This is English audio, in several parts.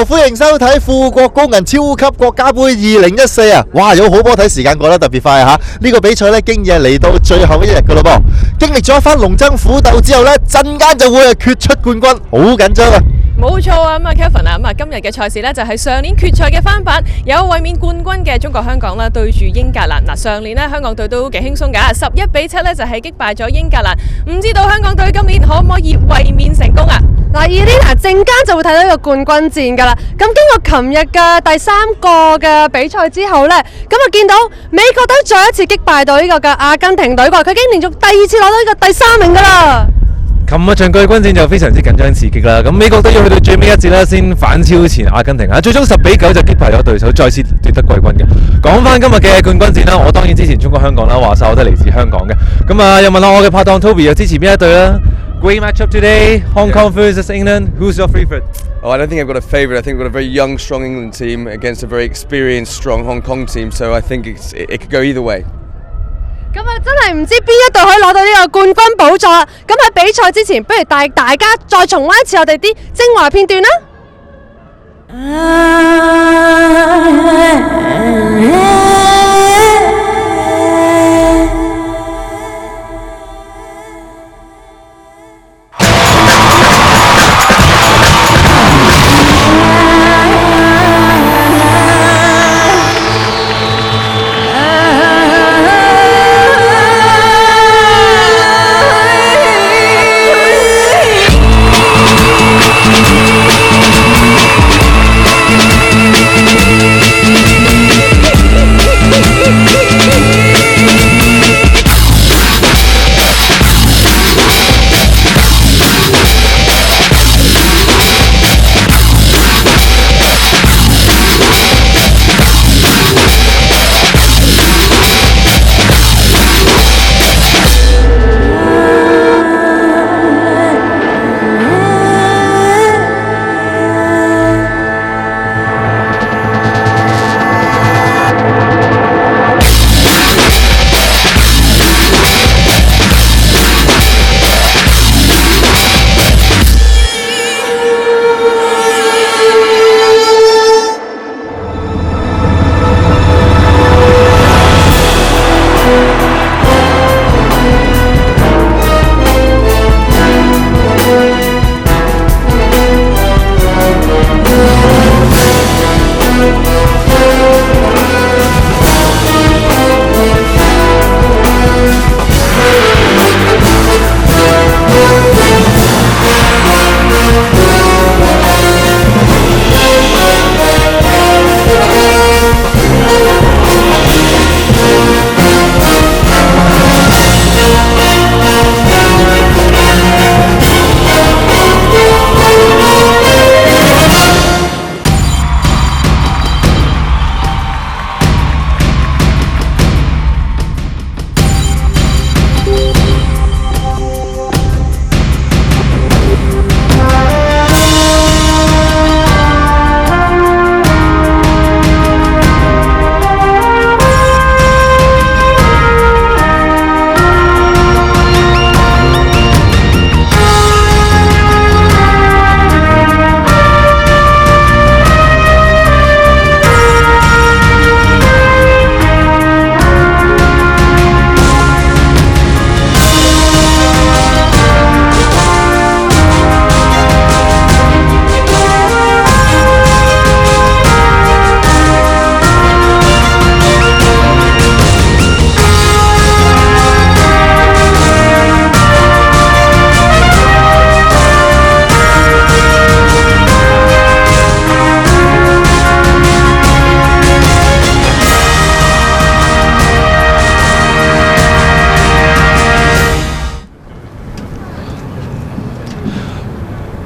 歡迎收睇富國高銀超級國家杯2014啊！哇，有好波睇，時間過得特別快啊！呢個比賽呢，經已係嚟到最後一日噶咯噃。經歷咗一番龍爭虎鬥之後呢，陣間就會係決出冠軍，好緊張啊！冇錯啊，咁啊 Kevin 啊，咁啊今日嘅賽事呢，就係上年決賽嘅翻版，有衛冕冠軍嘅中國香港啦對住英格蘭。嗱，上年呢，香港隊都幾輕鬆㗎，11-7呢就係擊敗咗英格蘭。唔知道香港隊今年可唔可以衛冕成功啊？嗱，Elena陣間就會睇到一個冠軍戰㗎啦。咁經過琴日嘅第3個嘅比賽之後呢，咁啊見到美國隊再一次擊敗到呢個嘅阿根廷隊喎，佢已經連續第2次攞到呢個第3名㗎啦。琴日場季軍戰就非常之緊張刺激啦，咁美國都要去到最尾一節啦，先反超前阿根廷啊，最終10-9就擊敗咗對手，再次奪得季軍嘅。講翻今日嘅冠軍戰啦，我當然支持中國香港啦，話晒我都嚟自香港嘅。咁啊，又問下我嘅拍檔 Toby 又支持邊一隊啦？ Great matchup today, Hong Kong versus England. Who's your favourite? Oh, I don't think I've got a favourite. I think we've got a very young, strong England team against a very experienced, strong Hong Kong team. So I think it could go either way. 咁啊，真係唔知邊一隊可以攞到呢個冠軍寶座啦！咁喺比賽之前，不如帶大家再重溫一次我哋啲精華片段啦。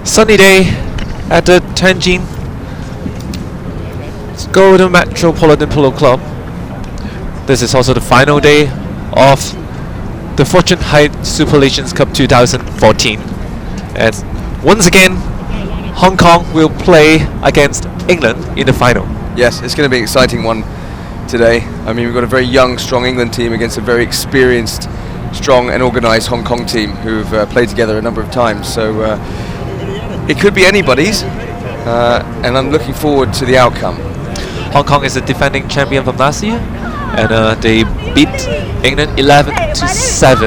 Sunny day at the Tianjin Golden Metropolitan Polo Club. This is also the final day of the Fortune Heights Super Nations Cup 2014. And once again, Hong Kong will play against England in the final. Yes, it's going to be an exciting one today. I mean, we've got a very young, strong England team against a very experienced, strong and organised Hong Kong team who've played together a number of times. So it could be anybody's, and I'm looking forward to the outcome. Hong Kong is the defending champion from last year, and they beat England 11-7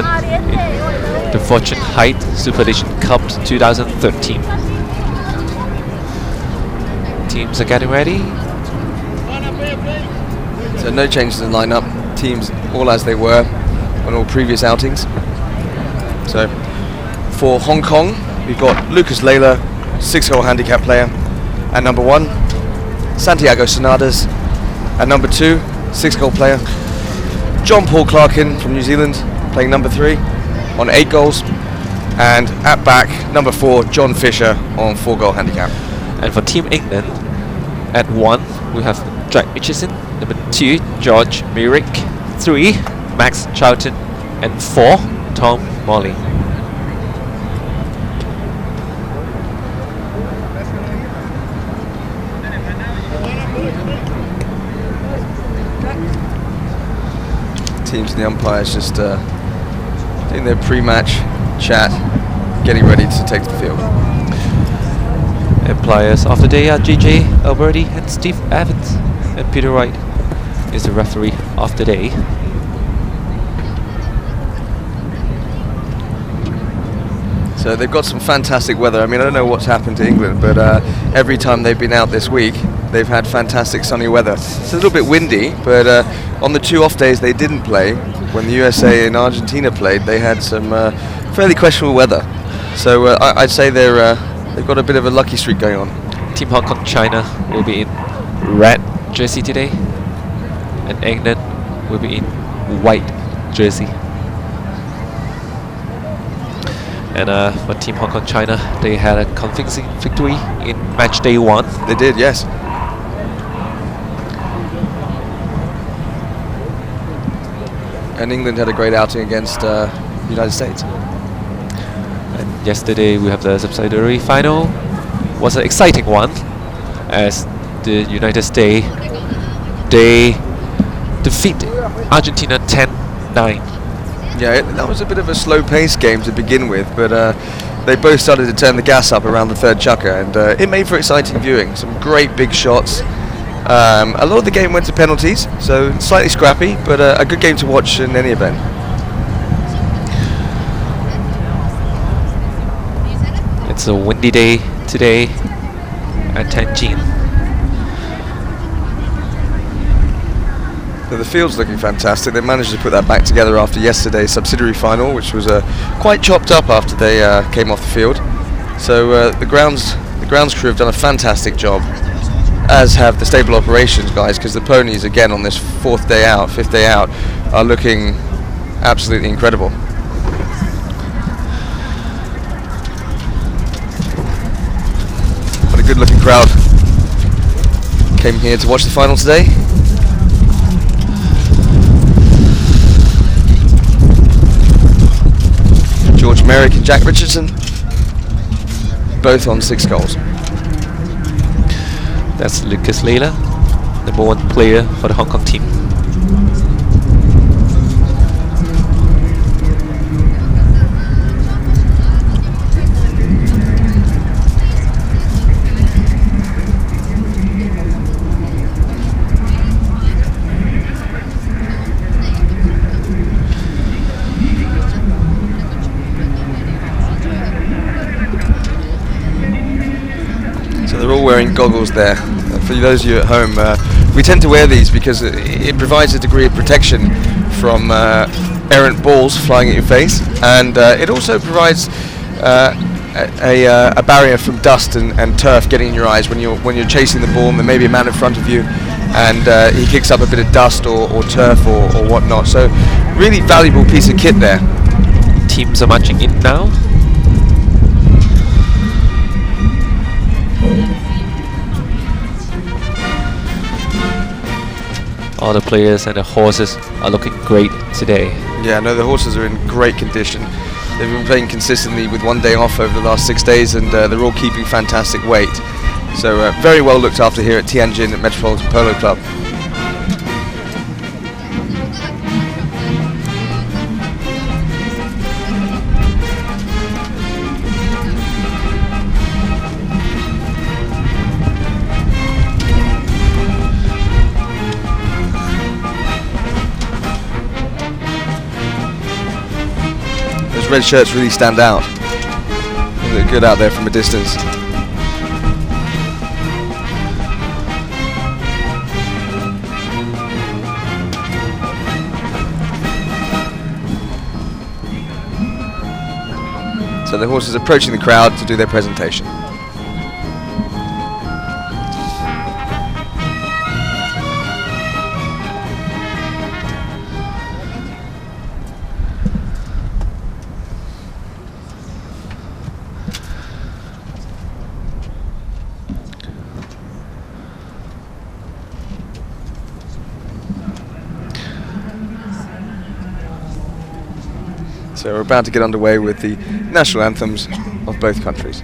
in the Fortune Height Super Edition Cup 2013. Teams are getting ready. So no changes in lineup. Teams all as they were on all previous outings. So for Hong Kong, we've got Lucas Layla, 6-hole handicap player, at number 1. Santiago Sonadas at number 2, 6-hole player. John Paul Clarkin from New Zealand playing number 3 on 8 goals. And at back, number 4, John Fisher on 4-goal handicap. And for Team England, at 1 we have Jack Mitchison, number 2 George Merrick, 3 Max Charlton, and 4 Tom Morley. Teams and the umpires just doing their pre-match chat, getting ready to take the field. And players of the day are JJ Alberti and Steve Evans, and Peter Wright is the referee of the day. So they've got some fantastic weather. I mean, I don't know what's happened to England, but every time they've been out this week, they've had fantastic sunny weather. It's a little bit windy, but on the 2 off days they didn't play, when the USA and Argentina played, they had some fairly questionable weather. So I'd say they've got a bit of a lucky streak going on. Team Hong Kong China will be in red jersey today, and England will be in white jersey. And for Team Hong Kong China, they had a convincing victory in match day 1. They did, yes. And England had a great outing against the United States. And yesterday we have the subsidiary final. Was an exciting one, as the United States, they defeat Argentina 10-9. Yeah, that was a bit of a slow-paced game to begin with, but they both started to turn the gas up around the third chukker, and it made for exciting viewing. Some great big shots. A lot of the game went to penalties, so slightly scrappy, but a good game to watch in any event. It's a windy day today at Tianjin. So the field's looking fantastic. They managed to put that back together after yesterday's subsidiary final, which was quite chopped up after they came off the field. So the grounds crew have done a fantastic job, as have the stable operations guys, because the ponies, again, on this 5th day out, are looking absolutely incredible. What a good looking crowd came here to watch the final today. George Merrick and Jack Richardson, both on 6 goals. That's Lucas Layla, number 1 player for the Hong Kong team. They're all wearing goggles there. For those of you at home, we tend to wear these because it provides a degree of protection from errant balls flying at your face, and it also provides a barrier from dust and turf getting in your eyes when you're chasing the ball and there may be a man in front of you and he kicks up a bit of dust or turf or whatnot. So really valuable piece of kit there. Teams are marching in now. All the players and the horses are looking great today. Yeah, no, the horses are in great condition. They've been playing consistently with 1 day off over the last 6 days, and they're all keeping fantastic weight. So very well looked after here at Tianjin at Metropolitan Polo Club. red shirts really stand out. They look good out there from a distance. So the horse is approaching the crowd to do their presentation. So we're about to get underway with the national anthems of both countries.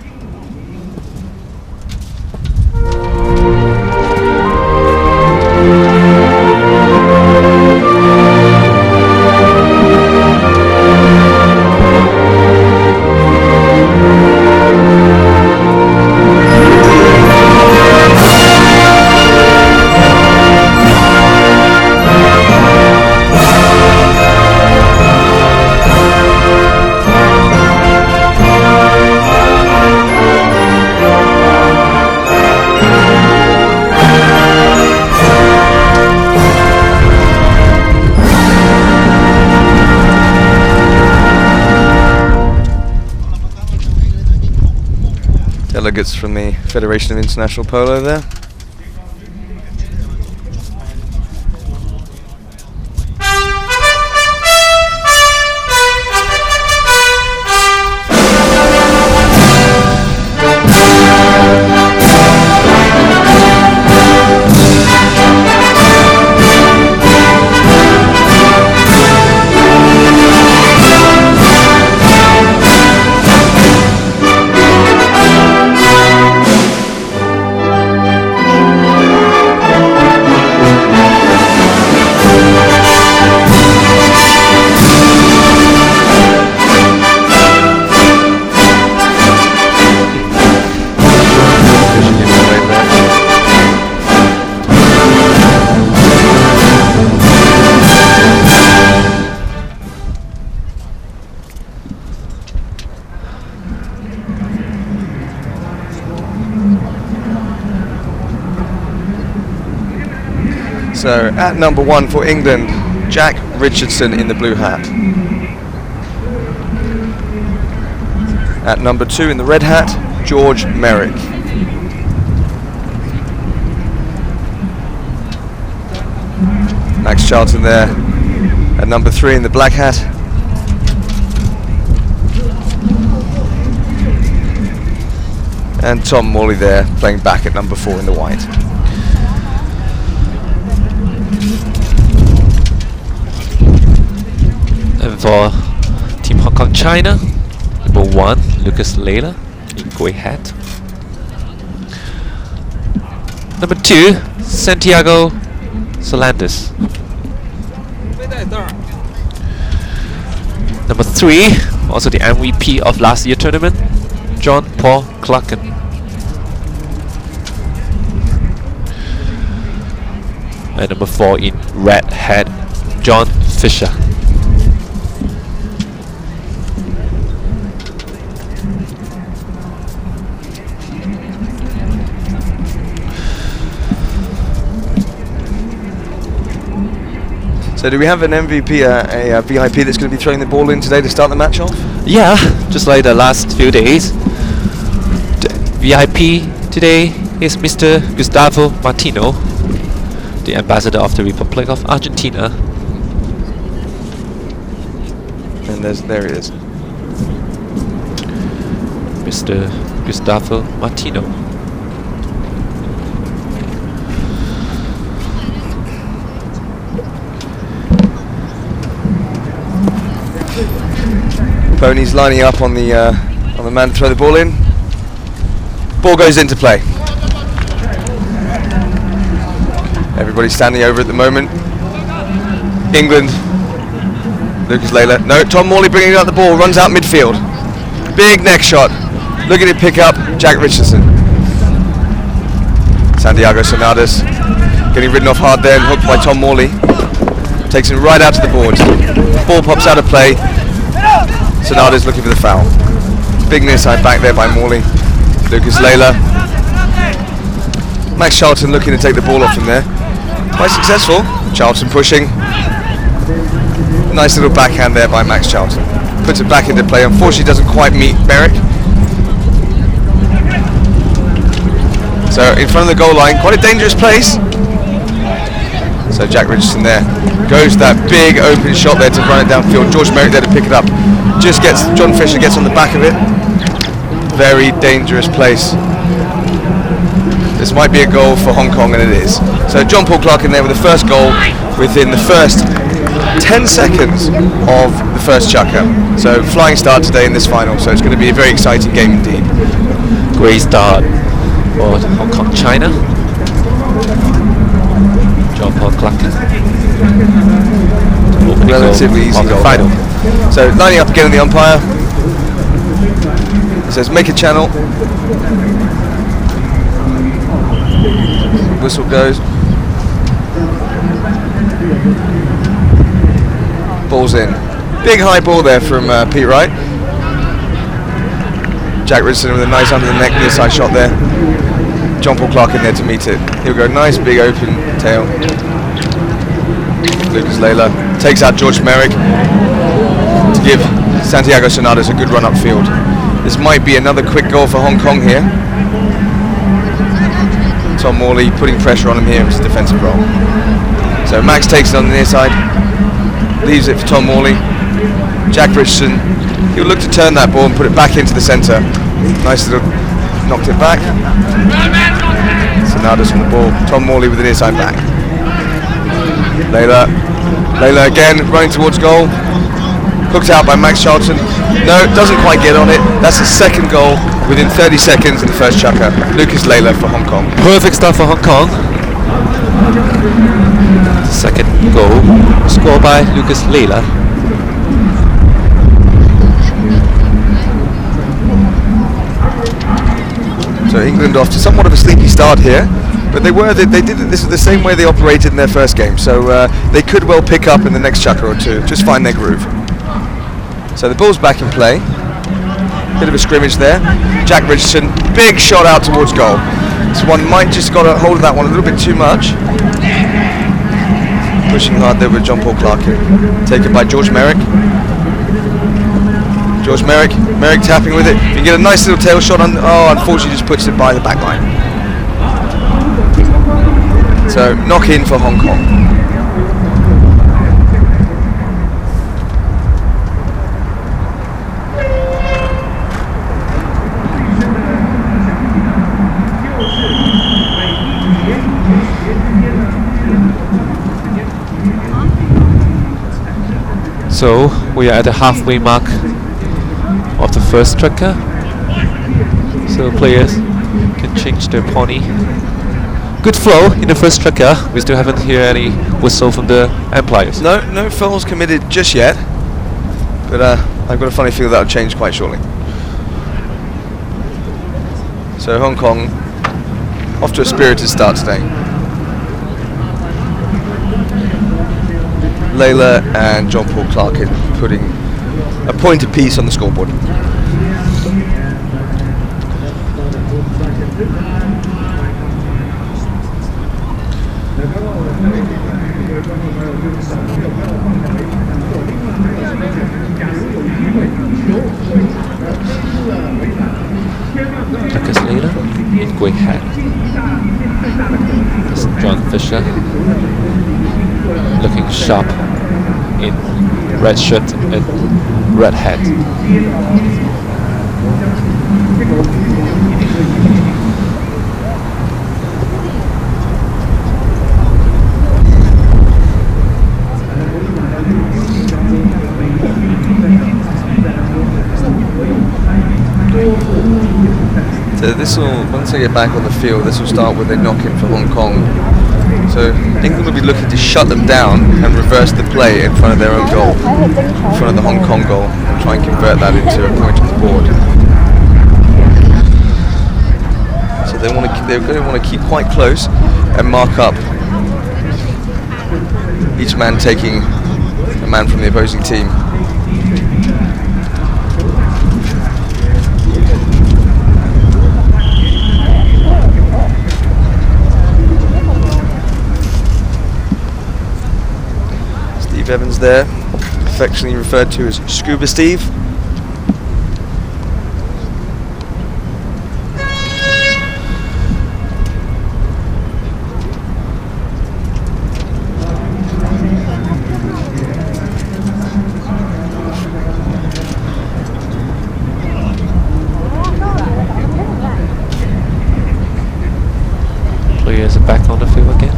Delegates from the Federation of International Polo there. So at number 1 for England, Jack Richardson in the blue hat. At number 2 in the red hat, George Merrick. Max Charlton there. At number 3 in the black hat, and Tom Morley there playing back at number 4 in the white. And for Team Hong Kong China, number 1, Lucas Layla in grey hat. Number 2, Santiago Solandis. Number 3, also the MVP of last year's tournament, John Paul Clarkin. And number 4 in red hat, John Fisher. So do we have an MVP, a VIP that's going to be throwing the ball in today to start the match off? Yeah, just like the last few days. The VIP today is Mr. Gustavo Martino, the ambassador of the Republic of Argentina. And there he is. Mr. Gustavo Martino. Ponies lining up on the man to throw the ball in. Ball goes into play. Everybody's standing over at the moment. England. Lucas Layla. No, Tom Morley bringing out the ball. Runs out midfield. Big neck shot. Looking to pick up Jack Richardson. Santiago Solandis getting ridden off hard there and hooked by Tom Morley. Takes him right out to the boards. Ball pops out of play. Sonada's looking for the foul. Big near side back there by Morley. Lucas Layla. Max Charlton looking to take the ball off him there. Quite successful. Charlton pushing. Nice little backhand there by Max Charlton. Puts it back into play. Unfortunately doesn't quite meet Merrick. So in front of the goal line, quite a dangerous place. So Jack Richardson there goes that big open shot there to run it downfield. George Merrick there to pick it up. Just gets, John Fisher gets on the back of it. Very dangerous place. This might be a goal for Hong Kong, and it is. So John Paul Clark in there with the first goal within the first 10 seconds of the first chukker. So flying start today in this final. So it's going to be a very exciting game indeed. Great start for Hong Kong, China. John Paul Clark. Relatively easy goal. Final. So lining up again in the umpire. It says make a channel. Whistle goes. Ball's in. Big high ball there from Pete Wright. Jack Richardson with a nice under the neck near side shot there. John Paul Clark in there to meet it. He'll go nice big open tail. Lucas Layla takes out George Merrick to give Santiago Sonadas a good run upfield. This might be another quick goal for Hong Kong here. Tom Morley putting pressure on him here in his defensive role. So Max takes it on the near side, leaves it for Tom Morley. Jack Richardson, he'll look to turn that ball and put it back into the centre. Nice little, knocked it back. Sonadas on the ball. Tom Morley with the near side back. Layla again, running towards goal. Hooked out by Max Charlton. No, doesn't quite get on it. That's the second goal within 30 seconds in the first chukker. Lucas Layla for Hong Kong. Perfect start for Hong Kong. Second goal scored by Lucas Layla. So England off to somewhat of a sleepy start here, but they did it. This is the same way they operated in their first game, so they could well pick up in the next chukker or two. Just find their groove. So the ball's back in play. Bit of a scrimmage there. Jack Richardson, big shot out towards goal. This one might just got a hold of that one a little bit too much. Pushing hard there with John Paul Clark. Taken by George Merrick. George Merrick tapping with it. You can get a nice little tail shot on. Oh, unfortunately, just puts it by the back line. So knock in for Hong Kong. So we are at the halfway mark of the first chukker. So players can change their pony. Good flow in the first chukker. We still haven't heard any whistle from the umpires. No fouls committed just yet, but I've got a funny feel that'll change quite shortly. So Hong Kong off to a spirited start today. Layla and John Paul Clark putting a point apiece on the scoreboard. Lucas Layla in grey hat. This is John Fisher looking sharp in red shirt and red hat. So this will, once they get back on the field, this will start with a knock-in for Hong Kong. So England will be looking to shut them down and reverse the play in front of their own goal, in front of the Hong Kong goal, and try and convert that into a point on the board. So they're going to want to keep quite close and mark up. Each man taking a man from the opposing team. Evans there, affectionately referred to as Scuba Steve. Players are back on the field again.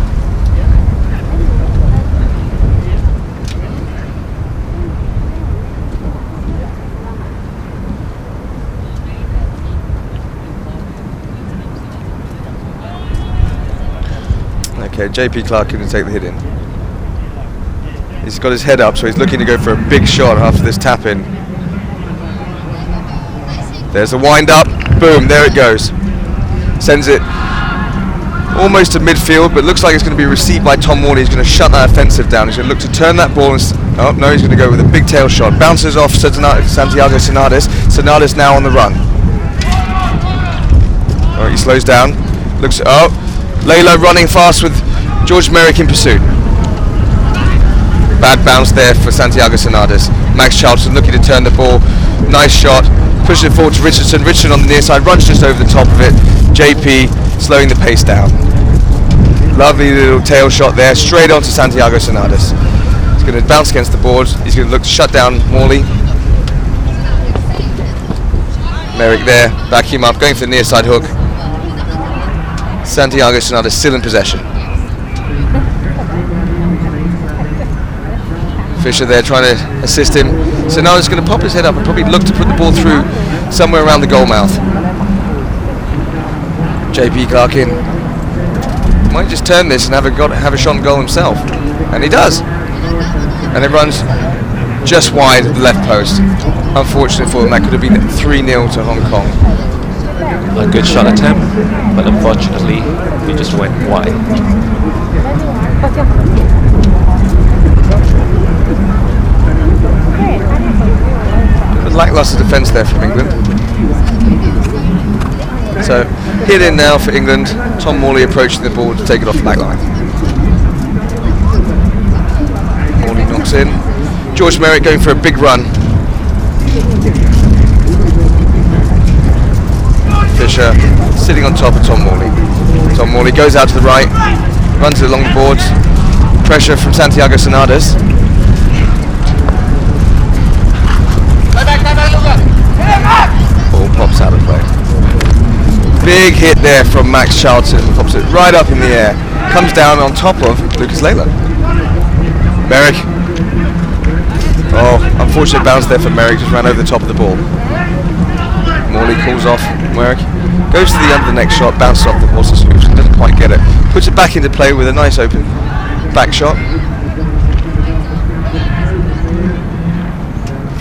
Okay, JP Clark going to take the hit in. He's got his head up, so he's looking to go for a big shot after this tap in. There's a wind up, boom, there it goes. Sends it almost to midfield, but looks like it's going to be received by Tom Morley. He's going to shut that offensive down. He's going to look to turn that ball. Oh no, he's going to go with a big tail shot. Bounces off Santiago Sonades. Sonades now on the run. All right, he slows down. Looks. Oh, Layla running fast with George Merrick in pursuit. Bad bounce there for Santiago Sonades. Max Charlton looking to turn the ball. Nice shot. Pushes it forward to Richardson. Richardson on the near side runs just over the top of it. JP slowing the pace down. Lovely little tail shot there, straight onto Santiago Sonades. He's going to bounce against the board. He's going to look to shut down Morley. Merrick there, back him up, going for the near side hook. Santiago Sonades still in possession. Fisher there trying to assist him. Sonades going to pop his head up and probably look to put the ball through somewhere around the goal mouth. JP Clark in. Might just turn this and have a shot on goal himself. And he does. And it runs just wide of the left post. Unfortunate for him, that could have been 3-0 to Hong Kong. A good shot attempt, but unfortunately, he just went wide. Lackluster defence there from England. So hit in now for England. Tom Morley approaching the ball to take it off the back line. Morley knocks in. George Merrick going for a big run. Fisher sitting on top of Tom Morley. Tom Morley goes out to the right, runs it along the boards. Pressure from Santiago Sonades. Ball pops out of play. Big hit there from Max Charlton. Pops it right up in the air. Comes down on top of Lucas Layla. Merrick. Oh, unfortunate bounce there for Merrick. Just ran over the top of the ball. Morley calls off Merrick. Goes to the under the next shot. Bounces off the horse's hooves. Doesn't quite get it. Puts it back into play with a nice open back shot.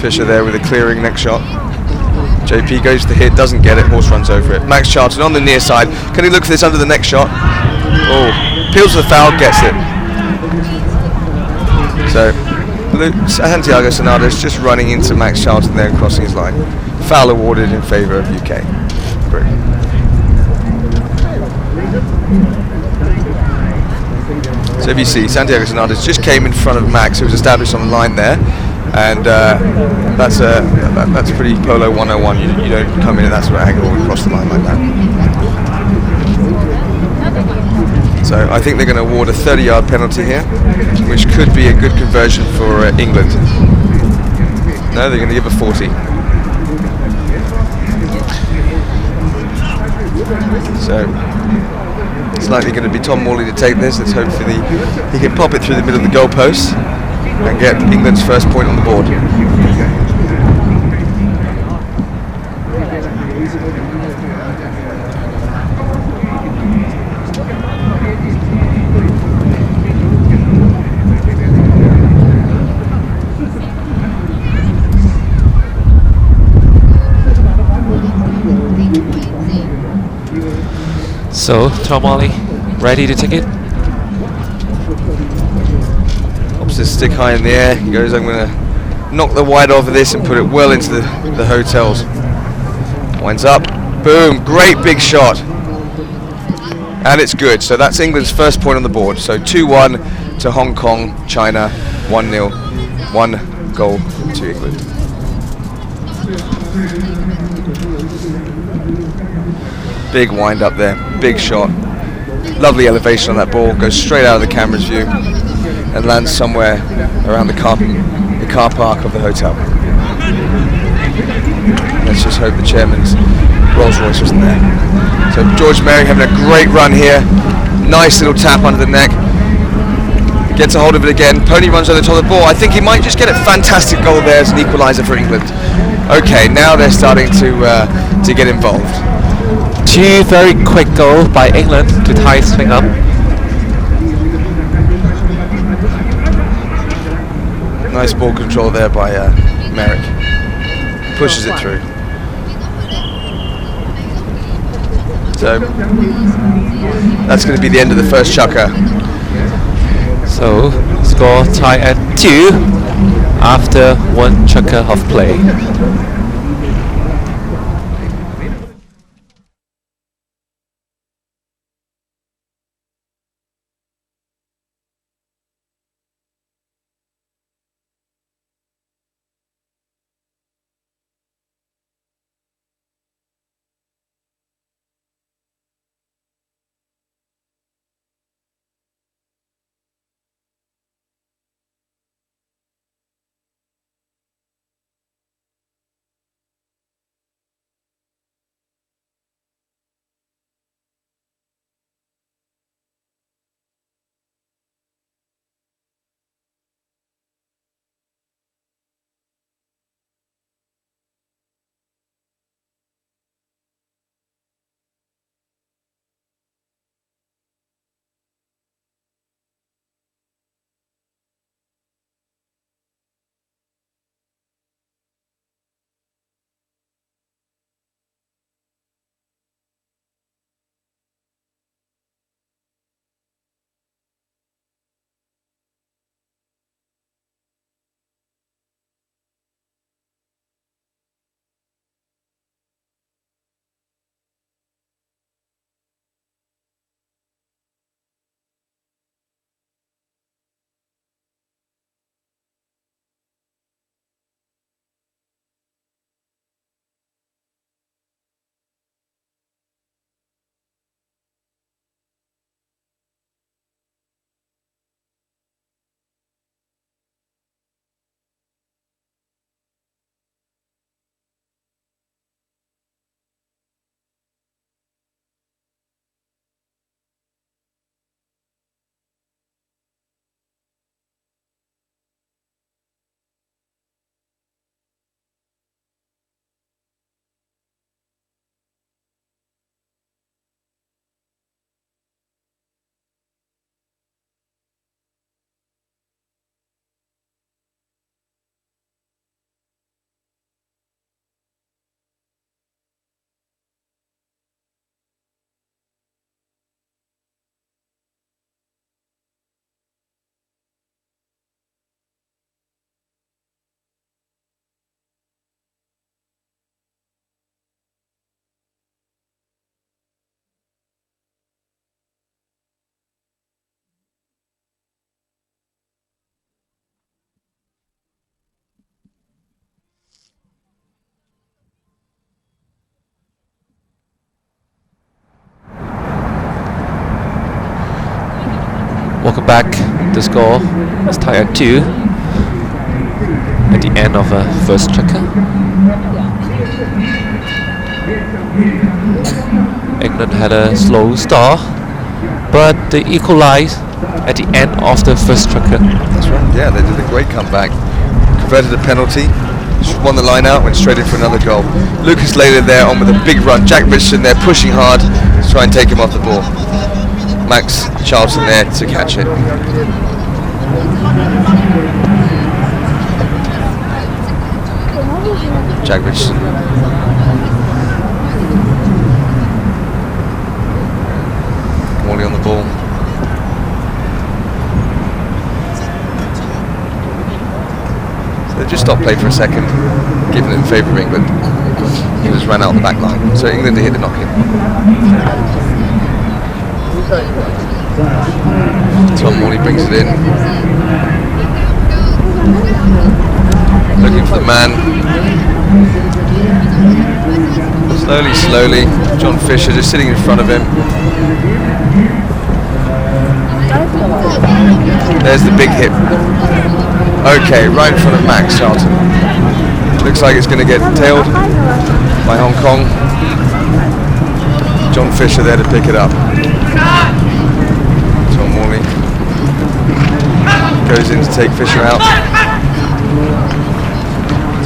Fisher there with a clearing next shot. JP goes to the hit, doesn't get it, horse runs over it. Max Charlton on the near side. Can he look for this under the next shot? Oh, peels the foul, gets it. So, Santiago Sonades just running into Max Charlton there and crossing his line. Foul awarded in favour of UK. Great. So if you see, Santiago Sonades just came in front of Max, who was established on the line there. And that's a pretty polo 101. You don't come in at that sort of angle and cross the line like that. So I think they're going to award a 30-yard penalty here, which could be a good conversion for England. No, they're going to give a 40. So it's likely going to be Tom Morley to take this. Let's hope he can pop it through the middle of the goalpost and get England's first point on the board. So, Tom Morley, ready to take it? Pops his stick high in the air. He goes, I'm going to knock the wide off of this and put it well into the hotels. Winds up. Boom. Great big shot. And it's good. So that's England's first point on the board. So 2-1 to Hong Kong, China, 1-0, 1 goal to England. Big wind up there, big shot. Lovely elevation on that ball, goes straight out of the camera's view and lands somewhere around the car park of the hotel. Let's just hope the chairman's Rolls Royce wasn't there. So George Merrick having a great run here. Nice little tap under the neck. Gets a hold of it again. Pony runs over the top of the ball. I think he might just get it. Fantastic goal there as an equaliser for England. Okay, now they're starting to get involved. 2 very quick goals by England to tie this thing up. Nice ball control there by Merrick. Pushes it through. So that's going to be the end of the first chukker. So score tie at 2 after 1 chukker of play. Welcome back. The score is tied at 2 at the end of the first chukker. England had a slow start, but they equalised at the end of the first chukker. That's right. Yeah, they did a great comeback. Converted a penalty. Won the line out, went straight in for another goal. Lucas Layla there on with a big run. Jack Richardson there pushing hard to try and take him off the ball. Max Charlton there to catch it. Jack Richardson. Morley on the ball. So they just stopped play for a second, giving it in favour of England. He just ran out the back line. So England to hit the knock-in. Tom Morley brings it in. Looking for the man. Slowly, John Fisher just sitting in front of him. There's the big hit. Okay, right in front of Max Charlton. Looks like it's going to get tailed by Hong Kong. John Fisher there to pick it up. Tom Morley goes in to take Fisher out.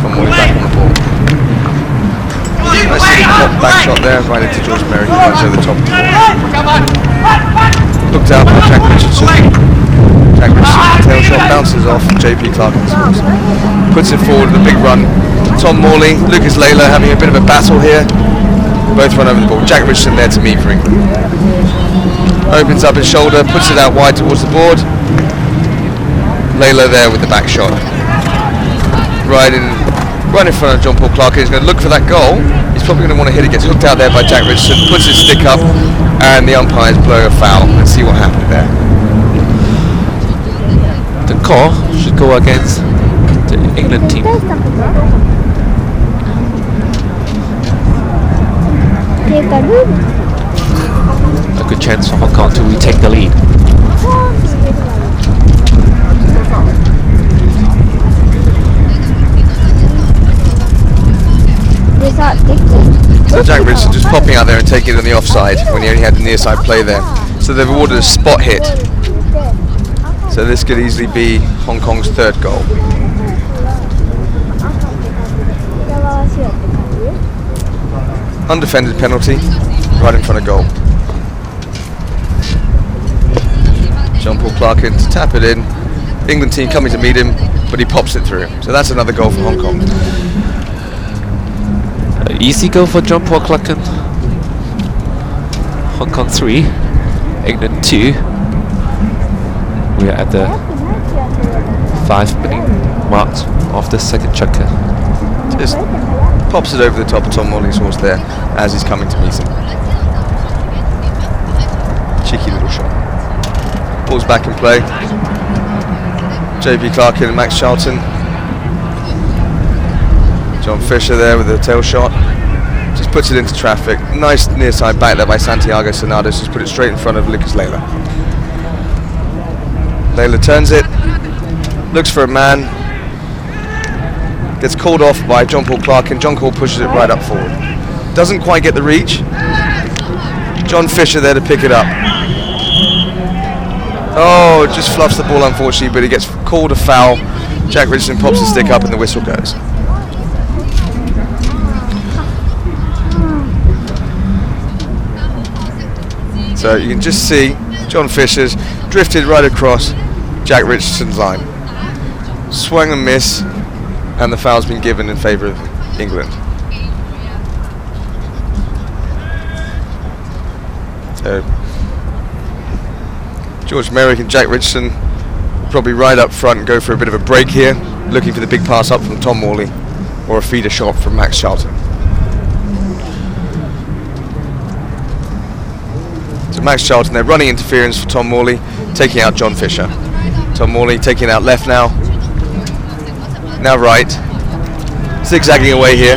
Tom Morley back on the ball. Nice little back shot there, right into George Merrick, who runs over the top of the ball. Looked out by Jack Richardson. Jack Richardson, tail shot, bounces off, JP Clark scores. Puts it forward with a big run. Tom Morley, Lucas Layla having a bit of a battle here. Both run over the ball. Jack Richardson there to meet for England. Opens up his shoulder, puts it out wide towards the board. Layla there with the back shot. Right in front of John Paul Clark. He's going to look for that goal. He's probably going to want to hit it. Gets hooked out there by Jack Richardson, puts his stick up, and the umpires blow a foul. Let's see what happened there. The call should go against the England team. A good chance for Hong Kong to retake the lead. So Jack Richardson just popping out there and taking it on the offside when he only had the near side play there. So they've awarded a spot hit. So this could easily be Hong Kong's third goal. Undefended penalty, right in front of goal. John Paul Clark in to tap it in. England team coming to meet him, but he pops it through. So that's another goal for Hong Kong. Easy goal for John Paul Clark. Hong Kong 3, England 2. We are at the 5-minute mark of the second checker. Just pops it over the top of Tom Morley's horse there as he's coming to meet him. Cheeky little shot. Ball's back in play. JP Clark and Max Charlton. John Fisher there with a tail shot. Just puts it into traffic. Nice near side back there by Santiago Sonados. Just put it straight in front of Lucas Layla. Layla turns it. Looks for a man. Gets called off by John Paul Clark, and John Paul pushes it right up forward. Doesn't quite get the reach. John Fisher there to pick it up. Oh, just fluffs the ball unfortunately, but he gets called a foul. Jack Richardson pops his stick up and the whistle goes. So you can just see John Fisher's drifted right across Jack Richardson's line. Swung and miss, and the foul's been given in favour of England. So George Merrick and Jack Richardson probably right up front and go for a bit of a break here, looking for the big pass up from Tom Morley or a feeder shot from Max Charlton. So Max Charlton there, running interference for Tom Morley, taking out John Fisher. Tom Morley taking out left now right, zigzagging away here.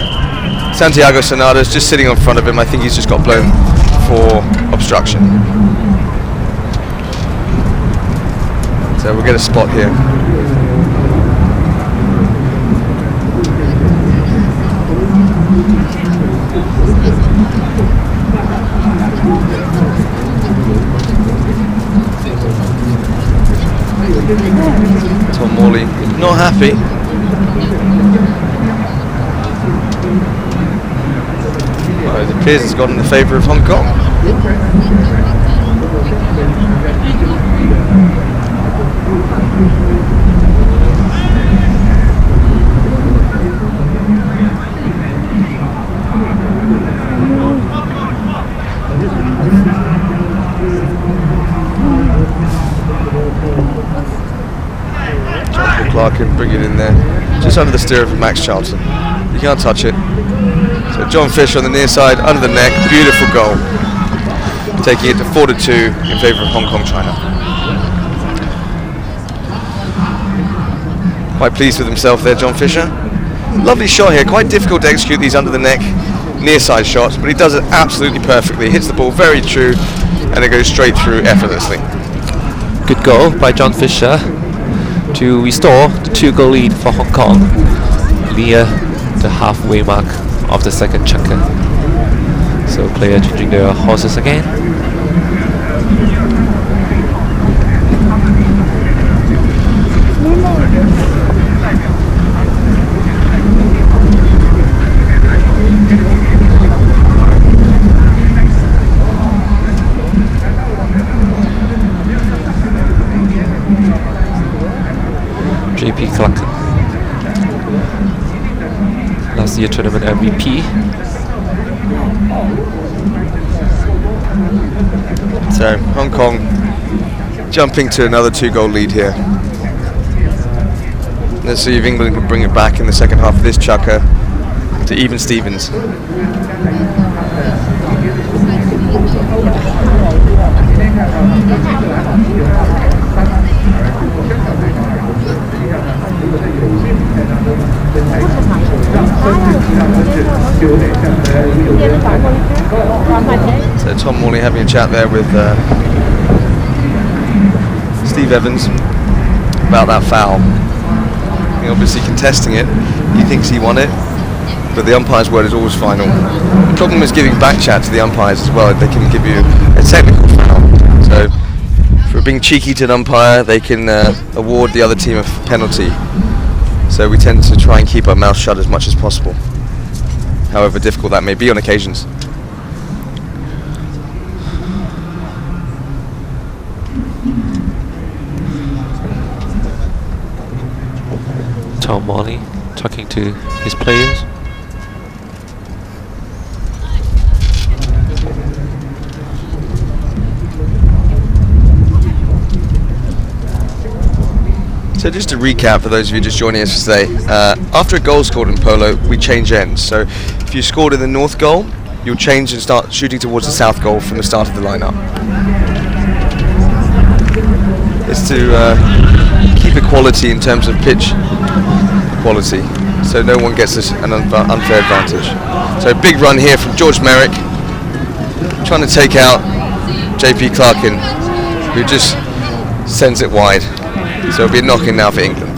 Santiago Sonados just sitting on front of him. I think he's just got blown for obstruction. So we'll get a spot here. Tom Morley not happy. Well, it appears it's gone in the favour of Hong Kong. John Paul Clark can bring it in there, just under the steer of Max Charlton. You can't touch it. So John Fisher on the near side, under the neck, beautiful goal. taking it to 4-2 in favour of Hong Kong China. Quite pleased with himself there, John Fisher. Lovely shot here, quite difficult to execute these under the neck near side shots, but he does it absolutely perfectly. Hits the ball very true and it goes straight through effortlessly. Good goal by John Fisher to restore the 2-goal lead for Hong Kong near the halfway mark of the second chukka. So player changing their horses again. JP Clark, last year tournament MVP. So Hong Kong jumping to another 2-goal lead here. Let's see if England can bring it back in the second half of this chukka to even Stevens. So Tom Morley having a chat there with Steve Evans about that foul. He obviously contesting it. He thinks he won it, but the umpire's word is always final. The problem is giving back chat to the umpires as well. They can give you a technical foul. So for being cheeky to an umpire, they can award the other team a penalty. So we tend to try and keep our mouth shut as much as possible, however difficult that may be on occasions. Tom Morley talking to his players. So just to recap for those of you just joining us today, after a goal scored in polo, we change ends. So if you scored in the north goal, you'll change and start shooting towards the south goal from the start of the lineup. It's to keep equality in terms of pitch quality, so no one gets an unfair advantage. So big run here from George Merrick, trying to take out JP Clarkin, who just sends it wide. So it'll be a knock-in now for England.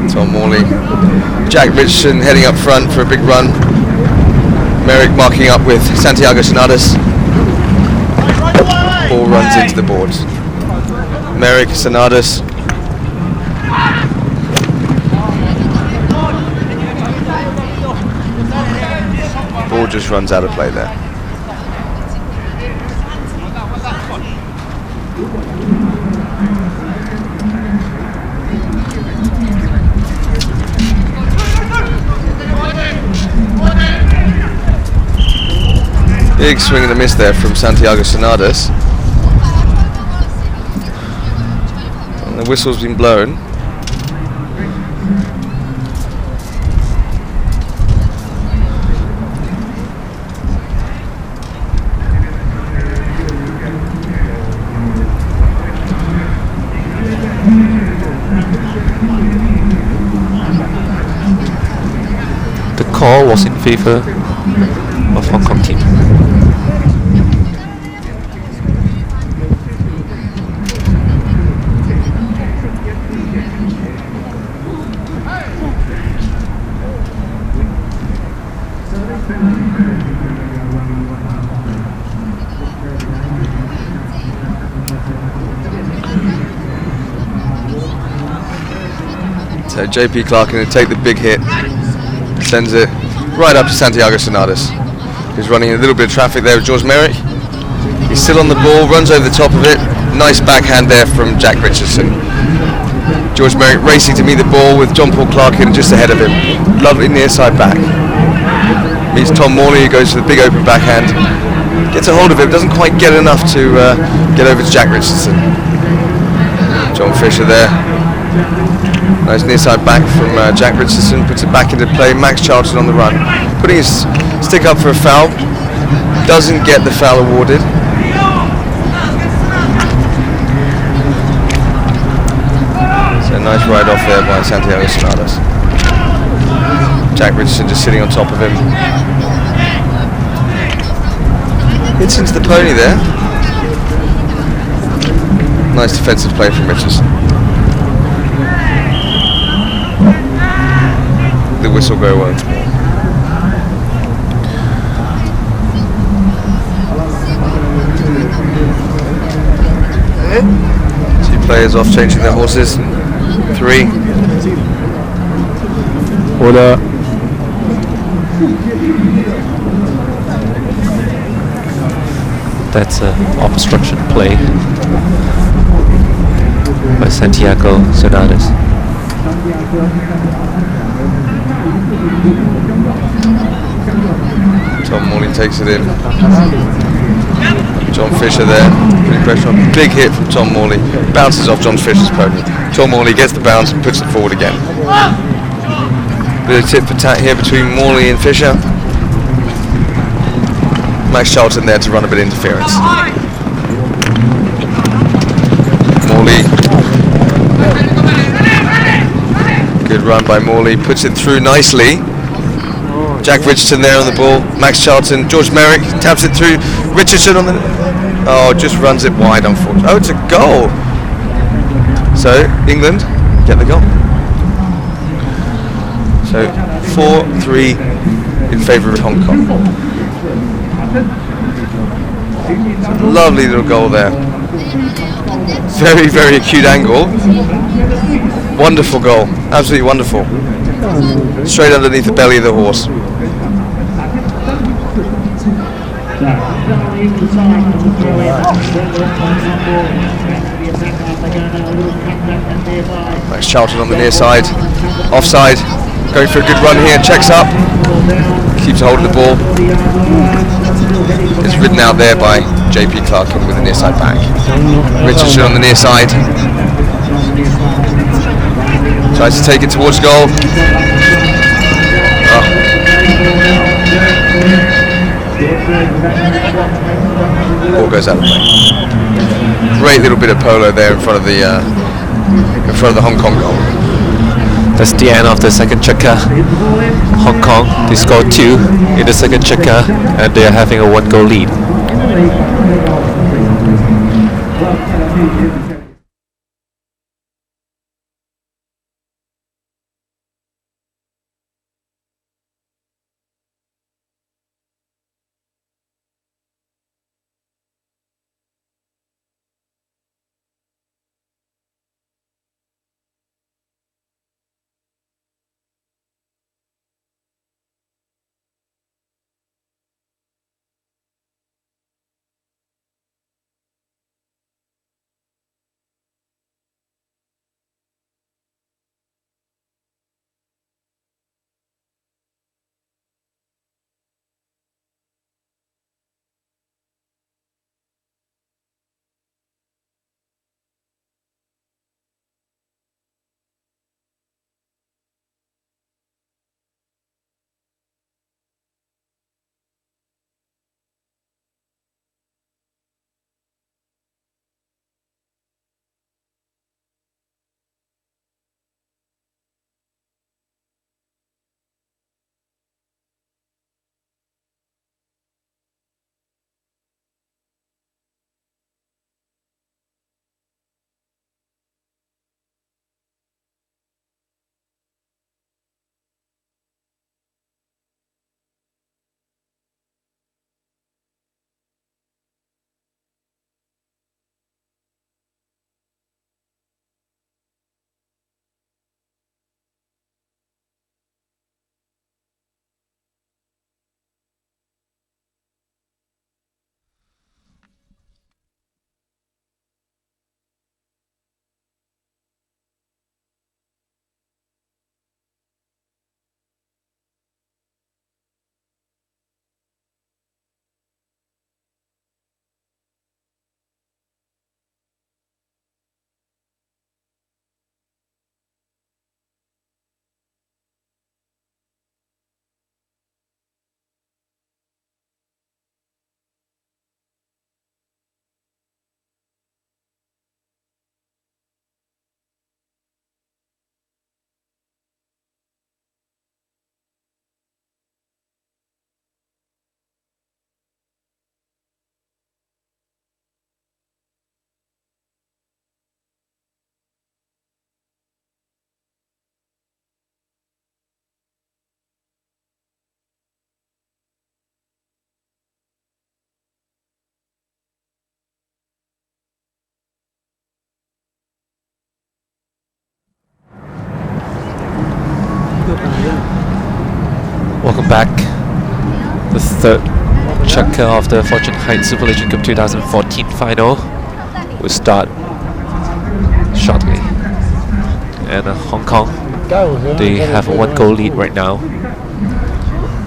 Tom Morley, Jack Richardson heading up front for a big run. Merrick marking up with Santiago Sonadas. Ball runs into the boards. Merrick, Sonadas. Ball just runs out of play there. Big swing and a miss there from Santiago Sonadas. And the whistle's been blown. The call was in favor of Hong Kong team. So JP Clark going to take the big hit, sends it right up to Santiago Sonadas, who's running a little bit of traffic there with George Merrick. He's still on the ball, runs over the top of it. Nice backhand there from Jack Richardson. George Merrick racing to meet the ball with John Paul Clarkin just ahead of him. Lovely near side back. Meets Tom Morley, who goes for the big open backhand. Gets a hold of it, doesn't quite get enough to get over to Jack Richardson. John Fisher there. Nice near side back from Jack Richardson, puts it back into play. Max Charlton on the run, putting his stick up for a foul. Doesn't get the foul awarded. So nice ride off there by Santiago Sonadas. Jack Richardson just sitting on top of him. Hits into the pony there. Nice defensive play from Richardson. The whistle go once more. 2 players off changing their horses. 3. Order. That's an obstruction play by Santiago Sonadas. Tom Morley takes it in. John Fisher there, putting pressure on. Big hit from Tom Morley. Bounces off John Fisher's pony. Tom Morley gets the bounce and puts it forward again. Bit of tit for tat here between Morley and Fisher. Max Charlton there to run a bit of interference. Morley. Good run by Morley, puts it through nicely. Jack Richardson there on the ball. Max Charlton, George Merrick taps it through. Richardson on the... Oh, just runs it wide, unfortunately. Oh, it's a goal. So, England get the goal. So, 4-3 in favour of Hong Kong. Lovely little goal there. Very, very acute angle. Wonderful goal. Absolutely wonderful. Straight underneath the belly of the horse. Max Charlton on the near side. Offside. Going for a good run here. Checks up. Keeps a hold of the ball. It's ridden out there by JP Clarkin with the near side back. Richardson on the near side. Tries to take it towards goal. Ball goes out of play. Great little bit of polo there in front of the Hong Kong goal. That's the end of the second checker. Hong Kong, they scored 2 in the second checker and they are having a 1-goal lead. back. The third checker of the Fortune Heights Super Legion Cup 2014 final will start shortly. And Hong Kong, they have a 1 goal lead right now.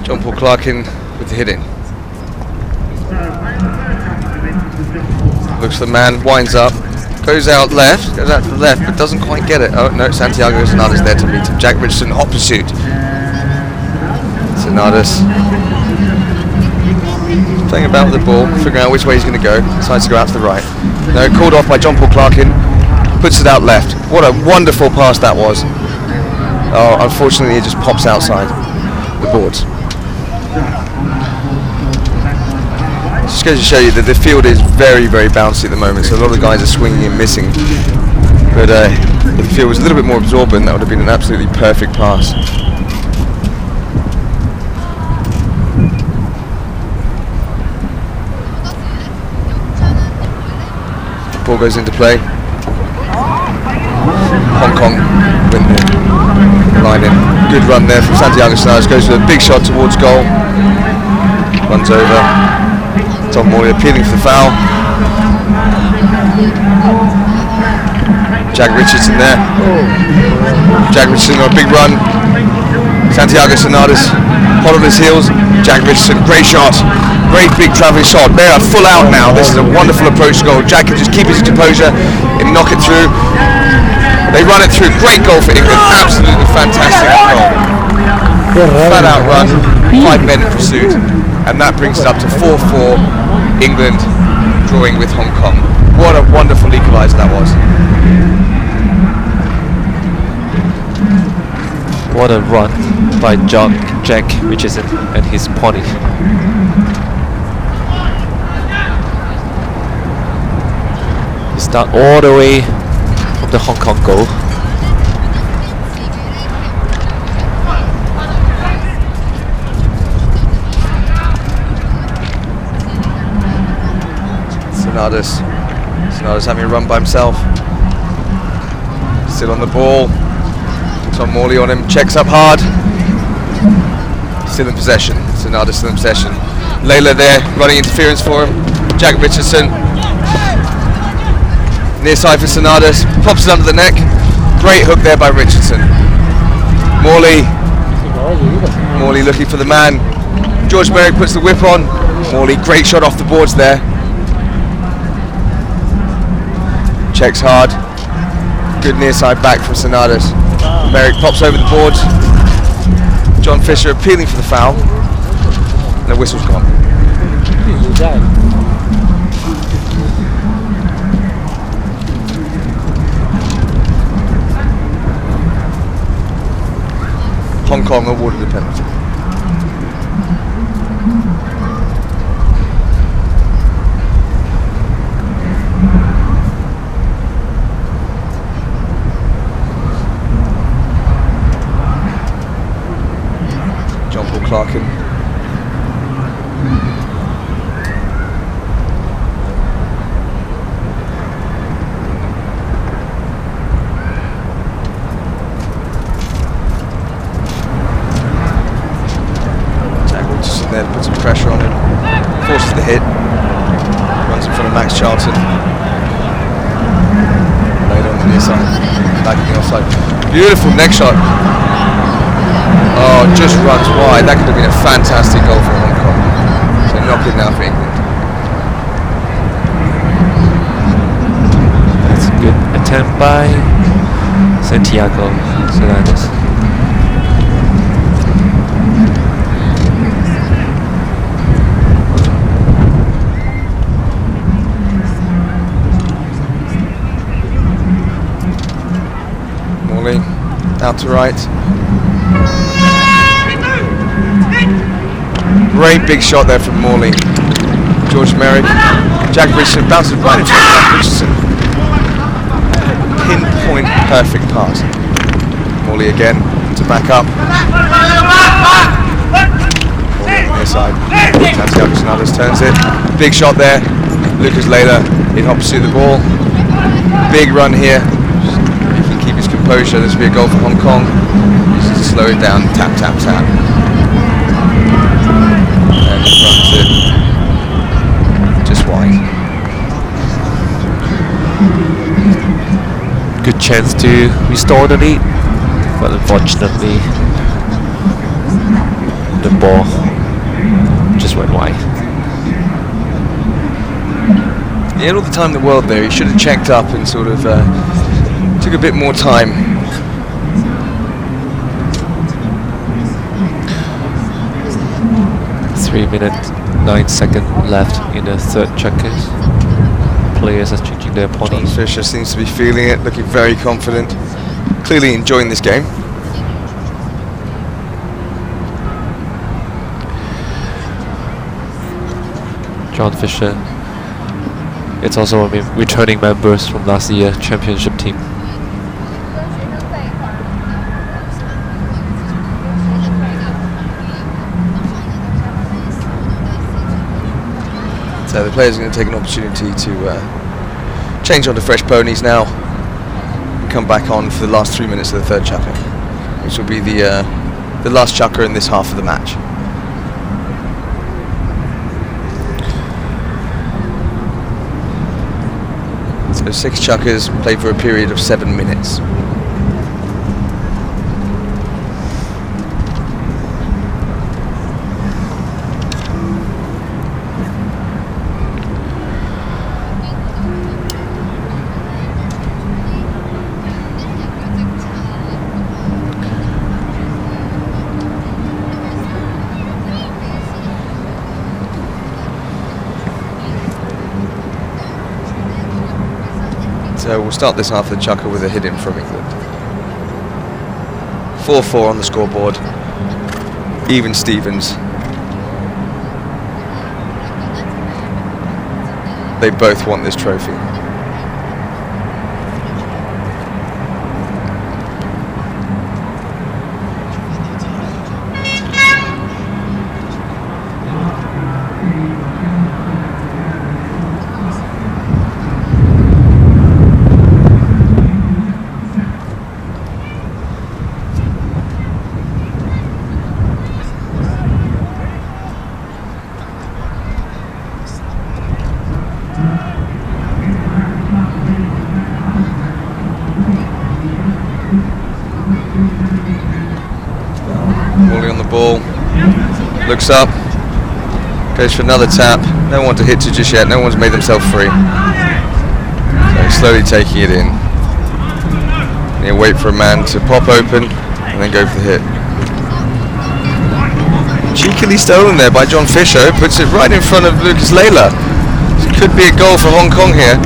John Paul Clarkin with the hitting. Looks the man, winds up, goes out to the left, but doesn't quite get it. Oh no, Santiago Sonada's there to meet him. Jack Richardson, hot pursuit. Sonadas playing about with the ball, figuring out which way he's going to go. Decides to go out to the right. No, called off by John Paul Clarkin. Puts it out left. What a wonderful pass that was. Oh, unfortunately, it just pops outside the boards. Just goes to show you that the field is very, very bouncy at the moment, so a lot of the guys are swinging and missing. But if the field was a little bit more absorbent, that would have been an absolutely perfect pass. Ball goes into play. Hong Kong win the line in. Good run there from Santiago Sonada's. Goes with a big shot towards goal. Runs over. Tom Morley appealing for the foul. Jack Richardson there. Jack Richardson on a big run. Santiago Sonada's hot on his heels. Jack Richardson, great shot. Great big travelling shot. They are full out now. This is a wonderful approach to goal. Jack can just keep his composure and knock it through. They run it through. Great goal for England. Absolutely fantastic goal. Flat out run. 5-minute pursuit. And that brings it up to 4-4. England drawing with Hong Kong. What a wonderful equaliser that was. What a run by Jack Richardson and his pony. He start all the way from the Hong Kong goal. Sonada's having a run by himself. Still on the ball. Tom Morley on him, checks up hard. Still in possession. Sonada's still in possession. Layla there, running interference for him. Jack Richardson. Near side for Sonadas. Pops it under the neck. Great hook there by Richardson. Morley looking for the man. George Merrick puts the whip on. Morley, great shot off the boards there. Checks hard. Good near side back from Sonadas. Merrick pops over the boards. John Fisher appealing for the foul. And the whistle's gone. Hong Kong awarded a penalty. John Paul Clarkin. There to put some pressure on him, forces the hit, runs in front of Max Charlton, laid on the near side, back in the offside. Beautiful neck shot. Oh, just runs wide. That could have been a fantastic goal for Hong Kong. So knock it now for England. That's a good attempt by Santiago Sonada's. Out to right. Great big shot there from Morley. George Merrick. Jack Richardson bounces right into Jack Richardson. Pinpoint perfect pass. Morley again to back up. Morley on the near side. Santiago Sonada's turns it. Big shot there. Lucas Layla in opposite the ball. Big run here. Keep his composure. This will be a goal for Hong Kong. Just slow it down. Tap, tap, tap. runs it just wide. Good chance to restore the lead, but unfortunately the ball just went wide. He had all the time in the world there. He should have checked up and sort of took a bit more time. Three minutes, 9 seconds left in the third checkers. Players are changing their John ponies. Fisher seems to be feeling it, looking very confident, clearly enjoying this game. John Fisher. It's also returning members from last year's championship team. So the players are going to take an opportunity to change onto fresh ponies now and come back on for the last 3 minutes of the third chukker, which will be the last chukker in this half of the match. So 6 chukkers played for a period of 7 minutes. So we'll start this half of the chukker with a hit in from England. 4-4 on the scoreboard. Even Stevens. They both want this trophy. Morley on the ball, looks up, goes for another tap. No one to hit to just yet, no one's made themselves free. So he's slowly taking it in. And he'll wait for a man to pop open and then go for the hit. Cheekily stolen there by John Fisher, puts it right in front of Lucas Layla. This could be a goal for Hong Kong here.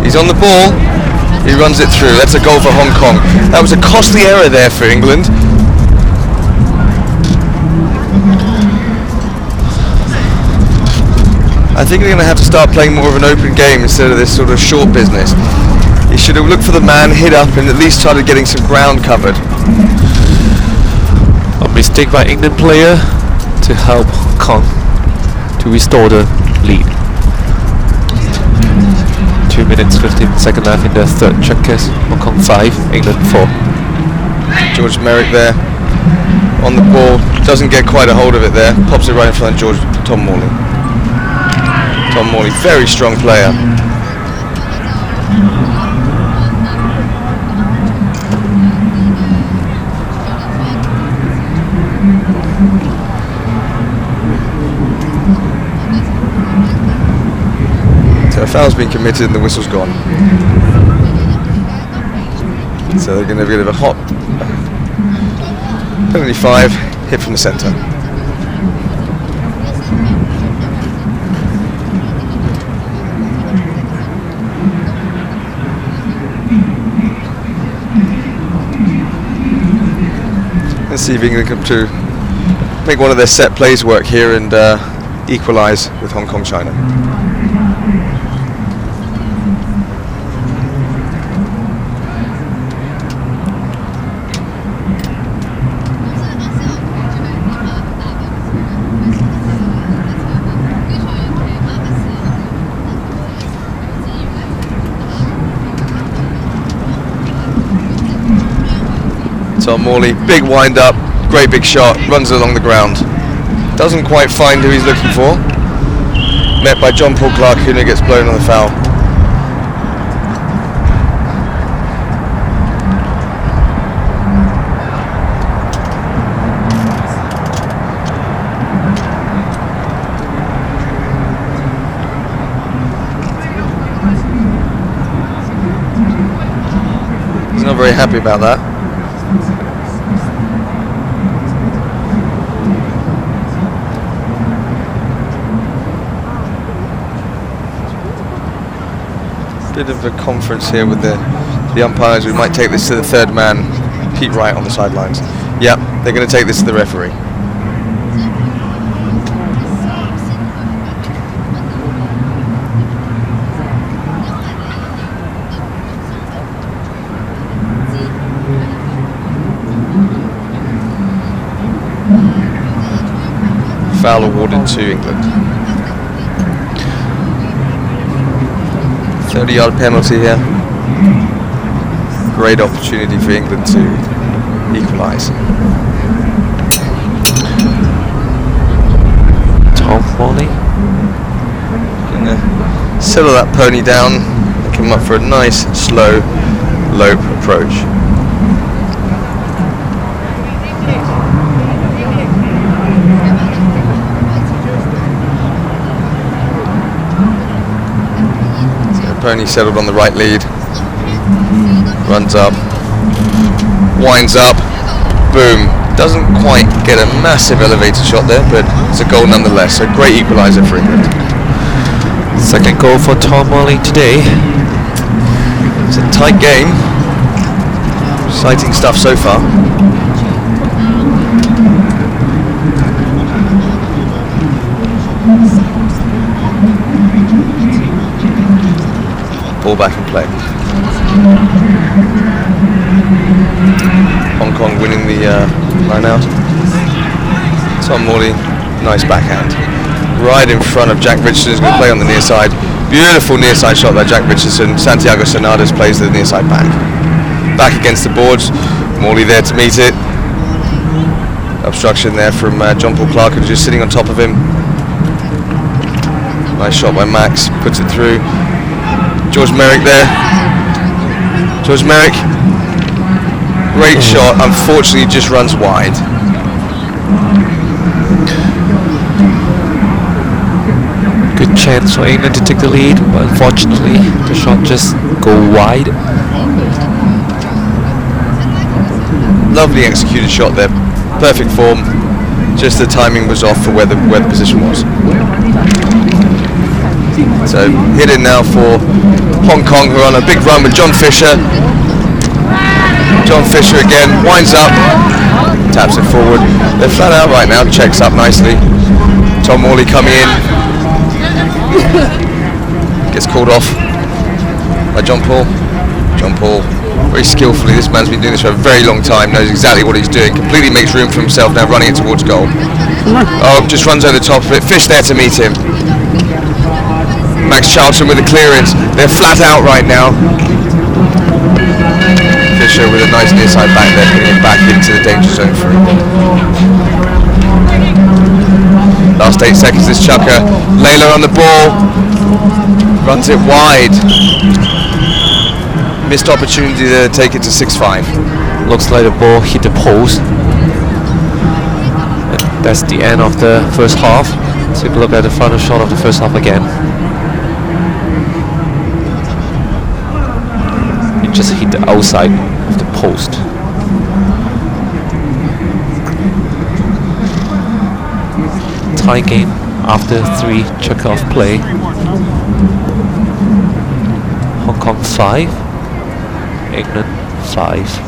He's on the ball, he runs it through. That's a goal for Hong Kong. That was a costly error there for England. I think they're going to have to start playing more of an open game instead of this sort of short business. He should have looked for the man, hit up, and at least started getting some ground covered. A mistake by England player to help Hong Kong to restore the lead. 2 minutes 15 seconds left in the third checkers. Hong Kong 5, England 4. George Merrick there on the ball, doesn't get quite a hold of it there, pops it right in front of Tom Morley. Tom Morley, very strong player. So a foul's been committed and the whistle's gone. So they're going to get a bit of a hot penalty 5, hit from the centre. Let's see if England come to make one of their set plays work here and equalise with Hong Kong, China. Tom Morley, big wind up, great big shot, runs along the ground. Doesn't quite find who he's looking for. Met by John Paul Clark, who gets blown on the foul. He's not very happy about that. Bit of a conference here with the umpires. We might take this to the third man, Pete Wright, on the sidelines. Yep, they're going to take this to the referee. Foul awarded to England. 30-yard penalty here. Great opportunity for England to equalise. Tom Morley. Gonna settle that pony down and come up for a nice, slow lope approach. Pony settled on the right lead, runs up, winds up, boom. Doesn't quite get a massive elevated shot there, but it's a goal nonetheless. A great equaliser for England. Second goal for Tom Morley today. It's a tight game. Exciting stuff so far. Ball back in play. Hong Kong winning the line out. Tom Morley, nice backhand. Right in front of Jack Richardson, who's going to play on the near side. Beautiful near side shot by Jack Richardson. Santiago Sonadas plays the near side back. Back against the boards. Morley there to meet it. Obstruction there from John Paul Clark, who's just sitting on top of him. Nice shot by Max, puts it through. George Merrick there. George Merrick. Great shot, unfortunately just runs wide. Good chance for England to take the lead, but unfortunately the shot just go wide. Lovely executed shot there. Perfect form. Just the timing was off for where the position was. So hit in now for Hong Kong, who are on a big run with John Fisher. John Fisher again, winds up, taps it forward. They're flat out right now, checks up nicely. Tom Morley coming in. Gets called off by John Paul. John Paul, very skillfully, this man's been doing this for a very long time, knows exactly what he's doing, completely makes room for himself now, running it towards goal. Oh, just runs over the top of it, Fish there to meet him. Max Charlton with the clearance. They're flat out right now. Fisher with a nice near side back there, putting it back into the danger zone for England. Last 8 seconds, this chucker. Layla on the ball. Runs it wide. Missed opportunity to take it to 6-5. Looks like the ball hit the post. And that's the end of the first half. Take a look at the final shot of the first half again. It just hit the outside of the post. Tie game after 3 chucker of play. Hong Kong 5, England 5.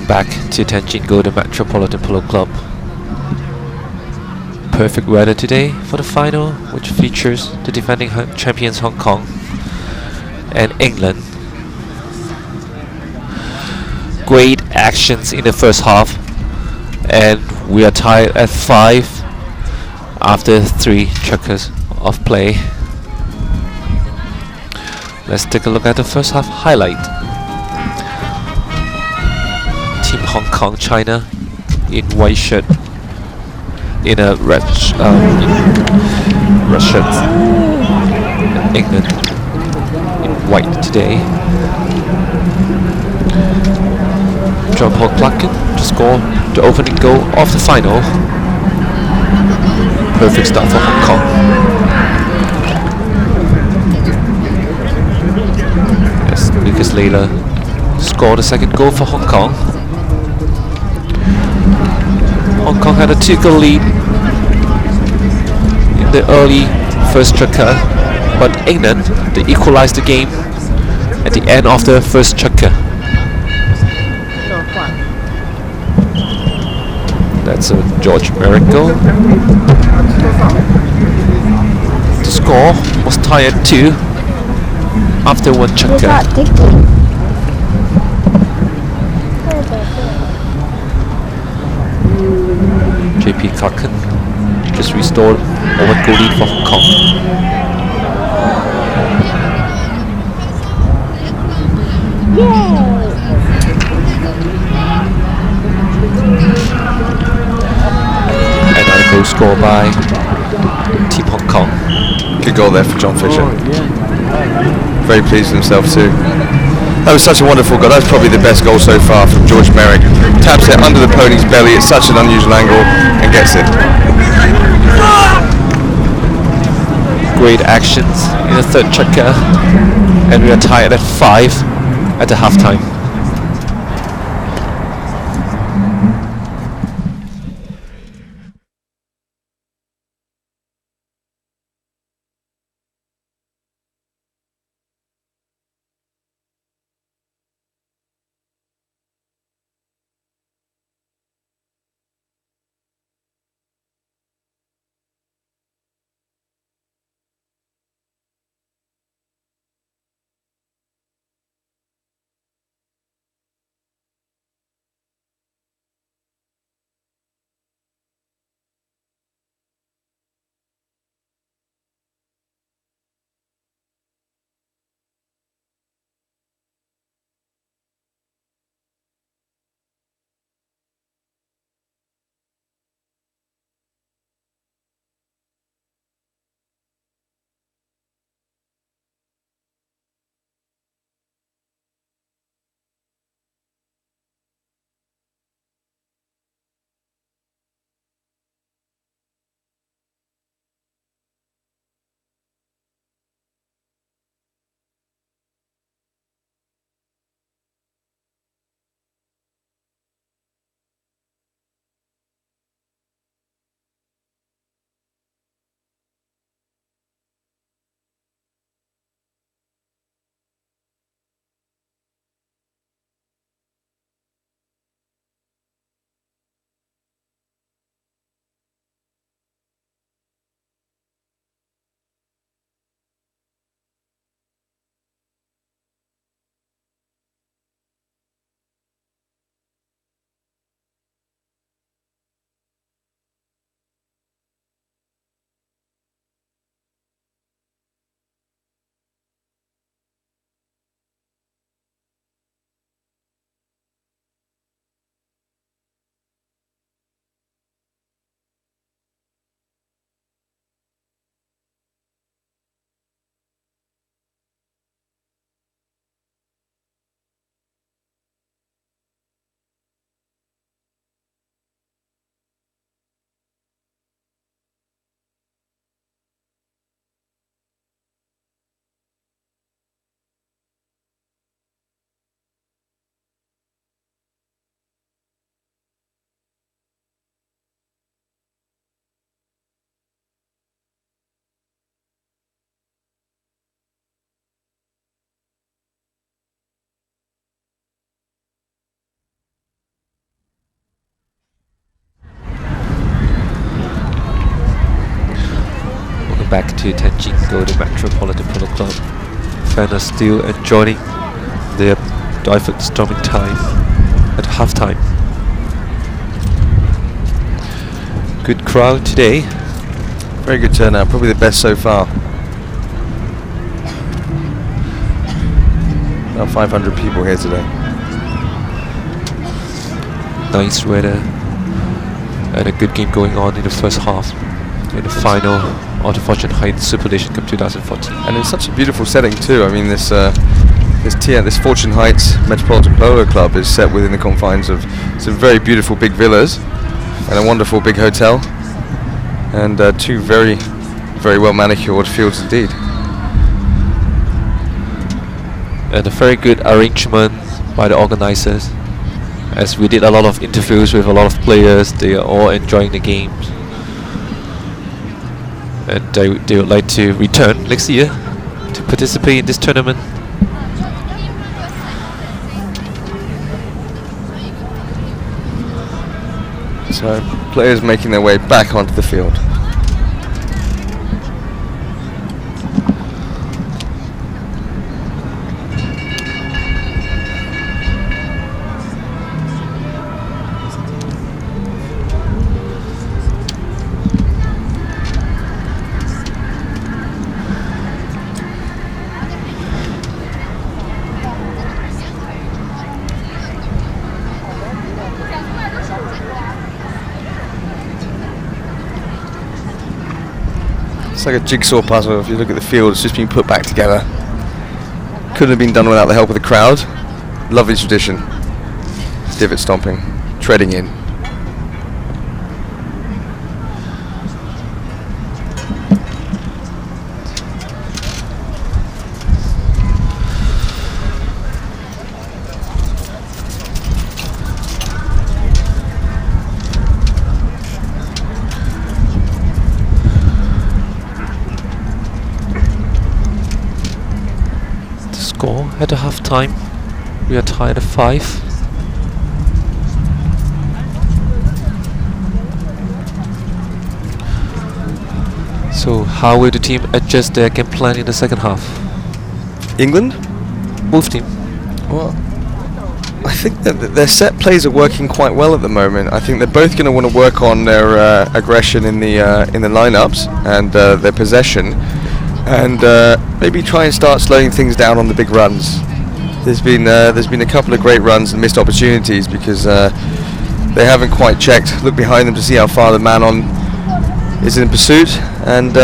back to Tianjin Golden Metropolitan Polo Club. Perfect weather today for the final, which features the defending champions Hong Kong and England. Great actions in the first half, and we are tied at 5 after 3 checkers of play. Let's take a look at the first half highlight. Team Hong Kong, China in white shirt, in a red shirt. England in white today. John Paul Clarkin to score the opening goal of the final. Perfect start for Hong Kong. Yes, Lucas Layla scored the second goal for Hong Kong. Hong Kong had a 2-goal lead in the early first checker, but England, they equalized the game at the end of the first checker. That's a George Merrick goal. The score was tied at 2 after 1 checker. JP Clarkin just restored a 1-goal lead for Hong Kong. Another goal scored by Team Hong Kong. Good goal there for John Fisher. Very pleased with himself too. That was such a wonderful goal. That's probably the best goal so far from George Merrick. Taps it under the pony's belly at such an unusual angle and gets it. Great actions in the third checker, and we are tied at 5 at the halftime. back to Tianjin Golden Metropolitan Polo Club. Fans are still enjoying their Dwyford storming time at halftime. Good crowd today. Very good turnout, probably the best so far. About 500 people here today. Nice weather and a good game going on in the first half in the final of the Fortune Heights Super Nation Cup 2014. And it's such a beautiful setting too. I mean, this Fortune Heights Metropolitan Polo Club is set within the confines of some very beautiful big villas and a wonderful big hotel, and two very, very well manicured fields indeed. And a very good arrangement by the organizers. As we did a lot of interviews with a lot of players, they are all enjoying the games. And they would like to return next year to participate in this tournament. So players making their way back onto the field. It's like a jigsaw puzzle. If you look at the field, it's just been put back together. Couldn't have been done without the help of the crowd. Lovely tradition. Divot stomping, treading in. Score at the half time, we are tied at 5. So how will the team adjust their game plan in the second half? England? Both team. Well, I think that their set plays are working quite well at the moment. I think they're both going to want to work on their aggression in the lineups and their possession, and maybe try and start slowing things down on the big runs. There's been a couple of great runs and missed opportunities because they haven't quite looked behind them to see how far the man on is in pursuit, and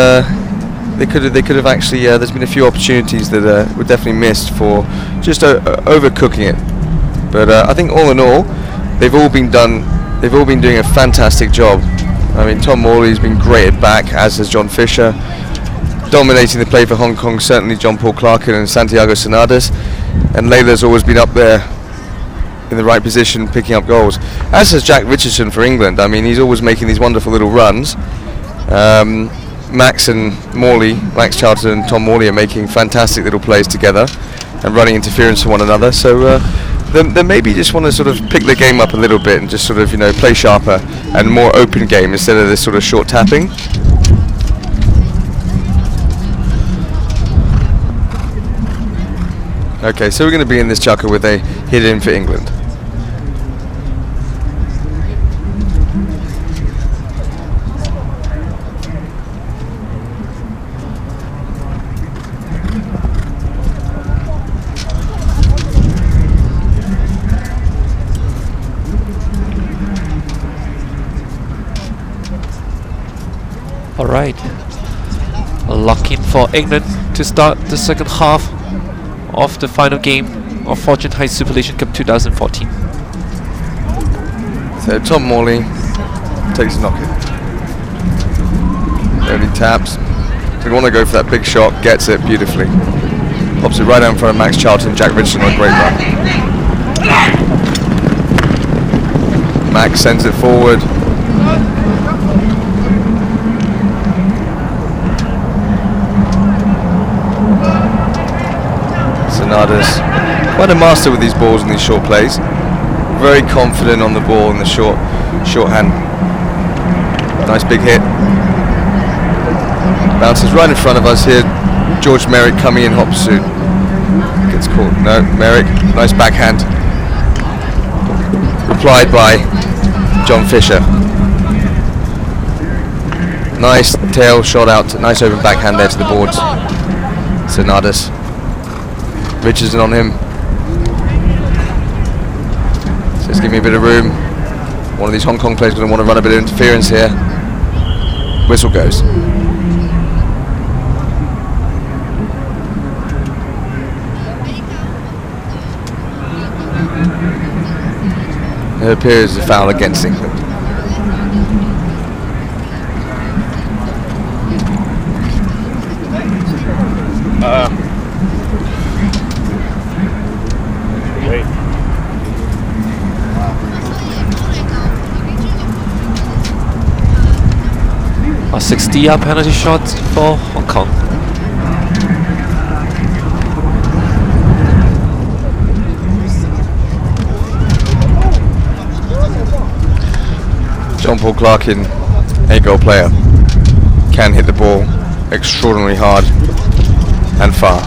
they could have actually. There's been a few opportunities that were definitely missed for just overcooking it. But I think all in all, they've all been doing a fantastic job. I mean, Tom Morley's been great at back, as has John Fisher. Dominating the play for Hong Kong, certainly John Paul Clarkin and Santiago Sonadas, and Layla's always been up there in the right position picking up goals, as has Jack Richardson for England. I mean, he's always making these wonderful little runs. Max Charlton and Tom Morley are making fantastic little plays together and running interference for one another, so they maybe just want to sort of pick the game up a little bit and just sort of, you know, play sharper and more open game instead of this sort of short tapping. Okay, so we're going to be in this chukker with a hit in for England. All right, lock in for England to start the second half of the final game of Fortune Heights Super Nation Cup 2014. So Tom Morley takes a knock in. Only taps. They want to go for that big shot, gets it beautifully. Pops it right down in front of Max Charlton. Jack Richardson on a great run. Max sends it forward. Sonadas, quite a master with these balls and these short plays. Very confident on the ball in the short hand. Nice big hit. Bounces right in front of us here. George Merrick coming in hot pursuit. Gets caught. No, Merrick. Nice backhand. Replied by John Fisher. Nice tail shot out. Nice open backhand there to the boards. Sonadas. Richardson on him. Says give me a bit of room. One of these Hong Kong players going to want to run a bit of interference here. Whistle goes. It appears a foul against England. A 60-yard penalty shot for Hong Kong. John Paul Clarkin, 8-goal player, can hit the ball extraordinarily hard and far.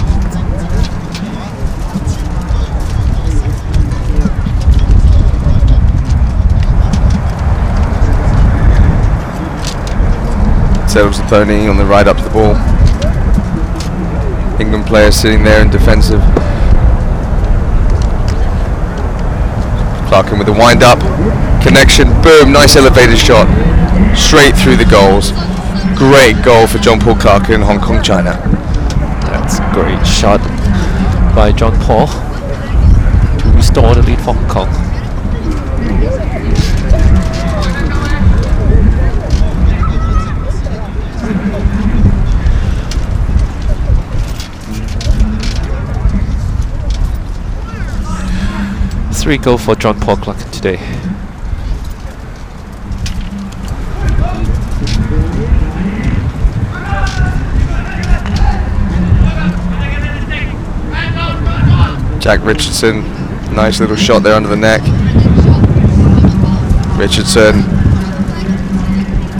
Settles the pony on the right up to the ball. England player sitting there in defensive. Clarkin with the wind up. Connection, boom, nice elevated shot. Straight through the goals. Great goal for John Paul Clarkin, Hong Kong, China. That's a great shot by John Paul to restore the lead for Hong Kong. Three goal for John Paul Clarkin today. Jack Richardson, nice little shot there under the neck. Richardson,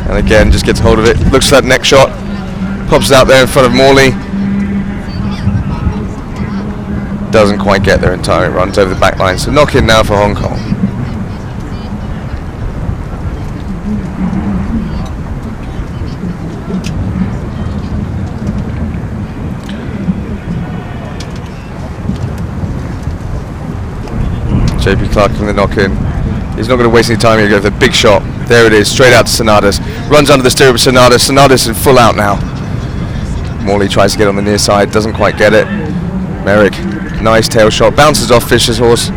and again just gets hold of it, looks for that neck shot, pops it out there in front of Morley. Doesn't quite get there in time, it runs over the back line. So knock in now for Hong Kong. JP Clark in the knock-in. He's not going to waste any time here. Go for the big shot. There it is, straight out to Sonadas. Runs under the steer of Sonadas. Sonadas in full out now. Morley tries to get on the near side, doesn't quite get it. Merrick, nice tail shot, bounces off Fisher's horse.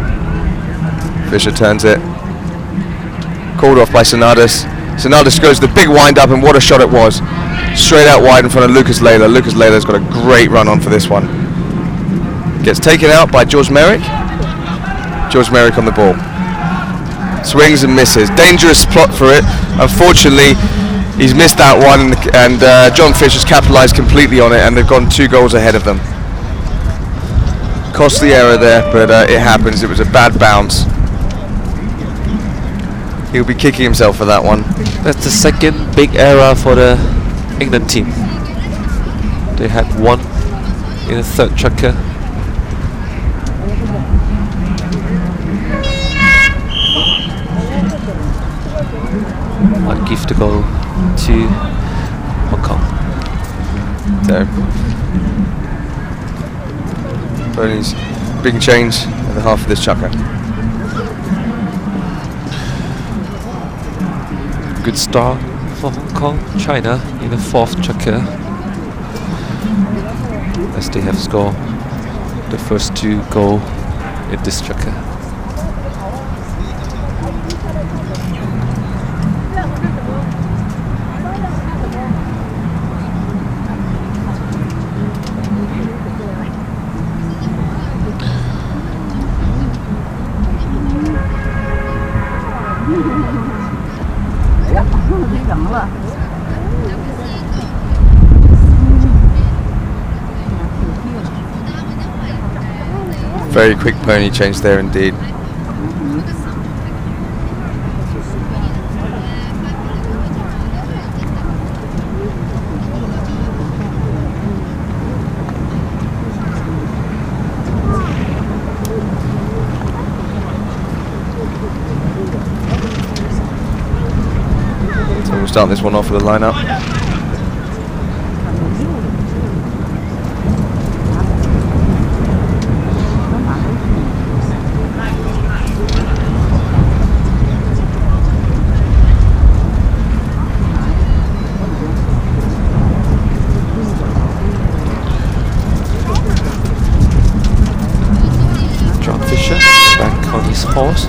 Fisher turns it. Called off by Sonadas. Sonadas goes the big wind up, and what a shot it was. Straight out wide in front of Lucas Layla. Lucas Layla's got a great run on for this one. Gets taken out by George Merrick. George Merrick on the ball. Swings and misses. Dangerous plot for it. Unfortunately, he's missed that one, and John Fisher's capitalised completely on it, and they've gone 2 goals ahead of them. Costly error there, but it happens. It was a bad bounce. He'll be kicking himself for that one. That's the second big error for the England team. They had one in the third checker. I'll give the goal to Hong Kong. So, Bernie's big change at the half of this chukker. Good start for Hong Kong. China in the 4th checker, as they have scored the first 2 goals in this checker. Very quick pony change there indeed. start this one off with a lineup. John Fisher back on his horse.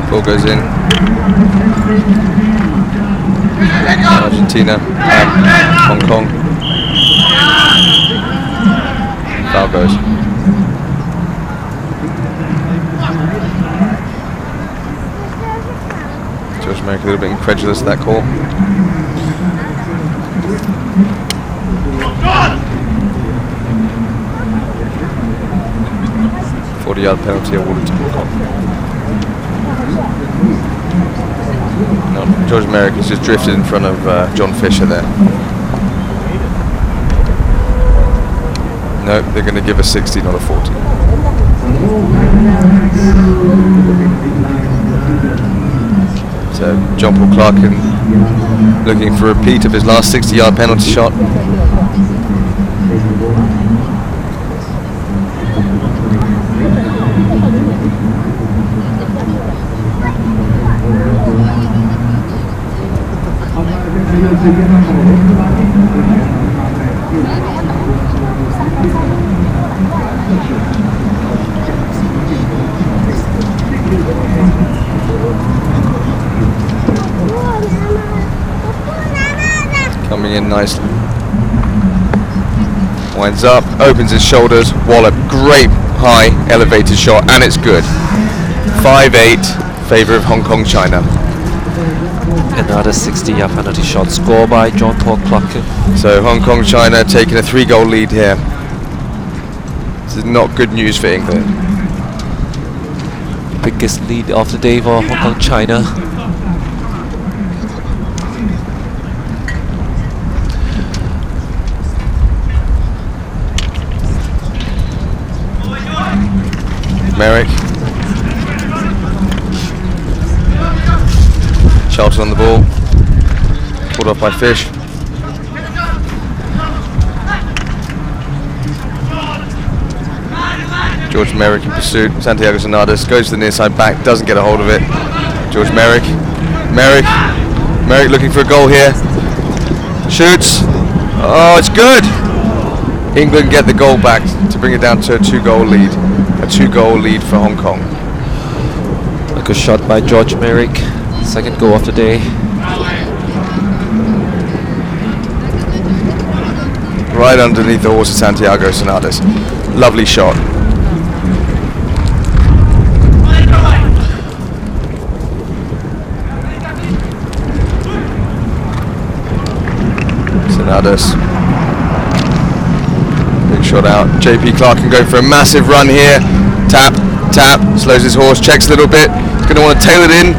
Ball goes in. Argentina and Hong Kong. Foul goes. George Merrick a little bit incredulous at that call. A 40-yard penalty awarded to Hong Kong. No, George Merrick has just drifted in front of John Fisher there. No, they're going to give a 60, not a 40. So John Paul Clarkin looking for a repeat of his last 60-yard penalty shot. Coming in nicely. Winds up, opens his shoulders. Wallop, great high elevated shot, and it's good. 5-8, favour of Hong Kong, China. Another 60-yard penalty shot scored by John Paul Clarkin. So Hong Kong, China taking a 3-goal lead here. This is not good news for England. Biggest lead of the day for Hong Kong, China. Merrick. Charlton on the ball. Pulled off by Fish. George Merrick in pursuit. Santiago Sonadas goes to the near side back, doesn't get a hold of it. George Merrick. Merrick looking for a goal here. Shoots. Oh, it's good. England get the goal back to bring it down to a 2-goal lead. A 2-goal lead for Hong Kong. A good shot by George Merrick. Second goal of the day. Right underneath the horse of Santiago Sonadas. Lovely shot. Sonadas. Big shot out. JP Clark can go for a massive run here. Tap, slows his horse, checks a little bit. He's going to want to tail it in.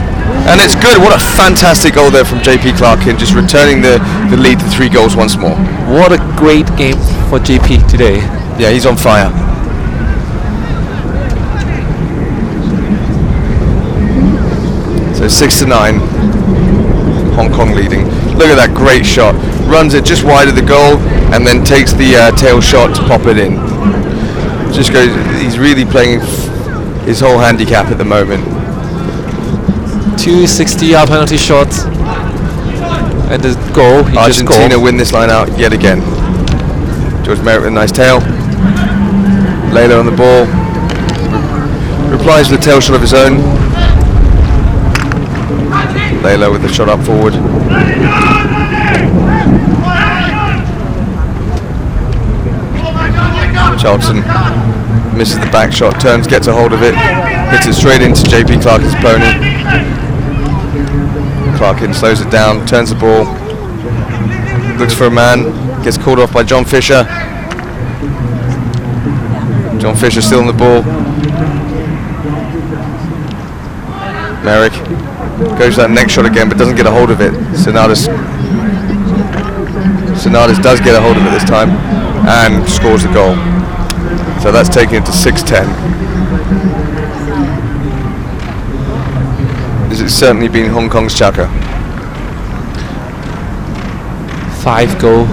And it's good. What a fantastic goal there from JP Clarkin, just returning the lead to 3 goals once more. What a great game for JP today. Yeah, he's on fire. So 6-9, Hong Kong leading. Look at that great shot. Runs it just wide of the goal and then takes the tail shot to pop it in. Just goes. He's really playing his whole handicap at the moment. 2 60-yard penalty shots and the goal. He just Argentina scored. win this line out yet again. George Merrick with a nice tail. Layla on the ball. Replies with a tail shot of his own. Layla with the shot up forward. Charlton misses the back shot, turns, gets a hold of it, hits it straight into JP Clarkin's pony. Clarkin slows it down, turns the ball, looks for a man, gets called off by John Fisher. John Fisher still on the ball. Merrick goes for that next shot again, but doesn't get a hold of it. Sonadis does get a hold of it this time and scores the goal. So that's taking it to 6-10. This has certainly been Hong Kong's chukka. 5 goals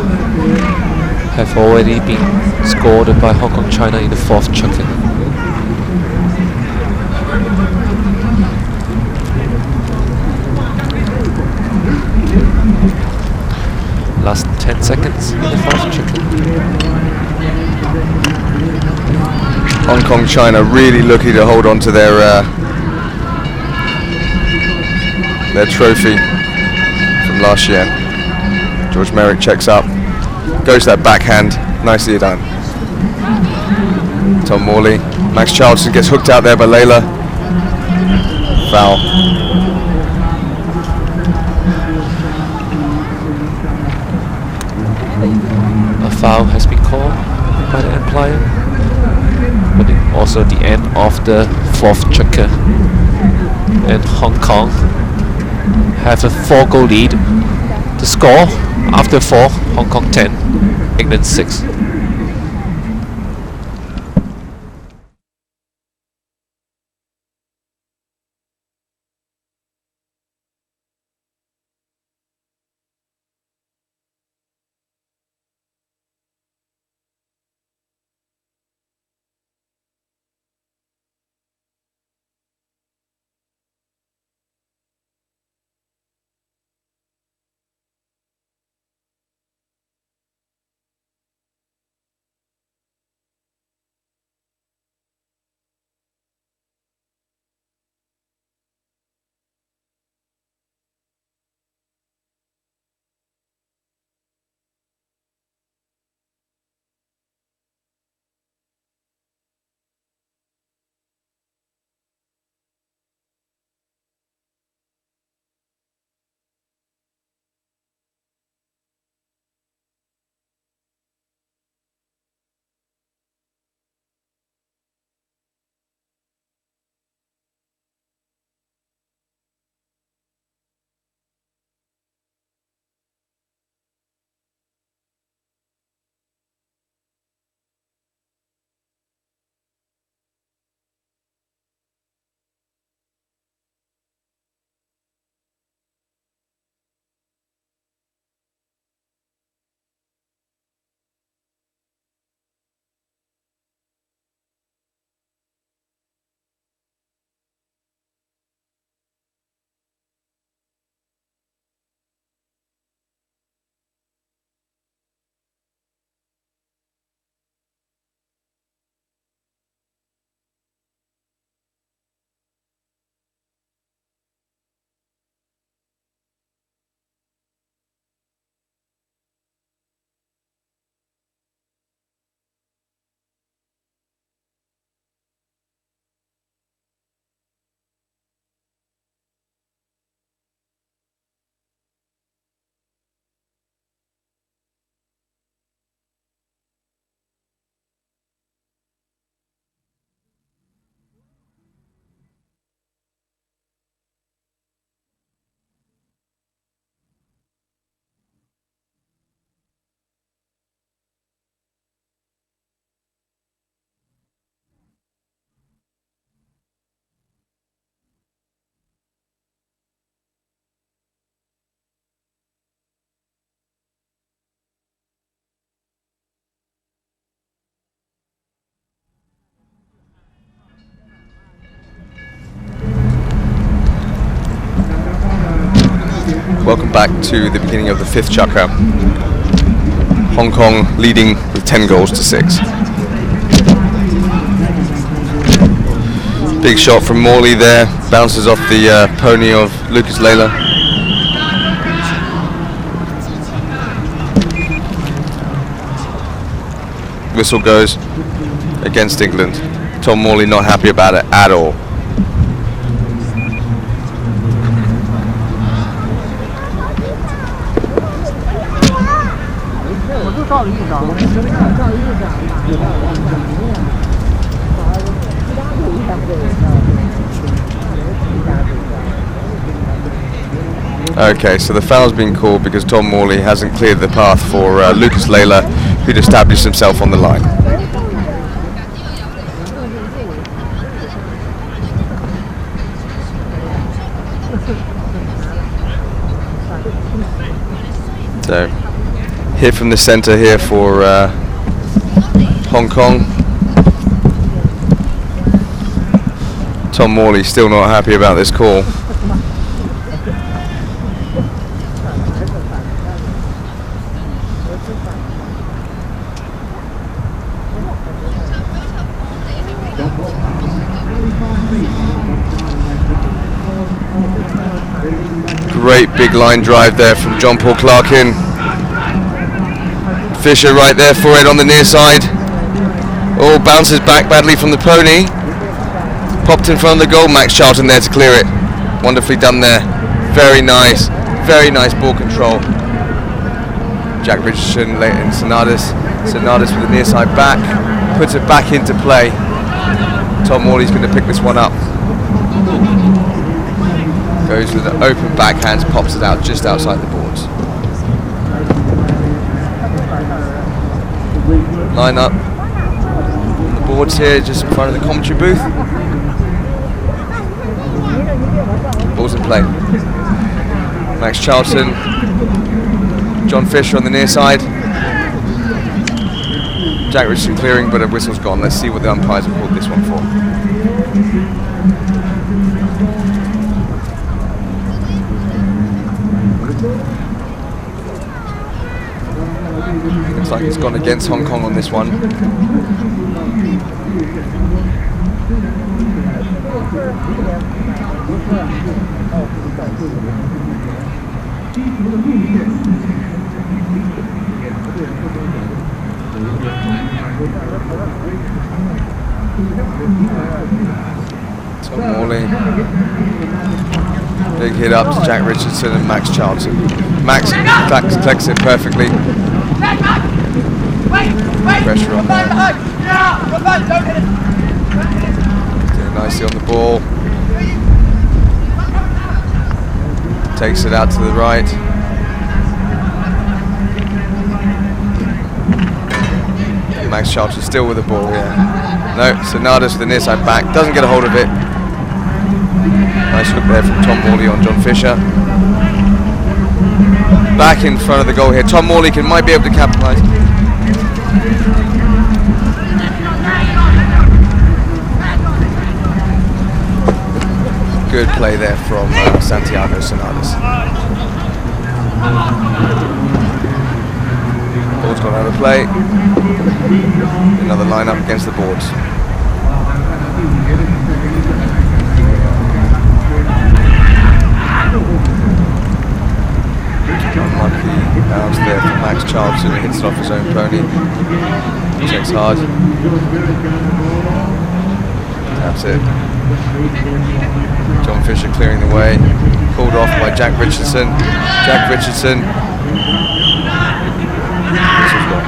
have already been scored by Hong Kong China in the 4th chukka. Last 10 seconds in the 4th chukka. Hong Kong China really looking to hold on to their trophy from last year. George Merrick checks up, goes to that backhand, nicely done. Tom Morley, Max Charlton gets hooked out there by Layla. Foul. A foul has been called by the umpire, but also the end of the 4th chukka, and Hong Kong have a 4-goal lead. The score after 4, Hong Kong 10, England 6. Welcome back to the beginning of the 5th chukka. Hong Kong leading with 10 goals to 6. Big shot from Morley there, bounces off the pony of Lucas Layla. Whistle goes against England. Tom Morley not happy about it at all. Okay, so the foul's been called because Tom Morley hasn't cleared the path for Lucas Layla, who'd established himself on the line. So, hit from the centre here for Hong Kong. Tom Morley still not happy about this call. Great big line drive there from John Paul Clarkin. Fisher right there for it on the near side. Oh, bounces back badly from the pony. Popped in front of the goal. Max Charlton there to clear it. Wonderfully done there. Very nice ball control. Jack Richardson late in Sonadas. Sonadas with the near side back. Puts it back into play. Tom Morley's going to pick this one up. Goes with the open backhands, pops it out just outside the boards. Line up on the boards here, just in front of the commentary booth. Balls in play. Max Charlton, John Fisher on the near side. Jack Richardson clearing, but a whistle's gone. Let's see what the umpires have called this one for. Looks like it's gone against Hong Kong on this one. Tom Morley. Big hit up to Jack Richardson and Max Charlton. Max collects it perfectly. Pressure on there. Doing nicely on the ball. Takes it out to the right. Max Charlton still with the ball here. No, Sonadas with the near side back. Doesn't get a hold of it. Nice hook there from Tom Morley on John Fisher. Back in front of the goal here. Tom Morley might be able to capitalise. Good play there from Santiago Sonadas. Ball's gone out of play. Another line up against the boards. Unlucky bounce there from Max Charlton. Hits it off his own pony. Checks hard. That's it. John Fisher clearing the way. Called off by Jack Richardson. Jack Richardson. Whistle's gone.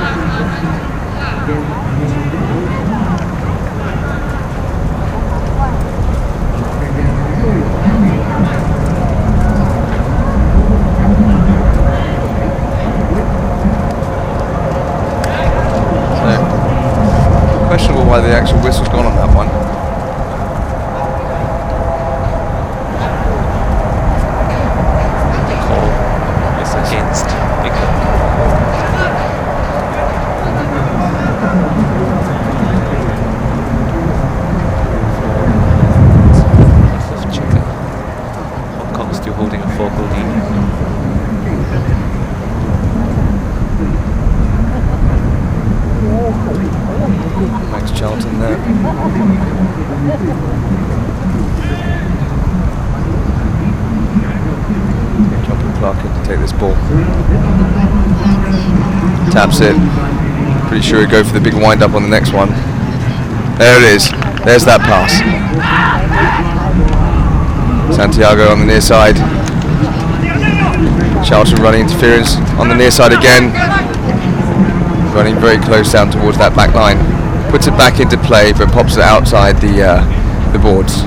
Questionable why the actual whistle's gone on that one. The call is against England. Fifth checker. Hong Kong still holding a 4-goal lead. Max Charlton there. John Paul Clarkin to take this ball. Taps it. Pretty sure he'll go for the big wind up on the next one. There it is. There's that pass. Santiago on the near side. Charlton running interference on the near side again. running very close down towards that back line. Puts it back into play, but pops it outside the boards.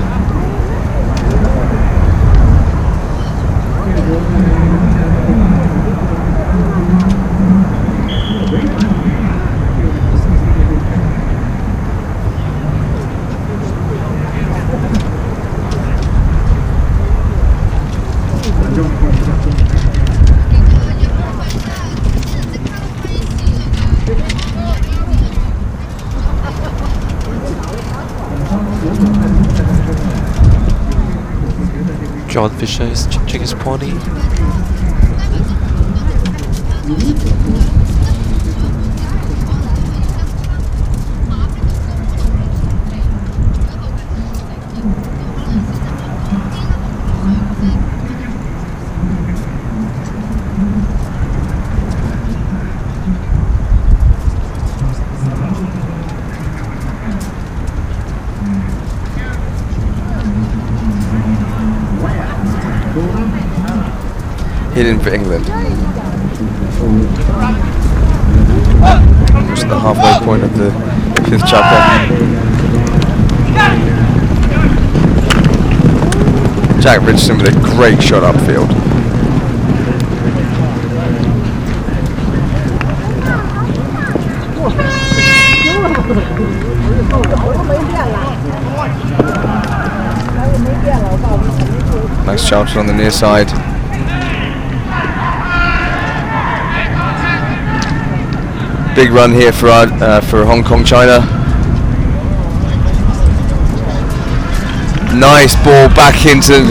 John Fisher is changing his pony. Hidden for England. Just the halfway point of the 5th chapter. Jack Richardson with a great shot upfield. Nice Charlton on the near side. Big run here for Hong Kong, China. Nice ball back into.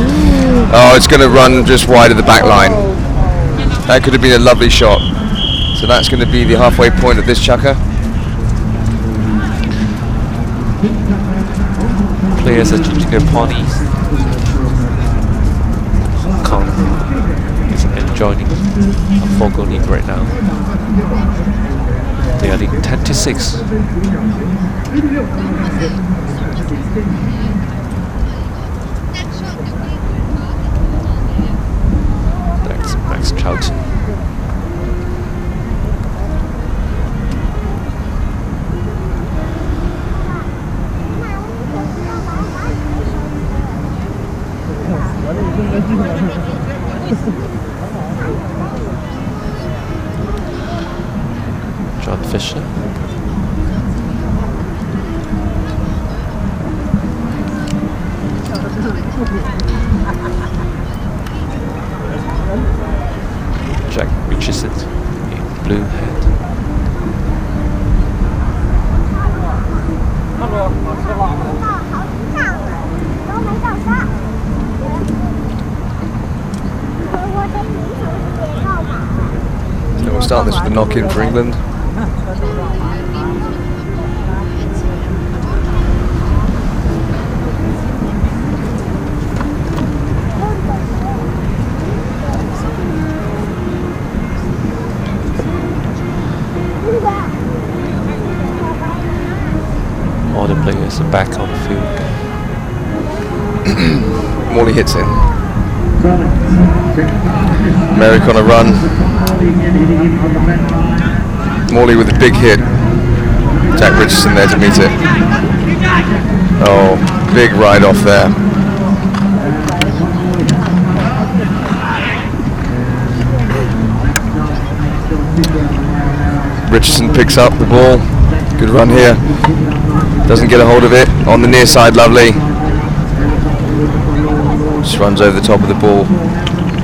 Oh, it's going to run just wide of the back line. That could have been a lovely shot. So that's going to be the halfway point of this chukka. Players are changing their ponies. Hong Kong is enjoying a 4-goal lead right now. They are leading 10-6. That's Max Charlton. John Fisher. Jack Richardson in blue hat. So we'll start this with a knock-in for England. All the players are back on the field. Morley hits in. Merrick on a run. Morley with a big hit. Jack Richardson there to meet it. Oh, big ride off there. Richardson picks up the ball. Good run here. Doesn't get a hold of it. On the near side, lovely. Just runs over the top of the ball.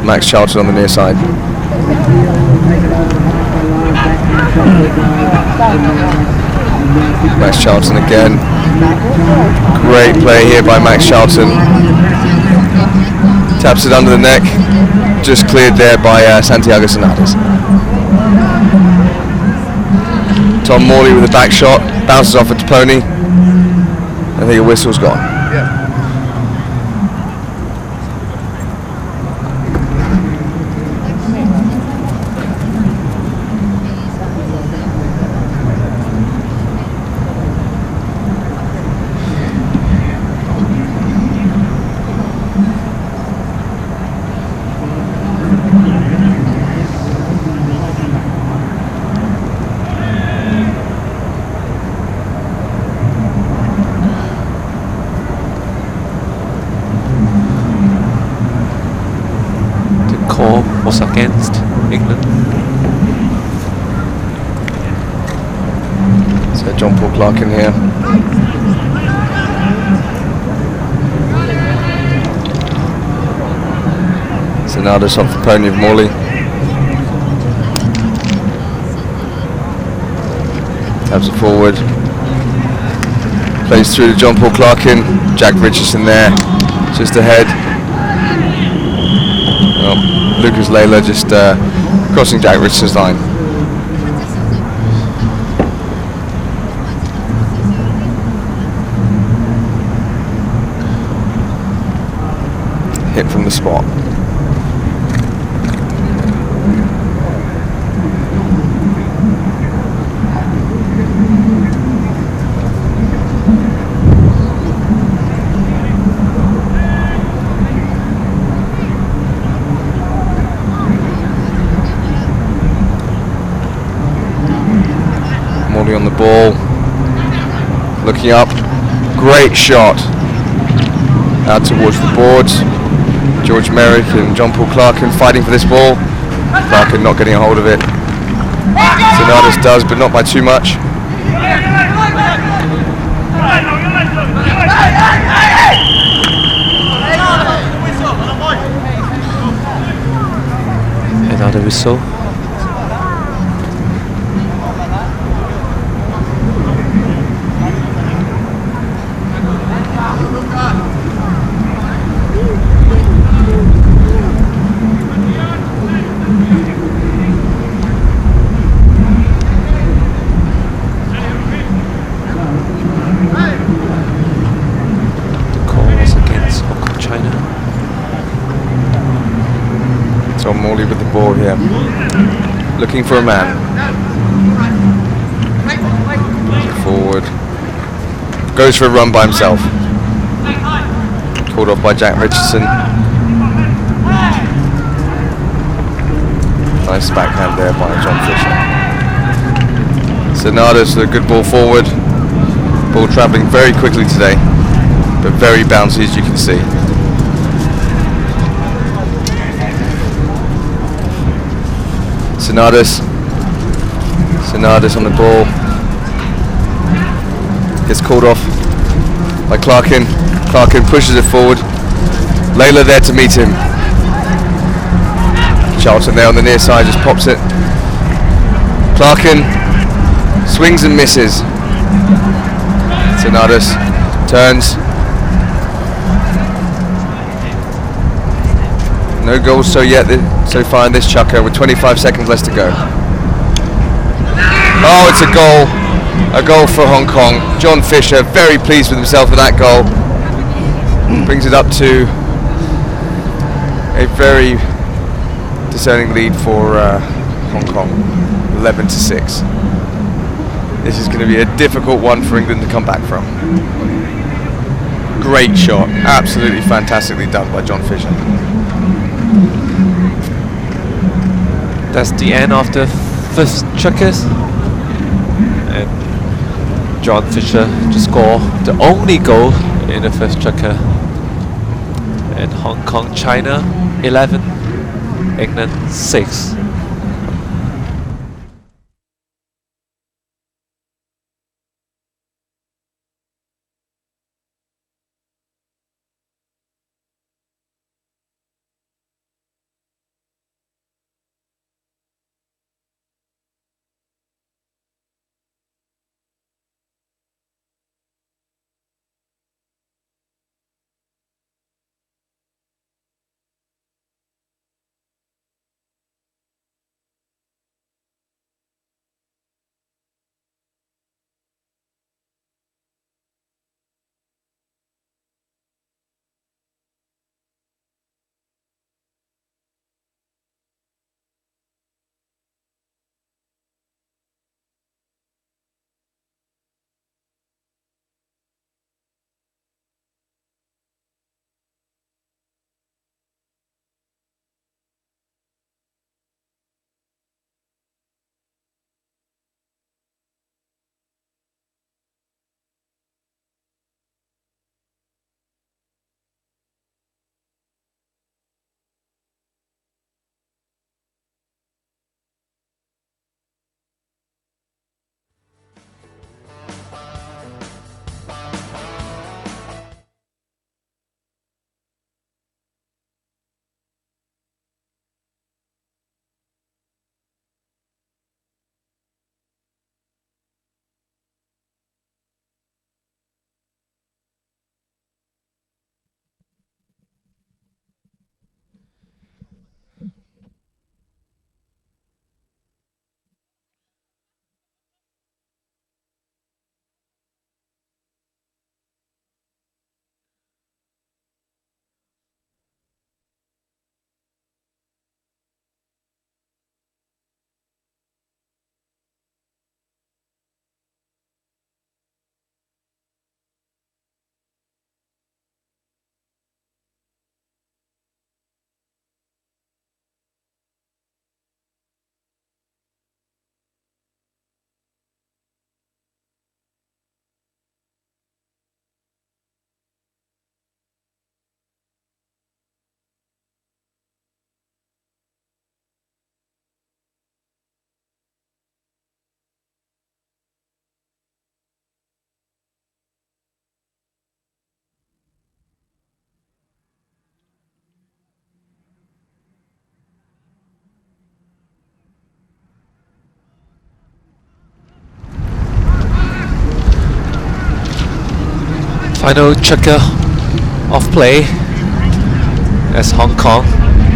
Max Charlton on the near side. Max Charlton again. Great play here by Max Charlton. Taps it under the neck. Just cleared there by Santiago Sonatas. Tom Morley with a back shot. Bounces off it to Pony. I think a whistle's gone. calls against England. So John Paul Clark in here. Sonadas off the pony of Morley. Tabs it forward. Plays through to John Paul Clarkin. Jack Richardson there, just ahead. Oh, Lucas Layla just crossing Jack Richardson's line. Hit from the spot. Morley on the ball, looking up, great shot out towards the boards. George Merrick and John Paul Clarkin fighting for this ball. Clarkin not getting a hold of it. Sonadas does, but not by too much. Another whistle. Tom Morley with the ball here, looking for a man. Forward, goes for a run by himself. Called off by Jack Richardson. Nice backhand there by John Fisher. Sonadas, a good ball forward. Ball travelling very quickly today, but very bouncy as you can see. Sonadas on the ball. Gets called off by Clarkin. Clarkin pushes it forward. Layla there to meet him. Charlton there on the near side just pops it. Clarkin swings and misses. Sonadas turns. No goals so far in this chukker with 25 seconds left to go. Oh, it's a goal. A goal for Hong Kong. John Fisher very pleased with himself with that goal. Brings it up to a very discerning lead for Hong Kong, 11-6. This is going to be a difficult one for England to come back from. Great shot, absolutely fantastically done by John Fisher. That's the end of the first checkers. And John Fisher to score the only goal in the first checker. And Hong Kong, China 11, England 6. Final chukker of play as Hong Kong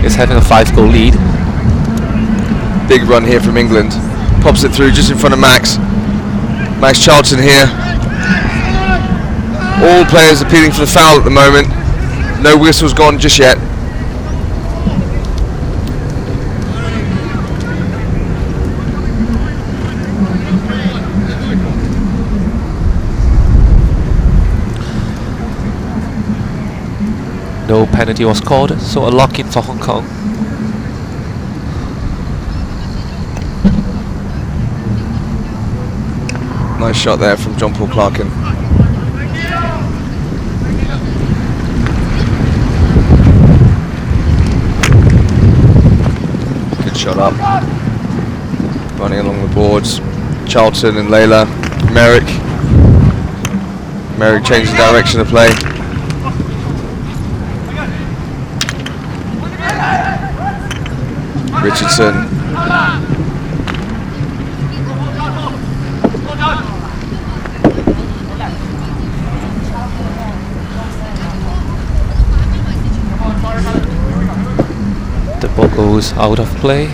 is having a 5-goal lead. Big run here from England. Pops it through just in front of Max. Max Charlton here. All players appealing for the foul at the moment. No whistles gone just yet. No penalty was called, so a lock-in for Hong Kong. Nice shot there from John Paul Clarkin. Good shot up. Running along the boards. Charlton and Layla. Merrick. Merrick changed the direction of play. Richardson. The ball goes out of play.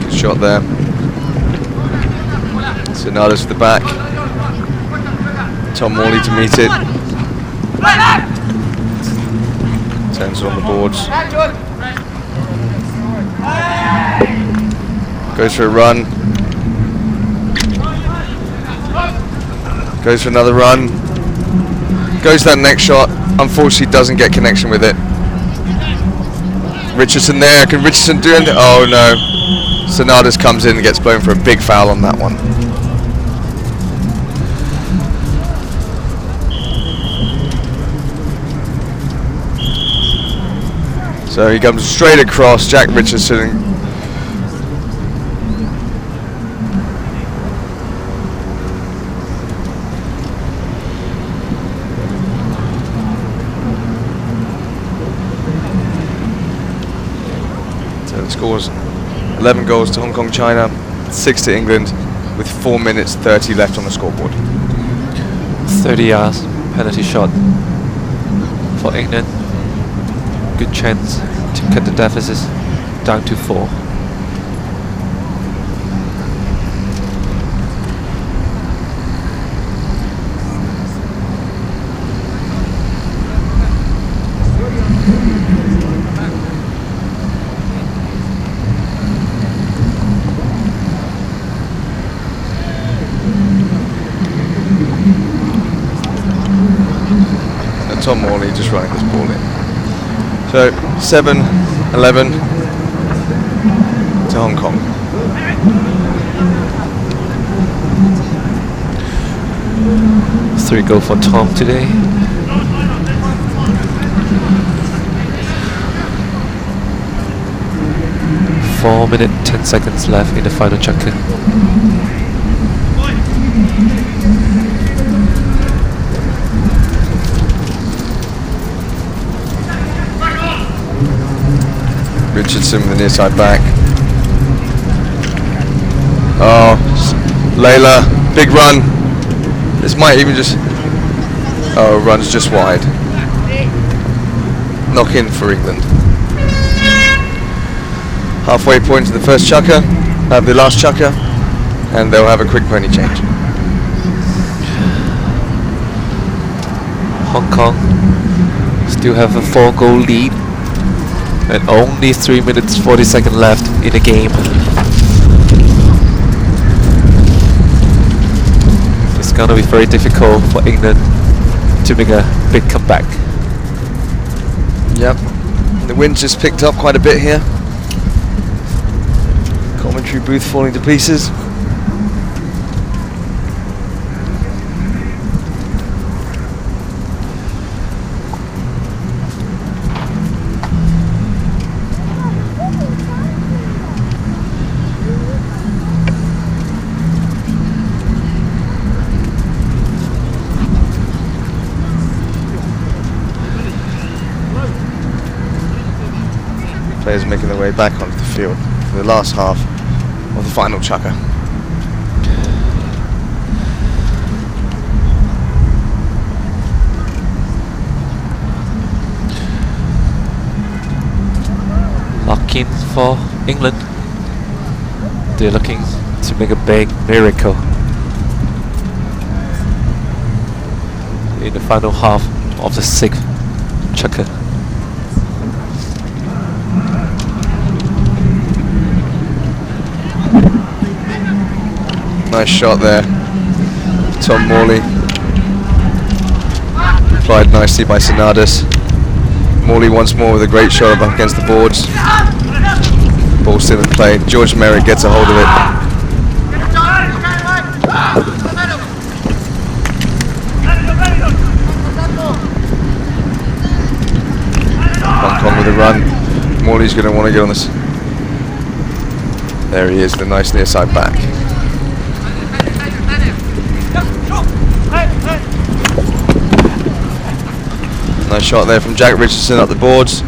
Good shot there. Sonatas to the back. Tom Morley to meet it. Turns it on the boards. Goes for a run. Goes for another run. Goes to that next shot. Unfortunately doesn't get connection with it. Richardson there. Can Richardson do anything? Oh no. Sonatas comes in and gets blown for a big foul on that one. So he comes straight across, Jack Richardson. So it scores 11 goals to Hong Kong, China, 6 to England, with 4 minutes 30 left on the scoreboard. 30 yards, penalty shot for England. Good chance to cut the deficit down to 4. And Tom Morley just running this ball in. So 7-11 to Hong Kong. Three goal for Tom today. Four minutes, 10 seconds left in the final chukker. Richardson with the near side back. Oh, Layla, big run. This might even just... Oh, runs just wide. Knock in for England. Halfway point to the first chukker, the last chukker, and they'll have a quick pony change. Hong Kong still have a 4-goal lead. And only 3 minutes 40 seconds left in the game. It's gonna be very difficult for England to make a big comeback. Yep, the wind just picked up quite a bit here. Commentary booth falling to pieces. players making their way back onto the field for the last half of the final chukker. Lock in for England. They're looking to make a big miracle in the final half of the 6th chukker. Nice shot there, Tom Morley. Applied nicely by Sinadas. Morley once more with a great shot up against the boards. Ball still in play. George Merrick gets a hold of it. Hong Kong with a run. Morley's going to want to get on this. There he is, the nice near side back. Nice shot there from Jack Richardson up the boards.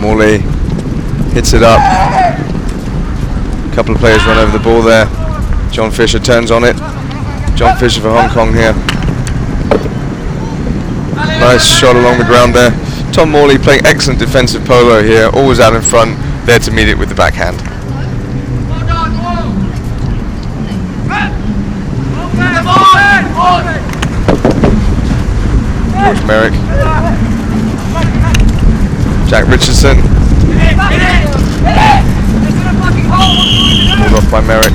Morley hits it up. A couple of players run over the ball there. John Fisher turns on it. John Fisher for Hong Kong here. Nice shot along the ground there. Tom Morley playing excellent defensive polo here, always out in front, there to meet it with the backhand. George Merrick. Jack Richardson. Pulled off by Merrick.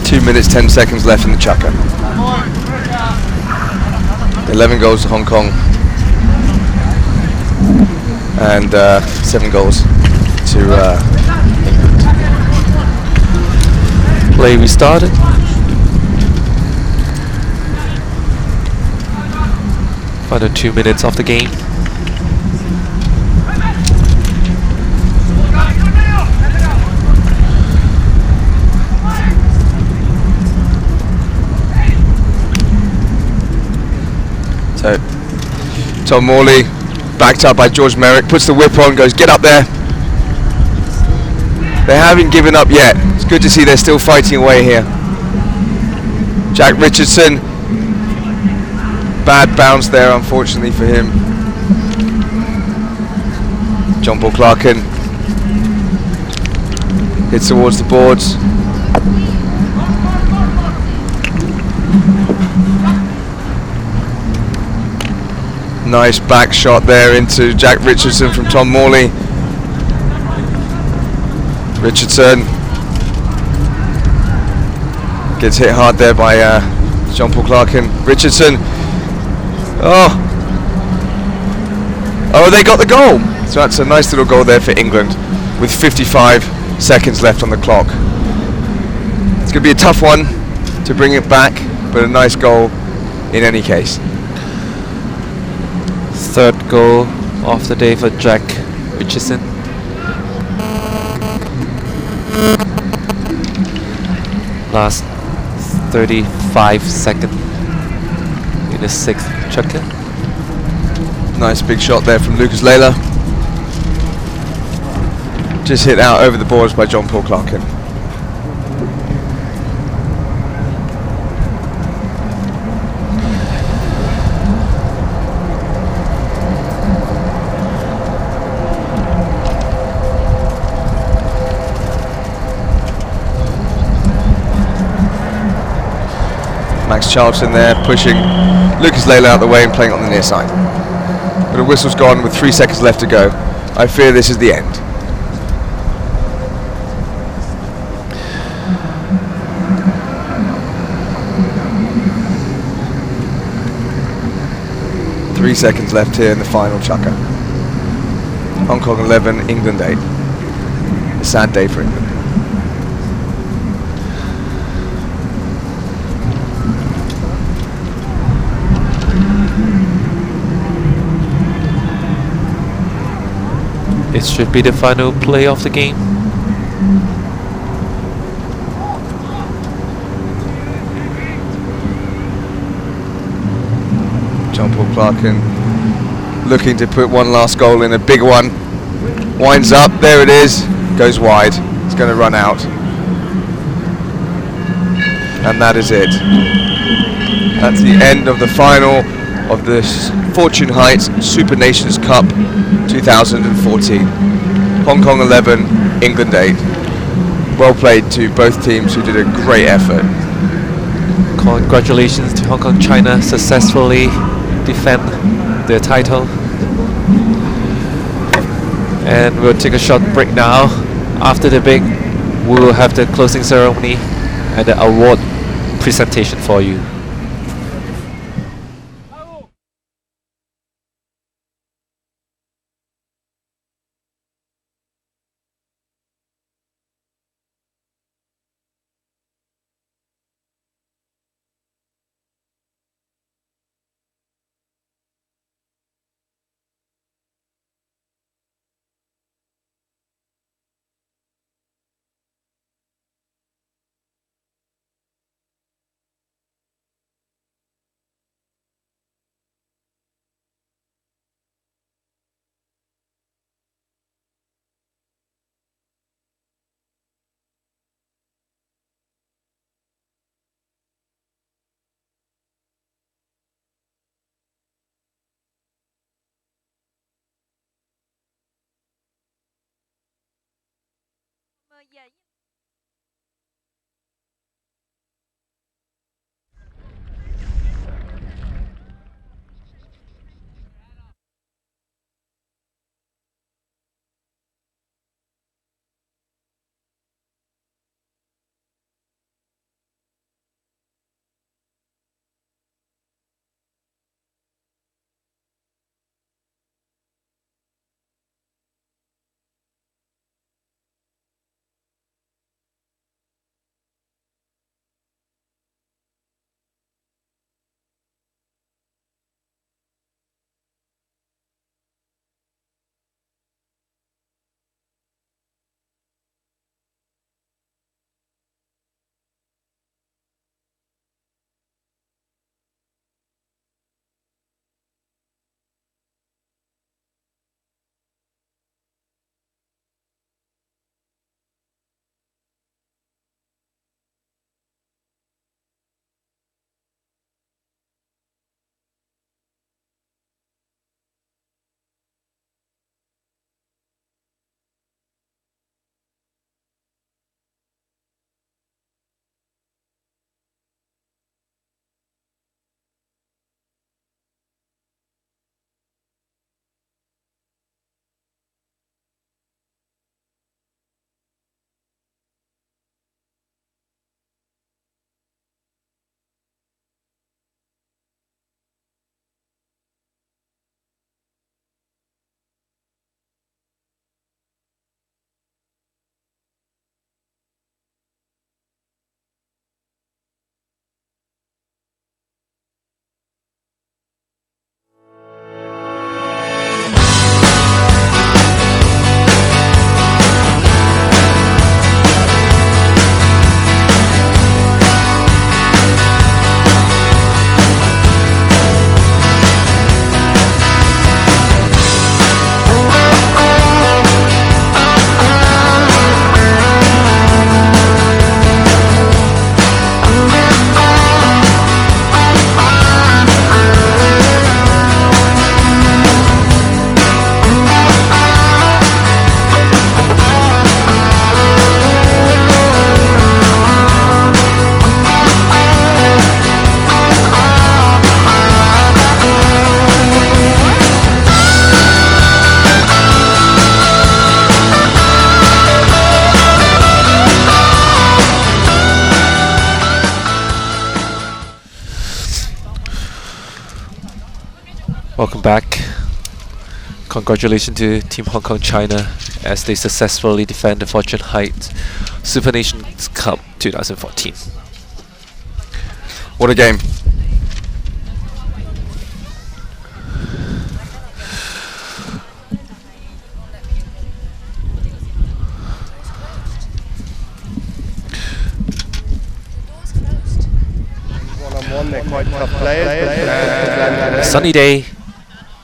Two minutes, 10 seconds left in the chukker. 11 goals to Hong Kong and 7 goals to England. Play restarted. Final 2 minutes of the game. So, Tom Morley, backed up by George Merrick, puts the whip on, goes, get up there. They haven't given up yet. It's good to see they're still fighting away here. Jack Richardson, bad bounce there, unfortunately for him. John Paul Clarkin hits towards the boards. Nice back shot there into Jack Richardson from Tom Morley. Richardson gets hit hard there by John Paul Clarkin. Richardson. Oh, they got the goal. So that's a nice little goal there for England with 55 seconds left on the clock. It's going to be a tough one to bring it back, but a nice goal in any case. Third goal of the day for Jack Richardson. Last 35 seconds in the 6th chukker. Nice big shot there from Lucas Layla. Just hit out over the boards by John Paul Clarkin. Max Charlton there pushing Lucas Layla out the way and playing on the near side. But a whistle's gone with 3 seconds left to go. I fear this is the end. Three seconds left here in the final chukker. Hong Kong 11, England 8. A sad day for England. It should be the final play of the game. John Paul Clarkin looking to put one last goal in, a big one. Winds up, there it is, goes wide. It's going to run out. And that is it. That's the end of the final of the Fortune Heights Super Nations Cup 2014. Hong Kong 11, England 8. Well played to both teams who did a great effort. Congratulations to Hong Kong China, successfully defend their title. And we'll take a short break now. After the break, we will have the closing ceremony and the award presentation for you. Welcome back. Congratulations to Team Hong Kong China as they successfully defend the Fortune Heights Super Nations Cup 2014. What a game. they're quite tough players. Sunny day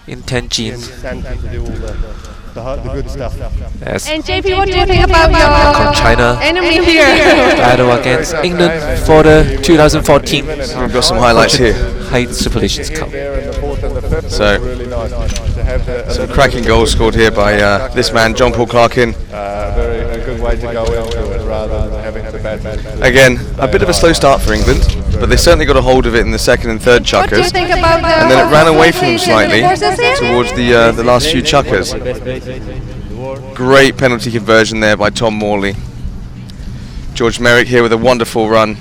in Tianjin. To do all the good stuff. As And JP, what do you think about Hong your Kong China enemy here? battle against England for the 2014 We've got some highlights here. Hainan Super Nations Cup. So, some cracking goals scored here by this man, John Paul Clarkin. A good way to go into it rather than having to bat. Again, a bit of a slow start for England, but they certainly got a hold of it in the second and third What do you chukkers. think about the And then it ran away from them facilities and slightly the forces here? towards the last few chukkers. Great penalty conversion there by Tom Morley. George Merrick here with a wonderful run.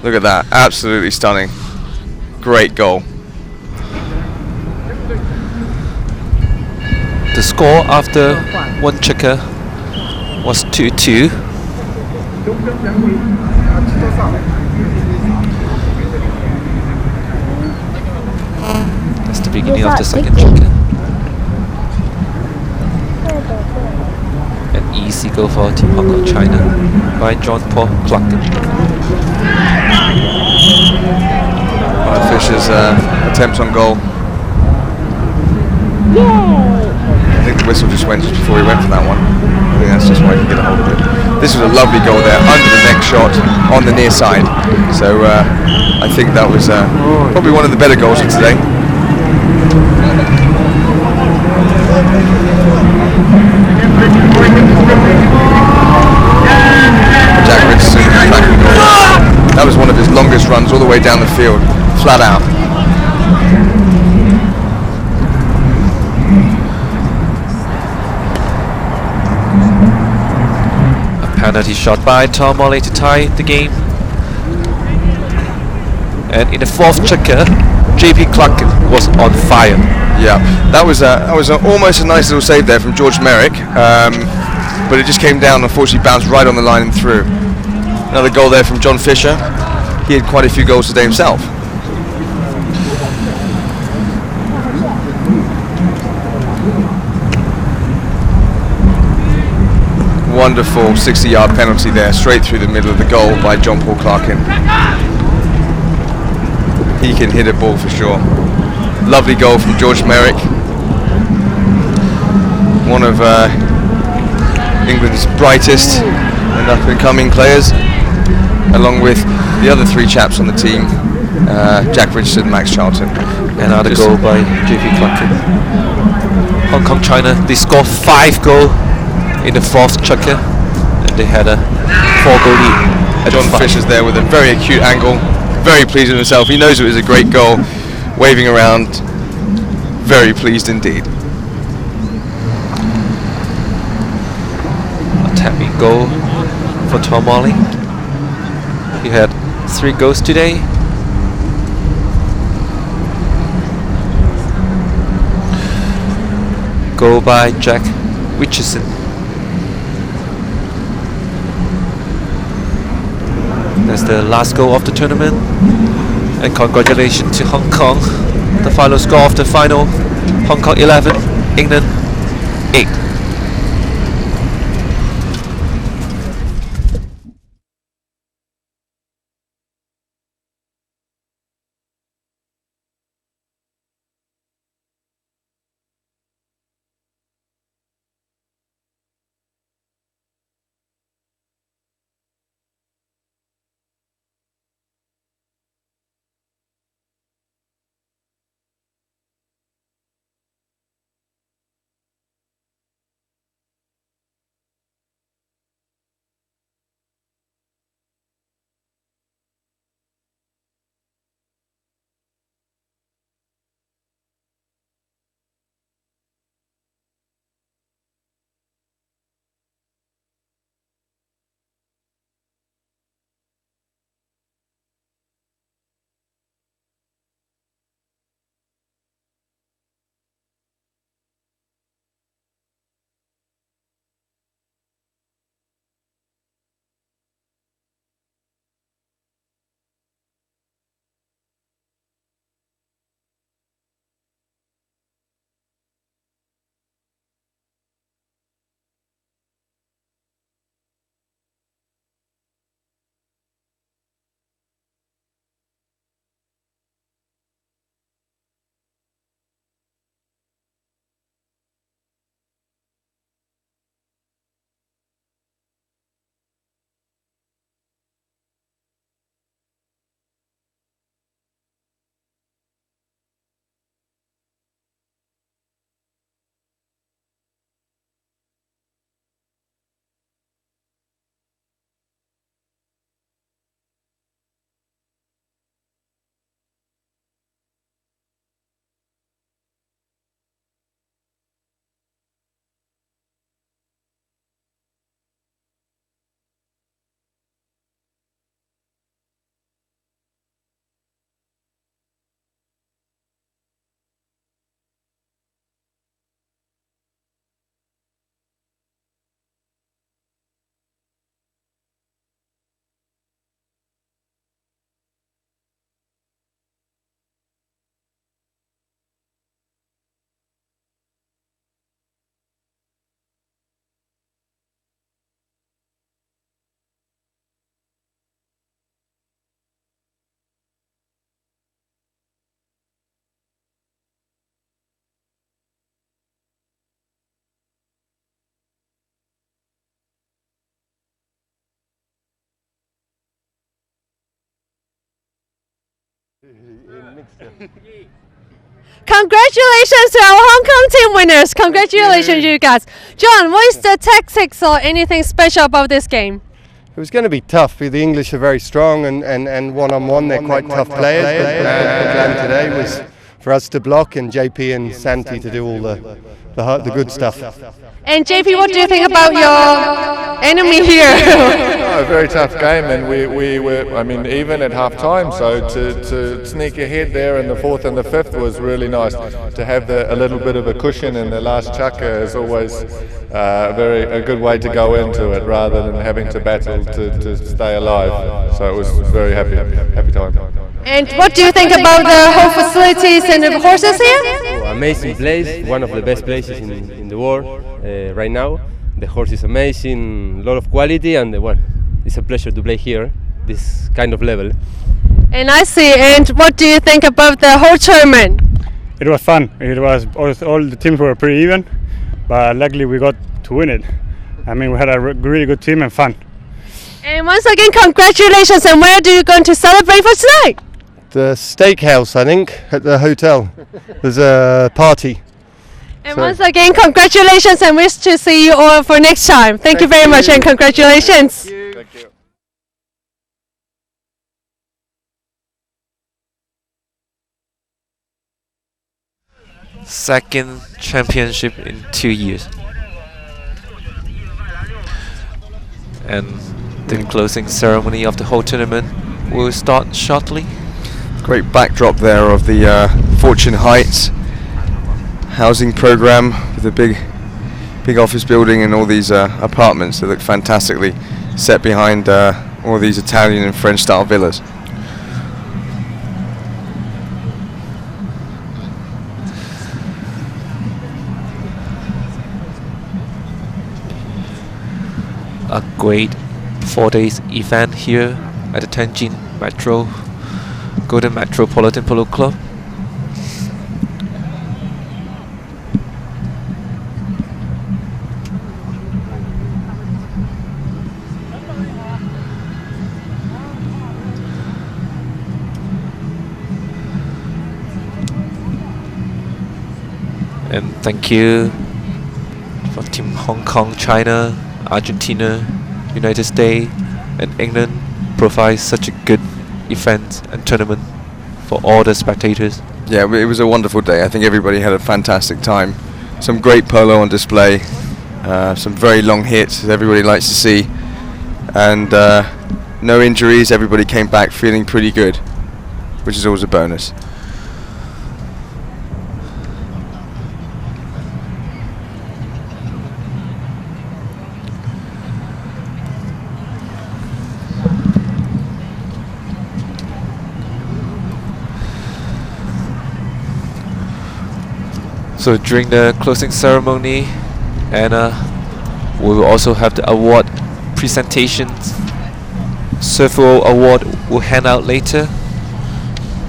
Look at that, absolutely stunning. Great goal. The score after one checker was 2-2. That's the beginning of the second checker. An easy goal for Team Hong Kong China by John Paul Clarkin. Fisher's attempt on goal. I think the whistle just went just before he went for that one. I think that's just why he could get a hold of it. This was a lovely goal there, under the neck shot on the near side. So I think that was probably one of the better goals of today. Jack Richardson, cracking goal. That was one of his longest runs all the way down the field, flat out. Penalty shot by Tom Morley to tie the game. And in the fourth checker, JP Clarkin was on fire. Yeah, that was almost a nice little save there from George Merrick, but it just came down, unfortunately bounced right on the line and through. Another goal there from John Fisher. He had quite a few goals today himself. Wonderful 60-yard penalty there, straight through the middle of the goal by John Paul Clarkin. He can hit a ball for sure. Lovely goal from George Merrick, one of England's brightest and up-and-coming players, along with the other three chaps on the team, Jack Richardson, Max Charlton. Another goal by JP Clarkin. Hong Kong China, they scored 5 goals in the fourth checker, and they had a 4-goal lead. John Fisher's there with a very acute angle, very pleased with himself. He knows it was a great goal, waving around, very pleased indeed. A tapping goal for Tom Morley. He had 3 goals today. Goal by Jack Richardson. That's the last goal of the tournament. And congratulations to Hong Kong. The final score of the final, Hong Kong 11, England 8. Congratulations to our Hong Kong team winners. Congratulations, you guys. John, what is the tactics or anything special about this game? It was going to be tough. The English are very strong and one-on-one they're quite tough players. But the plan today was for us to block and JP and Santi to do all the good stuff. And JP, what do you think about your enemy here? A very tough game, and we were, I mean, even at half time, so to sneak ahead there in the fourth and the fifth was really nice. To have a little bit of a cushion in the last chukka is always a good way to go into it, rather than having to battle to stay alive. So it was very happy time. And what do you think about the whole facilities and the horses here? Amazing place, one of the best places in the world right now. The horse is amazing, a lot of quality, and well, it's a pleasure to play here, this kind of level. And I see. And what do you think about the whole tournament? It was fun. It was all the teams were pretty even, but luckily we got to win it. I mean, we had a really good team and fun. And once again, congratulations. And where do you going to celebrate for tonight? The steakhouse, I think, at the hotel. There's a party. And once again, congratulations, and wish to see you all for next time. Thank you very much, and congratulations. Thank you. Second championship in 2 years. And the closing ceremony of the whole tournament will start shortly. Great backdrop there of the Fortune Heights housing program with a big office building and all these apartments that look fantastically set behind all these Italian and French style villas. A great 4 days event here at the Tianjin Metro Golden Metropolitan Polo Club. And thank you for Team Hong Kong, China, Argentina, United States and England provide such a good event and tournament for all the spectators. Yeah, it was a wonderful day. I think everybody had a fantastic time. Some great polo on display, some very long hits that everybody likes to see, and no injuries. Everybody came back feeling pretty good, which is always a bonus. So during the closing ceremony, and we will also have the award presentations. Several award will hand out later,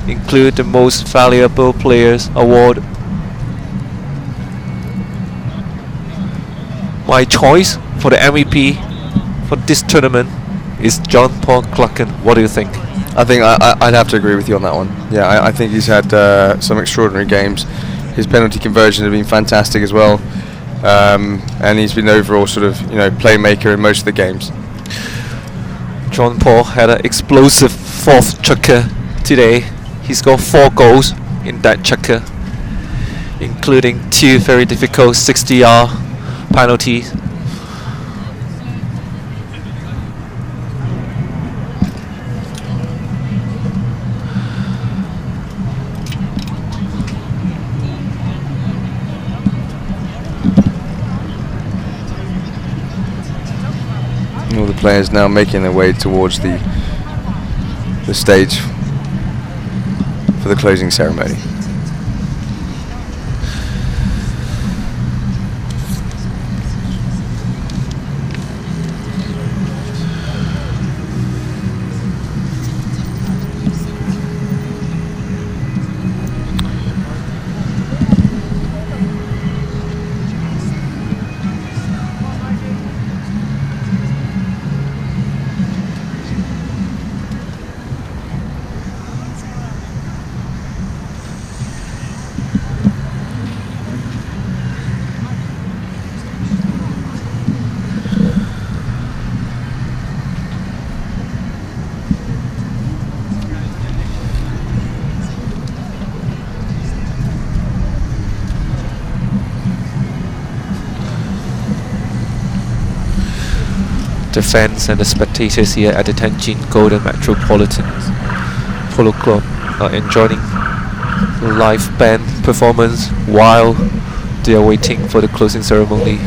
include the Most Valuable Players Award. My choice for the MVP for this tournament is John Paul Clucken. What do you think? I think I'd have to agree with you on that one. Yeah, I think he's had some extraordinary games. His penalty conversions have been fantastic as well, and he's been overall sort of playmaker in most of the games. John Paul had an explosive fourth chukka today. He scored 4 goals in that chukka, including 2 very difficult 60-yard penalties. All the players now making their way towards the stage for the closing ceremony. the fans and the spectators here at the Tianjin Golden Metropolitan Polo Club are enjoying live band performance while they are waiting for the closing ceremony.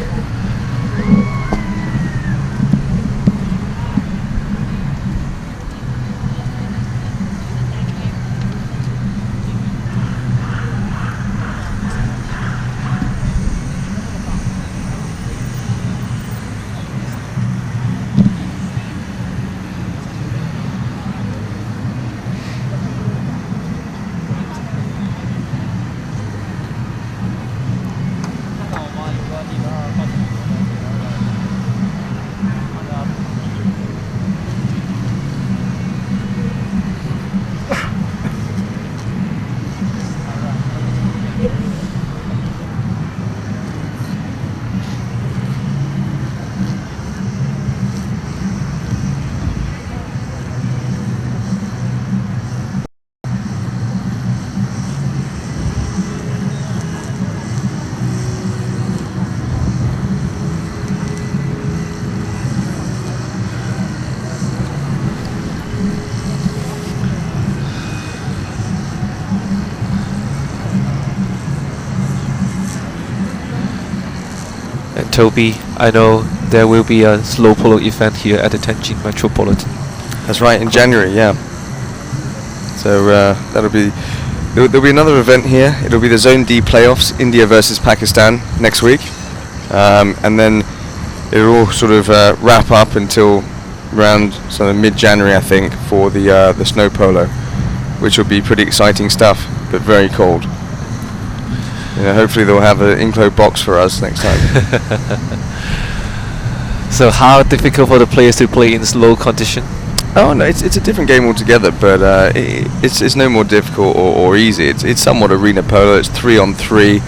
And Toby, I know there will be a slow polo event here at the Tianjin Metropolitan. That's right, in January, yeah. So that'll be. There'll be another event here. It'll be the Zone D playoffs, India versus Pakistan next week, and then it'll all sort of wrap up until around sort of mid-January, I think, for the snow polo, which will be pretty exciting stuff, but very cold. You know, hopefully they'll have an enclosed box for us next time. So how difficult for the players to play in slow condition? Oh no, it's a different game altogether, but it's no more difficult or easy. It's somewhat arena polo. It's 3-on-3.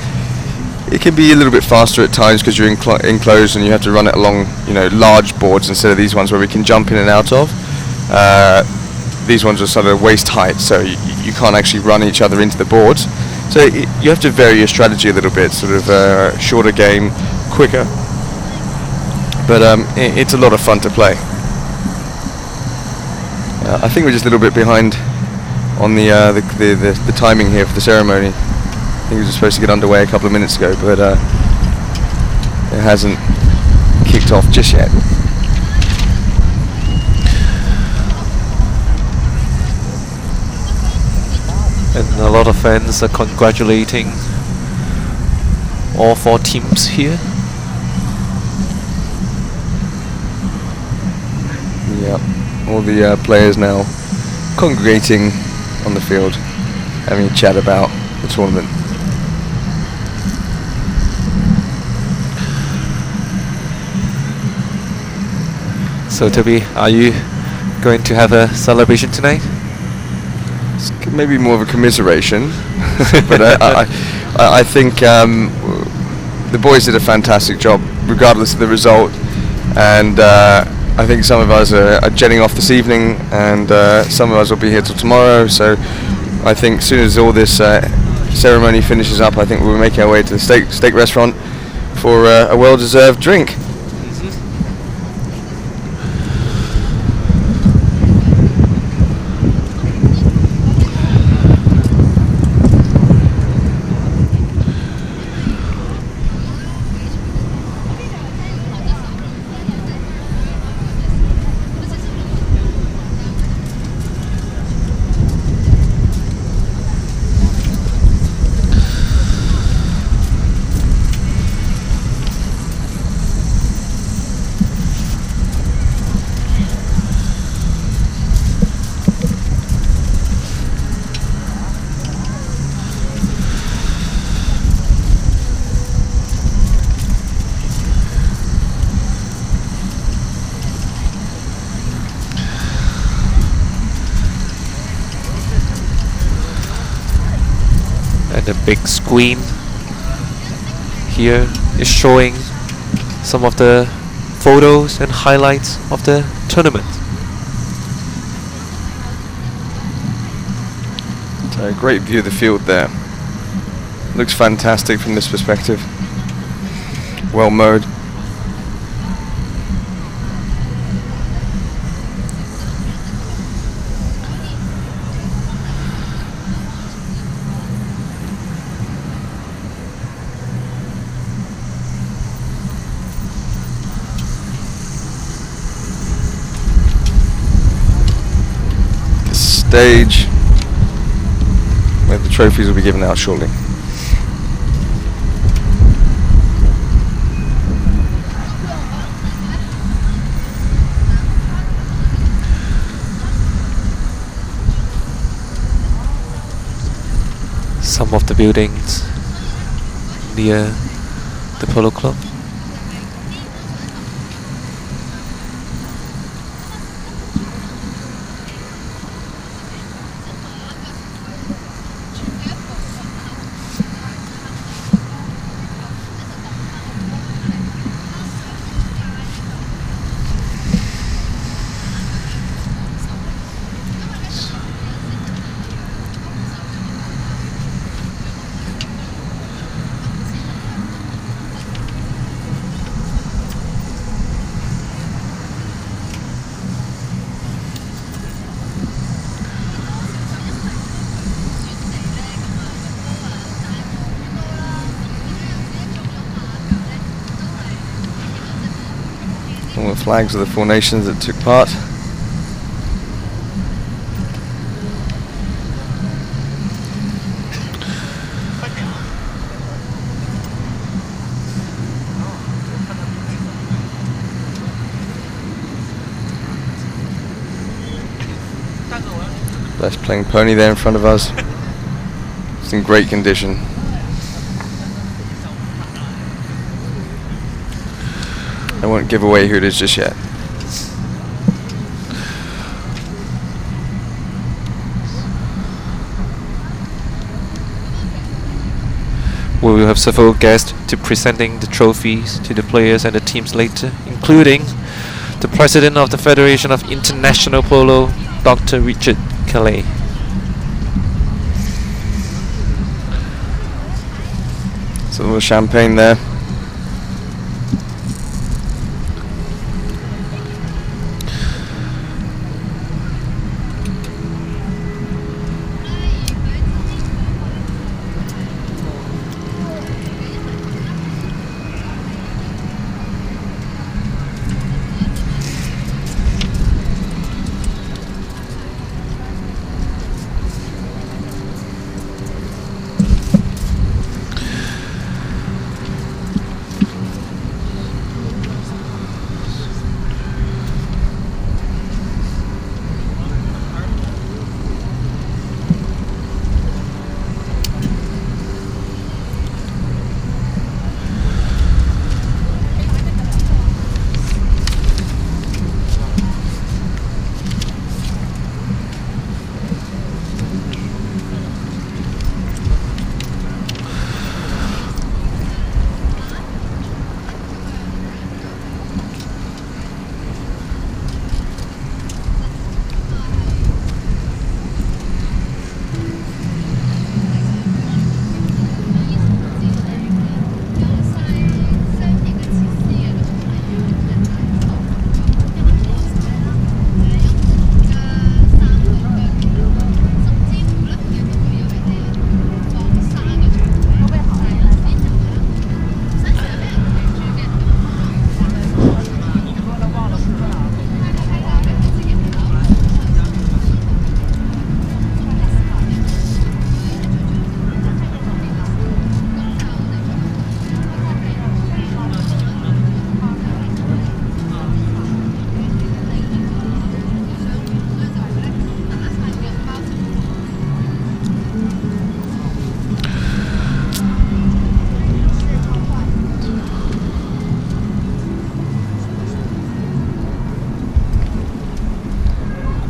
It can be a little bit faster at times because you're enclosed and you have to run it along, you know, large boards instead of these ones where we can jump in and out of. These ones are sort of waist height, so you can't actually run each other into the boards. So you have to vary your strategy a little bit, sort of shorter game, quicker. But it's a lot of fun to play. I think we're just a little bit behind on the timing here for the ceremony. I think we were supposed to get underway a couple of minutes ago, but it hasn't kicked off just yet. And a lot of fans are congratulating all four teams here. Yeah, all the players now congregating on the field, having a chat about the tournament. So Toby, are you going to have a celebration tonight? It's maybe more of a commiseration, but I think the boys did a fantastic job, regardless of the result. And I think some of us are jetting off this evening, and some of us will be here till tomorrow. So I think as soon as all this ceremony finishes up, I think we'll be making our way to the steak restaurant for a well-deserved drink. The big screen here is showing some of the photos and highlights of the tournament. So a great view of the field there. Looks fantastic from this perspective. Well mowed. stage where the trophies will be given out shortly. Some of the buildings near the Polo Club. All the flags of the 4 nations that took part. Best playing pony there in front of us. It's in great condition. I won't give away who it is just yet. We will have several guests to presenting the trophies to the players and the teams later, including the President of the Federation of International Polo, Dr. Richard Calais. So a little champagne there.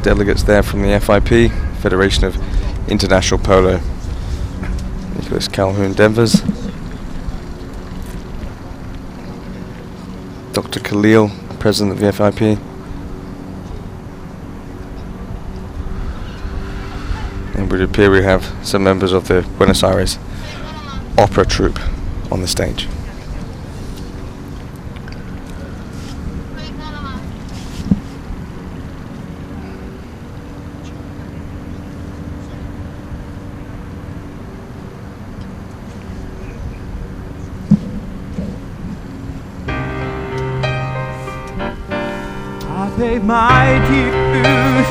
Delegates there from the FIP, Federation of International Polo. Nicholas Calhoun Denvers. Dr. Khalil, President of the FIP. And it would appear we have some members of the Buenos Aires opera troupe on the stage. Paid my dues,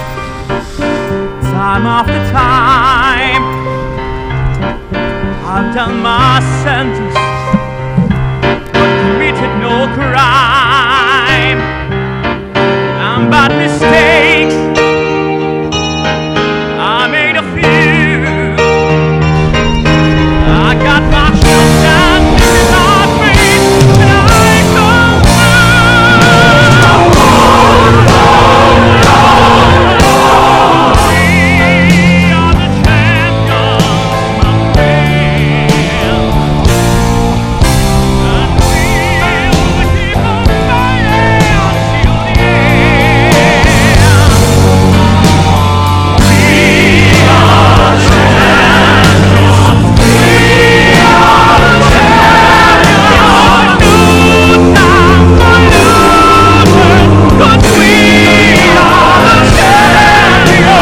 time after time. I've done my sentence, but committed no crime. And bad mistakes, I made a few. I got my shotgun in my face, and I come We are the champions, my friend, and we'll keep on fighting till the end. We are champions. We are champions. No time for losers, 'cause we are the champions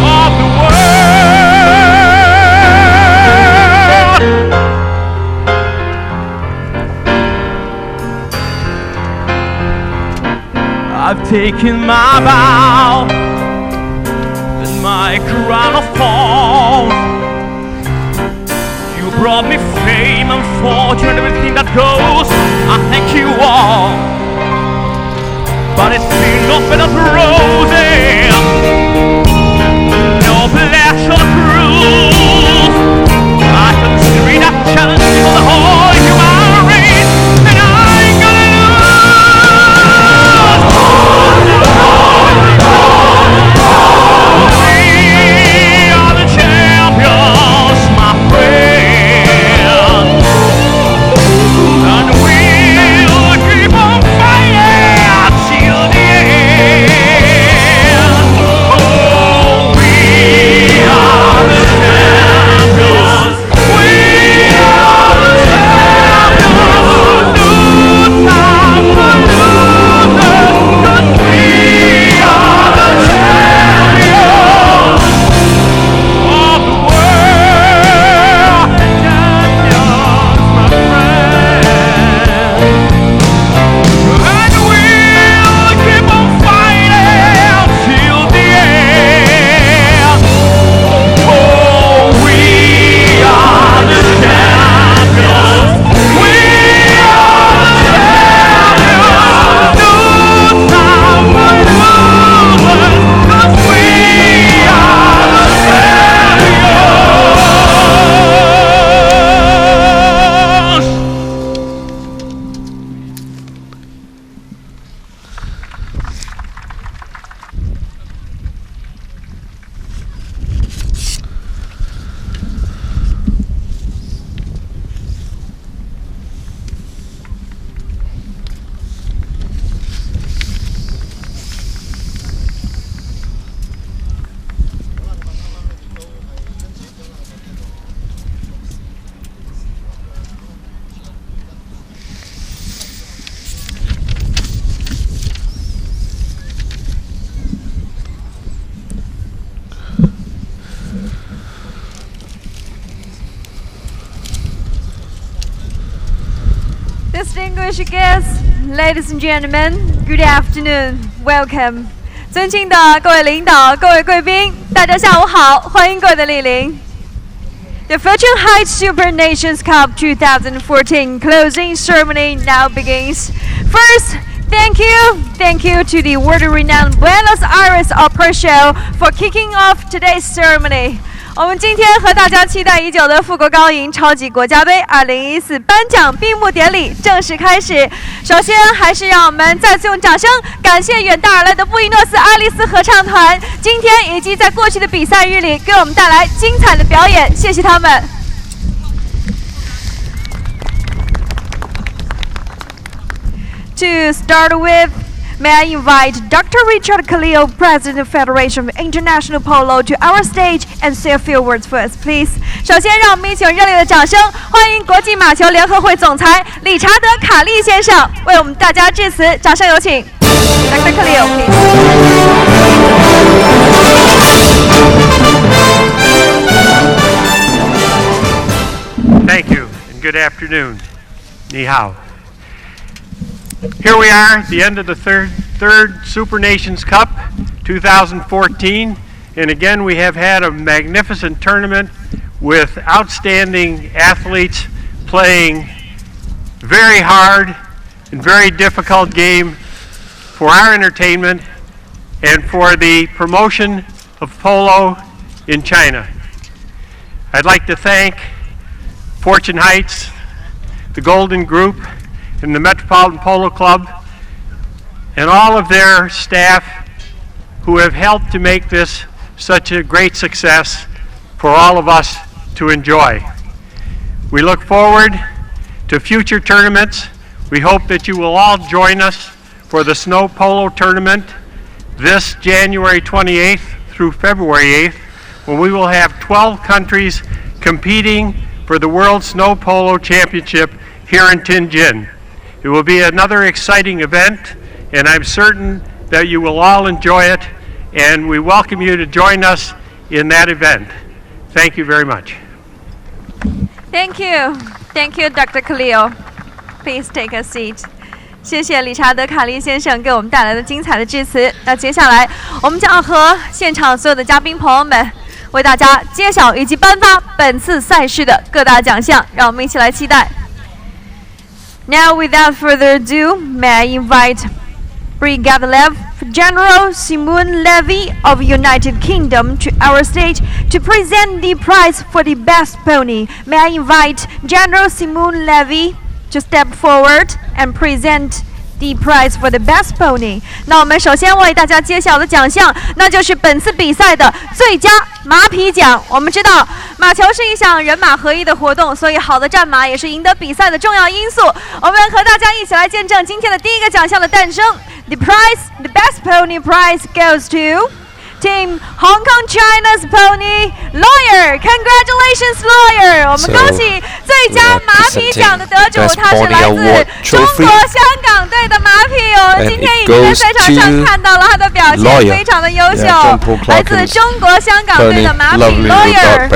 of the world. I've taken my vow that my crown will fall. You brought me fame and fortune, everything that goes. I thank you all, but it's been nothing but roses. No pleasure cruise. I consider it a challenge for the whole human race, and I ain't gonna lose. We are the champions, my friend, and we'll keep on fighting till the end. Oh, we are the champions. We are the champions. No time for losers, 'cause we are the champions of the world. Champions, my friend, and we'll keep on fighting till the end. Oh, we are the champions. We are the champions. No time for losers, 'cause we are the champions. Distinguished guests, ladies and gentlemen, good afternoon, welcome. 尊敬的各位领导、各位贵宾，大家下午好，欢迎各位的莅临。The Fortune Heights Super Nations Cup 2014 closing ceremony now begins. First, thank you to the world-renowned Buenos Aires Opera Show for kicking off today's ceremony. 我们今天和大家期待已久的富国高银超级国家杯2014颁奖闭幕典礼正式开始。首先，还是让我们再次用掌声感谢远道而来的布宜诺斯艾利斯合唱团，今天以及在过去的比赛日里给我们带来精彩的表演，谢谢他们。To start with, may I invite Dr. Richard Khalil, President of Federation of International Polo, to our stage and say a few words for us, please. 首先，让我们一起用热烈的掌声欢迎国际马球联合会总裁理查德·卡利先生为我们大家致辞，掌声有请。Dr. Khalil, please. Thank you and good afternoon. Ni hao. Here we are at the end of the third Super Nations Cup. 2014. And again, we have had a magnificent tournament with outstanding athletes playing very hard and very difficult game for our entertainment and for the promotion of polo in China. I'd like to thank Fortune Heights, the Golden Group, and the Metropolitan Polo Club, and all of their staff who have helped to make this such a great success for all of us to enjoy. We look forward to future tournaments. We hope that you will all join us for the Snow Polo Tournament this January 28th through February 8th, when we will have 12 countries competing for the World Snow Polo Championship here in Tianjin. It will be another exciting event, and I'm certain that you will all enjoy it, and we welcome you to join us in that event. Thank you very much. Thank you. Thank you, Dr. Khalil. Please take a seat. 谢谢理查德·卡利先生给我们带来的精彩的致辞。那接下来，我们将和现场所有的嘉宾朋友们为大家揭晓以及颁发本次赛事的各大奖项，让我们一起来期待。Now, without further ado, may I invite Brigadier General Simon Levy of United Kingdom to our stage to present the prize for the best pony. May I invite General Simon Levy to step forward and present the prize for the best pony. 那我们首先为大家揭晓的奖项，那就是本次比赛的最佳马匹奖。我们知道，马球是一项人马合一的活动，所以好的战马也是赢得比赛的重要因素。我们和大家一起来见证今天的第一个奖项的诞生。The best pony prize goes to Team Hong Kong China's Pony Lawyer. Congratulations, Lawyer! 我们恭喜最佳马匹奖的得主，他是来自中国香港队的马匹。我们今天已经在赛场上看到了他的表现，非常的优秀。来自中国香港队的马匹 Lawyer.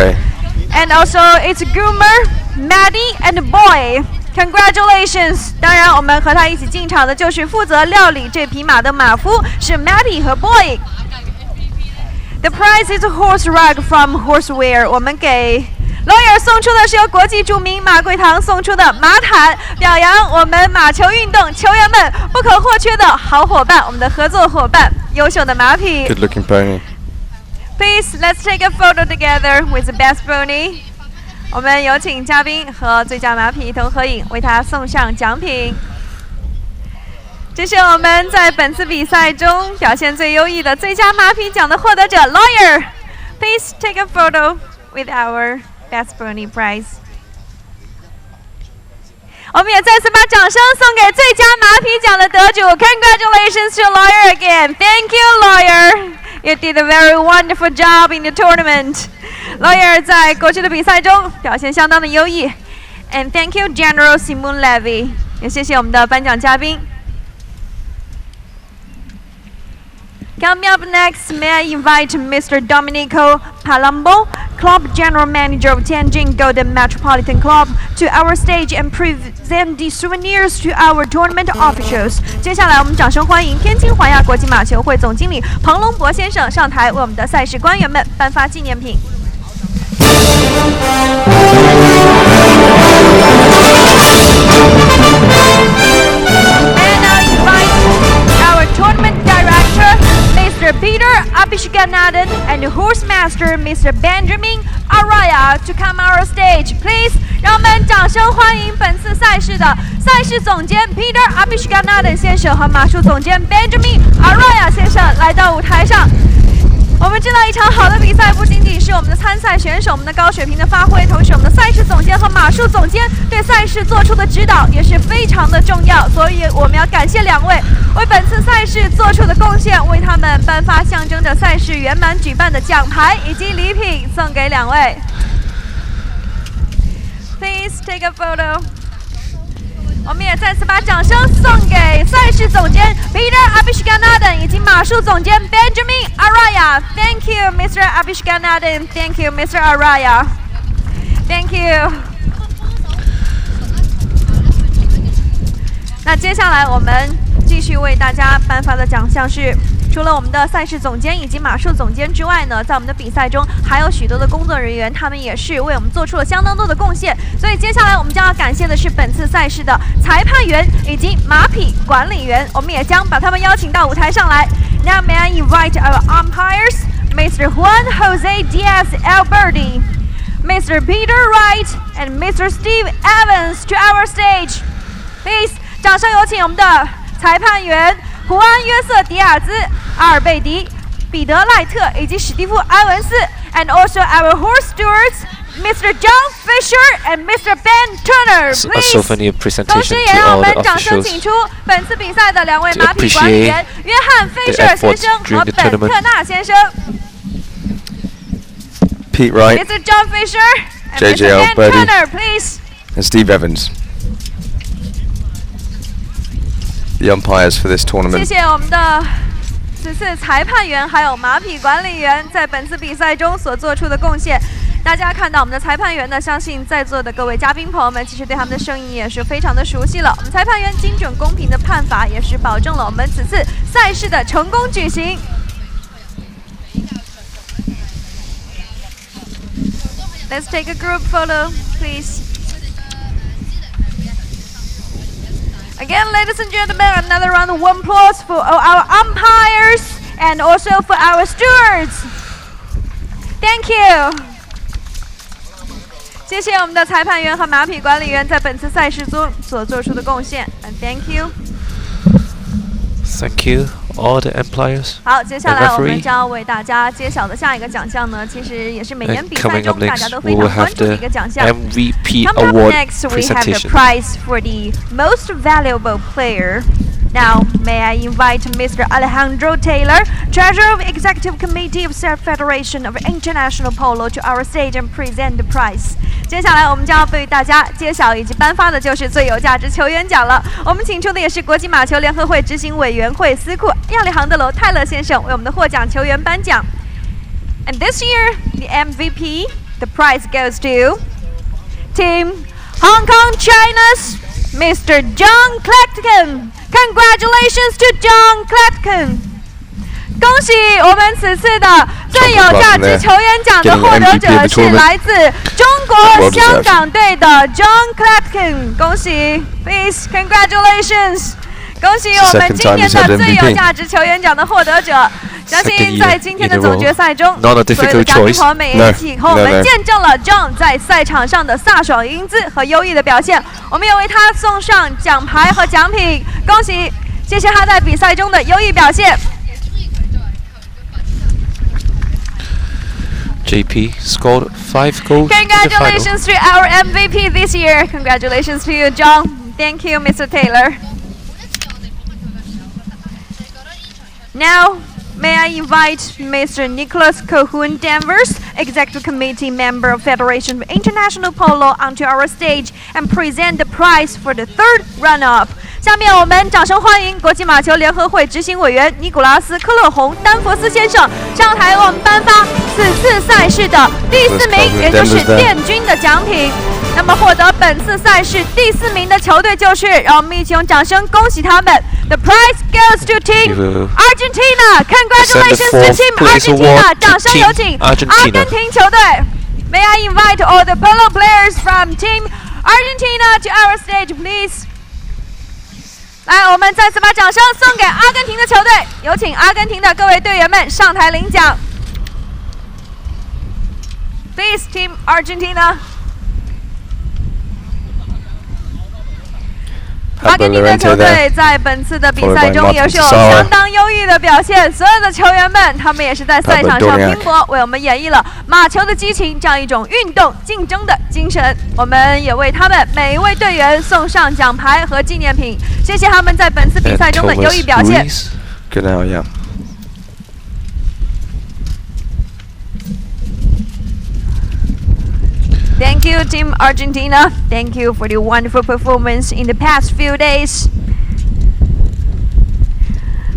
And also it's Goomer, Maddie, and Boy. Congratulations! 当然，我们和他一起进场的就是负责料理这匹马的马夫，是 Maddie 和 Boy。The prize is a horse rug from Horsewear. 我们给 Lawyer 送出的是由国际著名马柜堂送出的马毯，表扬我们马球运动球员们不可或缺的好伙伴，我们的合作伙伴，优秀的马匹。Good looking pony. Please, let's take a photo together with the best pony. 我们有请嘉宾和最佳马匹一同合影，为他送上奖品。这是我们在本次比赛中表现最优异的最佳马匹奖的获得者 Lawyer. Please take a photo with our best pony prize. 我们也再次把掌声送给最佳马匹奖的得主。Congratulations to Lawyer again. Thank you, Lawyer. You did a very wonderful job in the tournament. Lawyer 在过去的比赛中表现相当的优异。And thank you, General Simon Levy. 也谢谢我们的颁奖嘉宾。Coming up next, may I invite Mr. Domenico Palumbo, Club General Manager of Tianjin Golden Metropolitan Club, to our stage and present the souvenirs to our tournament officials. 接下来，我们掌声欢迎天津环亚国际马球会总经理彭龙博先生上台，为我们的赛事官员们颁发纪念品。And I invite our tournament director, Mr. Peter Abishganathan, and Horsemaster Mr. Benjamin Araya to come our stage, please. 让我们掌声欢迎本次赛事的赛事总监 Peter Abishganathan 先生和马术总监 Benjamin Araya 先生来到舞台上。我们知道，一场好的比赛不仅仅是我们的参赛选手们的高水平的发挥，同时我们的赛事总监和马术总监对赛事做出的指导也是非常的重要。所以我们要感谢两位为本次赛事做出的贡献，为他们颁发象征着赛事圆满举办的奖牌以及礼品，送给两位。Please take a photo. 我们也再次把掌声送给赛事总监 Peter Abishganathan 以及马术总监 Benjamin Araya. Thank you, Mr. Abishganathan. Thank you, Mr. Araya. Thank you. 那接下来我们继续为大家颁发的奖项是除了我们的赛事总监以及马术总监之外呢，在我们的比赛中还有许多的工作人员，他们也是为我们做出了相当多的贡献。所以接下来我们将要感谢的是本次赛事的裁判员以及马匹管理员，我们也将把他们邀请到舞台上来。Now may I invite our umpires, Mr. Juan Jose Diaz Alberti, Mr. Peter Wright, and Mr. Steve Evans to our stage. Please, 掌声有请我们的裁判员胡安约瑟迪亚兹、阿尔贝迪、彼得赖特以及史蒂夫埃文斯 ，and also our horse stewards, Mr. John Fisher and Mr. Ben Turner. A Please. souvenir 同 presentation 时也 to 让我 all 们 the 掌声 officials 请出本次比赛的两位 to 马匹管理员 appreciate 约翰费舍尔先生 the 和 efforts during the 本 tournament. 特纳先生。 Pete Wright Mr. John Fisher and JJ Mr. Ben Alberti. Turner, please. and Steve Evans, the umpires for this 谢 tournament. 谢我们的此次裁判员还有马匹管理员在本次比赛中所做出的贡献。大家看到我们的裁判员呢，相信在座的各位嘉宾朋友们其实对他们的声音也是非常的熟悉了。我们裁判员精准公平的判罚也是保证了我们此次赛事的成功举行。Let's take a group photo, please. Again, ladies and gentlemen, another round of applause for our umpires and also for our stewards. Thank you. 谢谢我们的裁判员和马匹管理员在本次赛事中所做出的贡献 ，and thank you. Thank you, all the umpires. 好，接下来 The 我们 referee. 将要为大家揭晓的下一个奖项呢，其实也是每年 And 比赛 coming 中 up 大家 next, 都 we 非 will 常关 have 注的 the 一个奖项。 MVP Coming up award next, we have the presentation. prize for the most valuable player. Now, may I invite Mr. Alejandro Taylor, Treasurer of Executive Committee of Surf Federation of International Polo, to our stage and present the prize. 接下来我们将要为大家揭晓以及颁发的就是最有价值球员奖了。我们请出的也是国际马球联合会执行委员会司库亚里杭德楼泰勒先生为我们的获奖球员颁奖。And this year, the MVP, the prize goes to Team Hong Kong China's Mr. John Clacton. Congratulations to John Clacton. 恭喜我们此次的最有价值球员奖的获得者是来自中国香港队的 John Clacton。恭喜 ，please congratulations。恭喜我们今年的最有价值球员奖的获得者。相信在今天的总决赛中，所有的嘉宾朋友们也一起和我们见证了 John 在赛场上的飒爽英姿和优异的表现。我们也为他送上奖牌和奖品，恭喜，谢谢他在比赛中的优异表现。JP scored 5 goals. Congratulations to our MVP this year. Congratulations to you, John. Thank you, Mr. Taylor. Now, may I invite Mr. Nicholas Cohun Danvers, Executive Committee Member of Federation of International Polo, onto our stage and present the prize for the third runner-up. 下面我们掌声欢迎国际马球联合会执行委员尼古拉斯·科勒洪·丹佛斯先生上台为我们颁发此次赛事的第4名，也就是殿军的奖品。那么获得本次赛事第4名的球队就是，让我们一起用掌声恭喜他们。The prize goes to Team Argentina. Congratulations to Team Argentina. 掌声有请阿根廷球队。May I invite all the polo players from Team Argentina to our stage, please? 来，我们再次把掌声送给阿根廷的球队，有请阿根廷的各位队员们上台领奖。Please, Team Argentina. 阿根廷的球队在本次的比赛中也是有相当优异的表现，所有的球员们他们也是在赛场上拼搏，为我们演绎了马球的激情这样一种运动竞争的精神。我们也为他们每一位队员送上奖牌和纪念品，谢谢他们在本次比赛中的优异表现。Good now, yeah. Thank you, Team Argentina. Thank you for the wonderful performance in the past few days.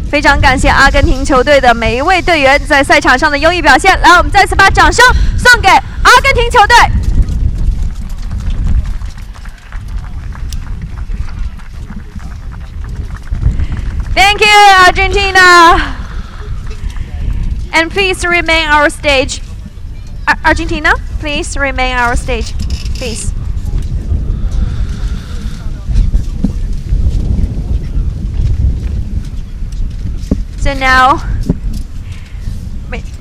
非常感谢阿根廷球队的每一位队员在赛场上的优异表现。来，我们再次把掌声送给阿根廷球队。Thank you, Argentina. And please remain our stage. Argentina, please remain our stage, please. So now,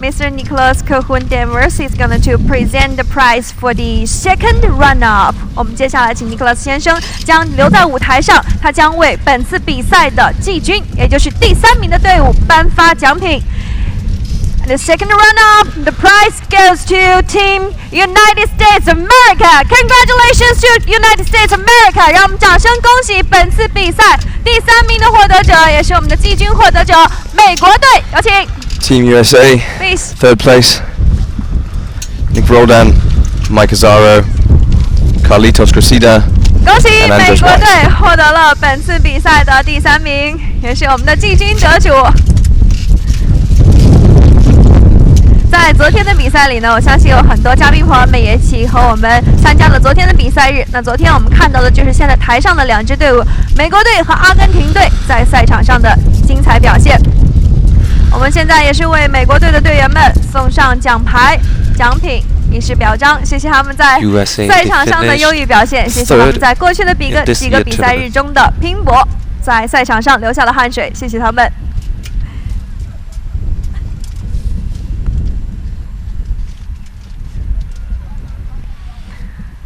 Mr. Nicholas Kohun-Danvers is going to present the prize for the second runner-up. 我们接下来请 Nicholas 先生将留在舞台上，他将为本次比赛的季军，也就是第3名的队伍颁发奖品。The second runner-up, the prize goes to Team United States of America. Congratulations to United States of America! 让我们掌声恭喜本次比赛第3名的获得者，也是我们的季军获得者——美国队。有请。Team USA, Please. third place. Nick Roldan, Mike Azzaro, Carlitos Cressida. 恭喜 And 美 Andres 国 White. 队获得了本次比赛的第3名，也是我们的季军得主。在昨天的比赛里呢，我相信有很多嘉宾朋友们也一起和我们参加了昨天的比赛日。那昨天我们看到的就是现在台上的2支队伍，美国队和阿根廷队在赛场上的精彩表现。我们现在也是为美国队的队员们送上奖牌、奖品，以示表彰，谢谢他们在 USA 赛场上的优异表现，谢谢他们在过去的几个比赛日中的拼搏，在赛场上流下了汗水，谢谢他们。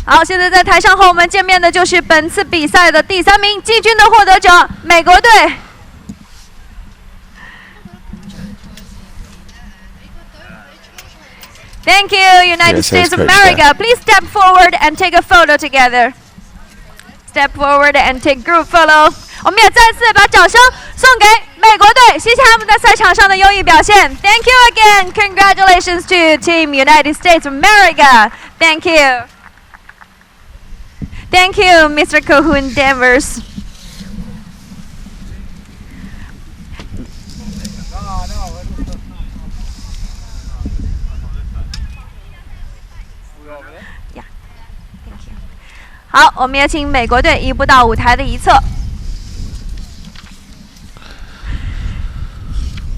好，现在在台上和我们见面的就是本次比赛的第3名季军的获得者——美国队。Thank you, United States of America. Please step forward and take a photo together. Step forward and take group photo. 我们也再次把掌声送给美国队，谢谢他们在赛场上的优异表现。Thank you again. Congratulations to Team United States of America. Thank you. Thank you, Mr. Kohun-Danvers. Yeah, thank you. 好，我们也请美国队移步到舞台的一侧。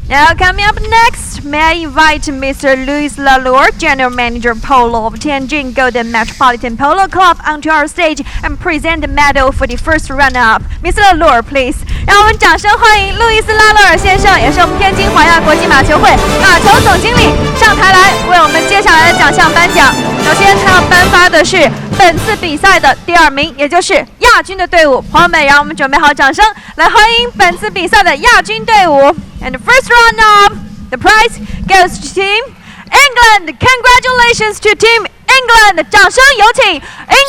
Now coming up next, may I invite Mr. Luis Lalor, General Manager Polo of Tianjin Golden Metropolitan Polo Club, onto our stage and present the medal for the first runner-up. Mr. Lalor, please. 让我们掌声欢迎路易斯·拉洛尔先生，也是我们天津华亚国际马球会马球总经理，上台来为我们接下来的奖项颁奖。首先，他要颁发的是本次比赛的第2名，也就是亚军的队伍。朋友们，让我们准备好掌声，来欢迎本次比赛的亚军队伍。And the first runner-up, the prize goes to Team England. Congratulations to Team England. 掌声有请英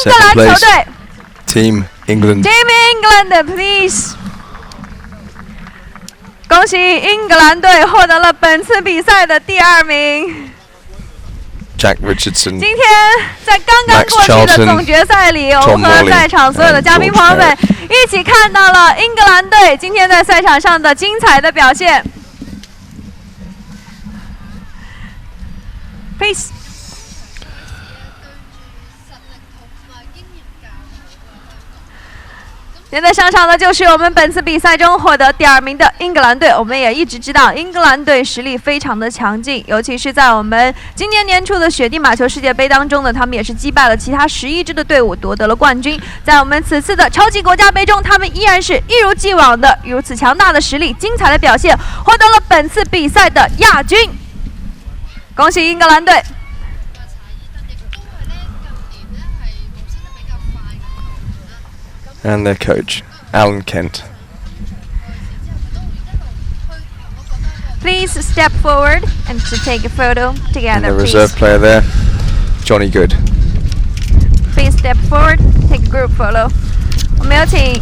格兰球队。Team England. Team England, please. 恭喜英格兰队获得了本次比赛的第2名。Jack Richardson. 今天在刚刚过去的总决赛里，我们和在场所有的嘉宾朋友们一起看到了英格兰队今天在赛场上的精彩的表现。Please. 现在上场的就是我们本次比赛中获得第2名的英格兰队。我们也一直知道英格兰队实力非常的强劲，尤其是在我们今年年初的雪地马球世界杯当中呢，他们也是击败了其他11支的队伍，夺得了冠军。在我们此次的超级国家杯中，他们依然是一如既往的如此强大的实力、精彩的表现，获得了本次比赛的亚军。恭喜英格兰队！ And their coach, Alan Kent. Please step forward and to take a photo together. And the please. reserve player there, Johnny Good. Please step forward, take a group photo. 我们有请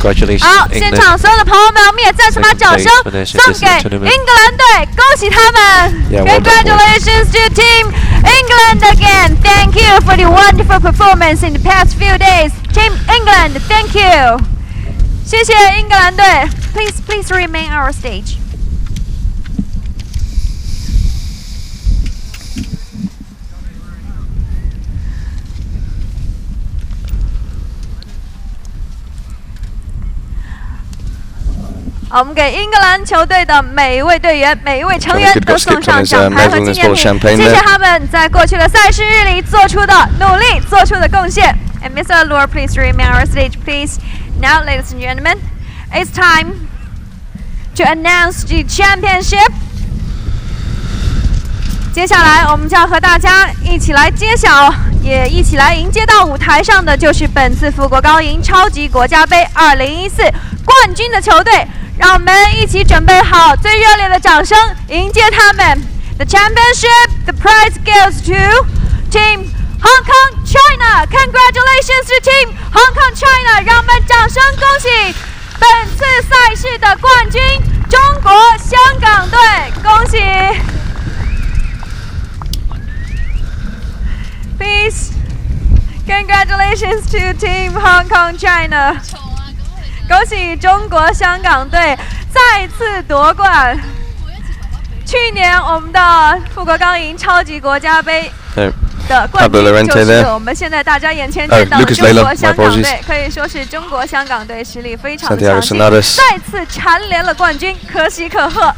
Congratulations, 好，现场所有的朋友们，我们也再次把掌声送给英格兰队，恭喜他们 Yeah,！Congratulations to Team England again. Thank you for the wonderful performance in the past few days. Team England, thank you. 谢谢英格兰队。Please remain our stage. 好，我们给英格兰球队的每一位队员、每一位成员都送上奖牌和纪念品，谢谢他们在过去的赛事日里做出的努力、做出的贡献。And Mr. Allure, please remain on our stage, please. Now, ladies and gentlemen, it's time to announce the championship. 接下来，我们将和大家一起来揭晓，也一起来迎接到舞台上的就是本次富国高银超级国家杯2014冠军的球队。让我们一起准备好最热烈的掌声，迎接他们。The championship, the prize goes to Team Hong Kong China. Congratulations to Team Hong Kong China. 让我们掌声恭喜本次赛事的冠军中国香港队，恭喜 ！Please, congratulations to Team Hong Kong China. 恭喜中国香港队再次夺冠。去年我们的富国高银超级国家杯的冠军就是我们现在大家眼前见到的中国香港队，可以说是中国香港队实力非常的强劲，再次蝉联了冠军，可喜可贺。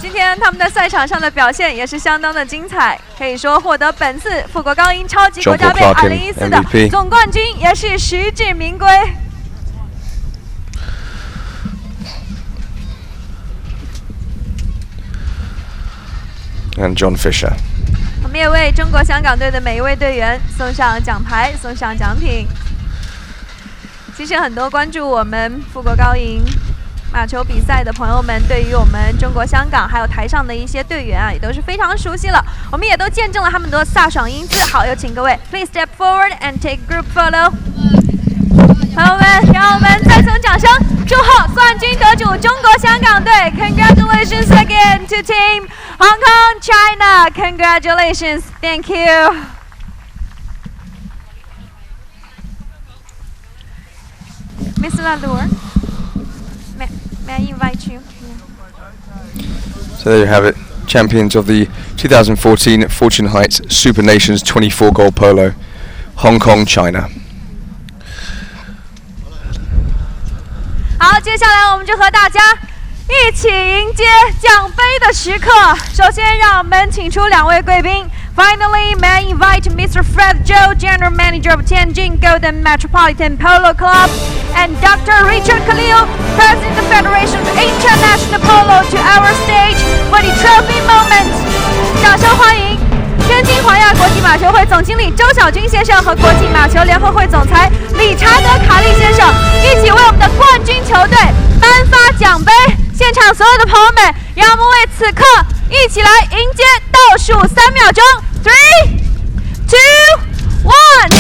今天他们在赛场上的表现也是相当的精彩，可以说获得本次富国高银超级国家杯2014的总冠军也是实至名归。And John Fisher. 我们也为中国香港队的每一位队员送上奖牌，送上奖品。其实很多关注我们富国高银马球比赛的朋友们，对于我们中国香港还有台上的一些队员啊，也都是非常熟悉了。我们也都见证了他们的飒爽英姿。好，有请各位 ，Please step forward and take group photo。朋友们，让我们再次掌声祝贺冠军得主中国香港队 ！Congratulations again to Team Hong Kong China! Congratulations, thank you. Mr. Allure, may I invite you? So there you have it, champions of the 2014 Fortune Heights Super Nations 24-goal polo, Hong Kong, China. 好，接下来我们就和大家一起迎接奖杯的时刻。首先，让我们请出两位贵宾。Finally, may I invite Mr. Fred Zhou, General Manager of Tianjin Golden Metropolitan Polo Club, and Dr. Richard Khalil, President of the Federation of International Polo, to our stage for the trophy moment. 掌声欢迎天津华亚国际马球会总经理周小军先生和国际马球联合会总裁理查德·卡利先生一起为我们的冠军球队颁发奖杯。现场所有的朋友们，让我们为此刻一起来迎接倒数3秒钟 ，3, 2, 1。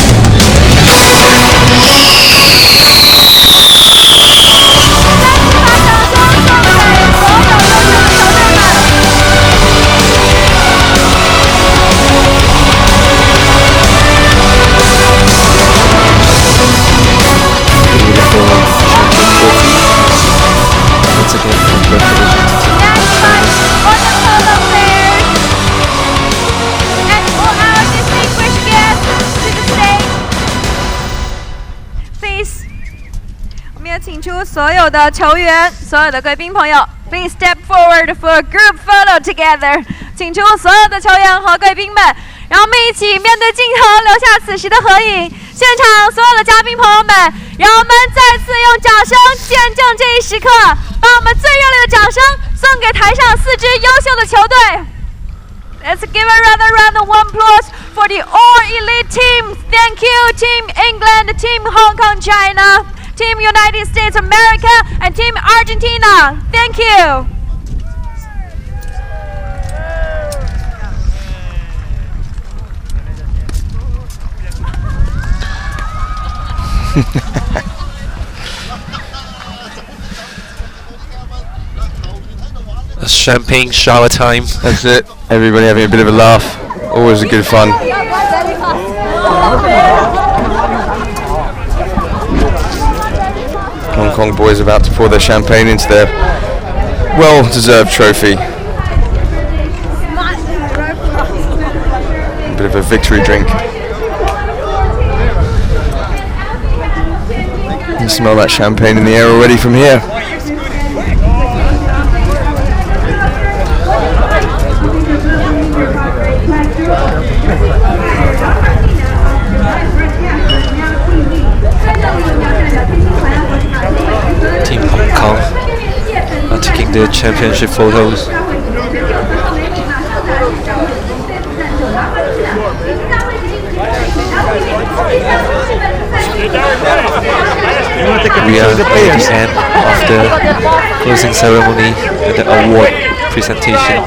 请出所有的球员、所有的贵宾朋友 ，Please step forward for a group photo together。请出所有的球员和贵宾们，让我们一起面对镜头留下此时的合影。现场所有的嘉宾朋友们，让我们再次用掌声见证这一时刻，把我们最热烈的掌声送给台上4支优秀的球队。Let's give another round of applause for the all elite teams. Thank you, Team England, Team Hong Kong, China, Team United States of America, and Team Argentina. Thank you. That's champagne shower time. That's it. Everybody having a bit of a laugh. Always a good fun. Hong Kong boys about to pour their champagne into their well-deserved trophy. A bit of a victory drink. You can smell that champagne in the air already from here. their championship photos. We are at the end of the closing ceremony and the award presentation.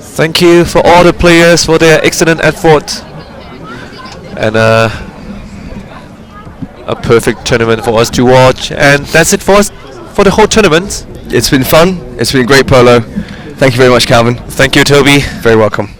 Thank you for all the players for their excellent effort and a perfect tournament for us to watch. And that's it for us for the whole tournament. It's been fun. It's been great polo. Thank you very much, Calvin. Thank you, Toby. Very welcome.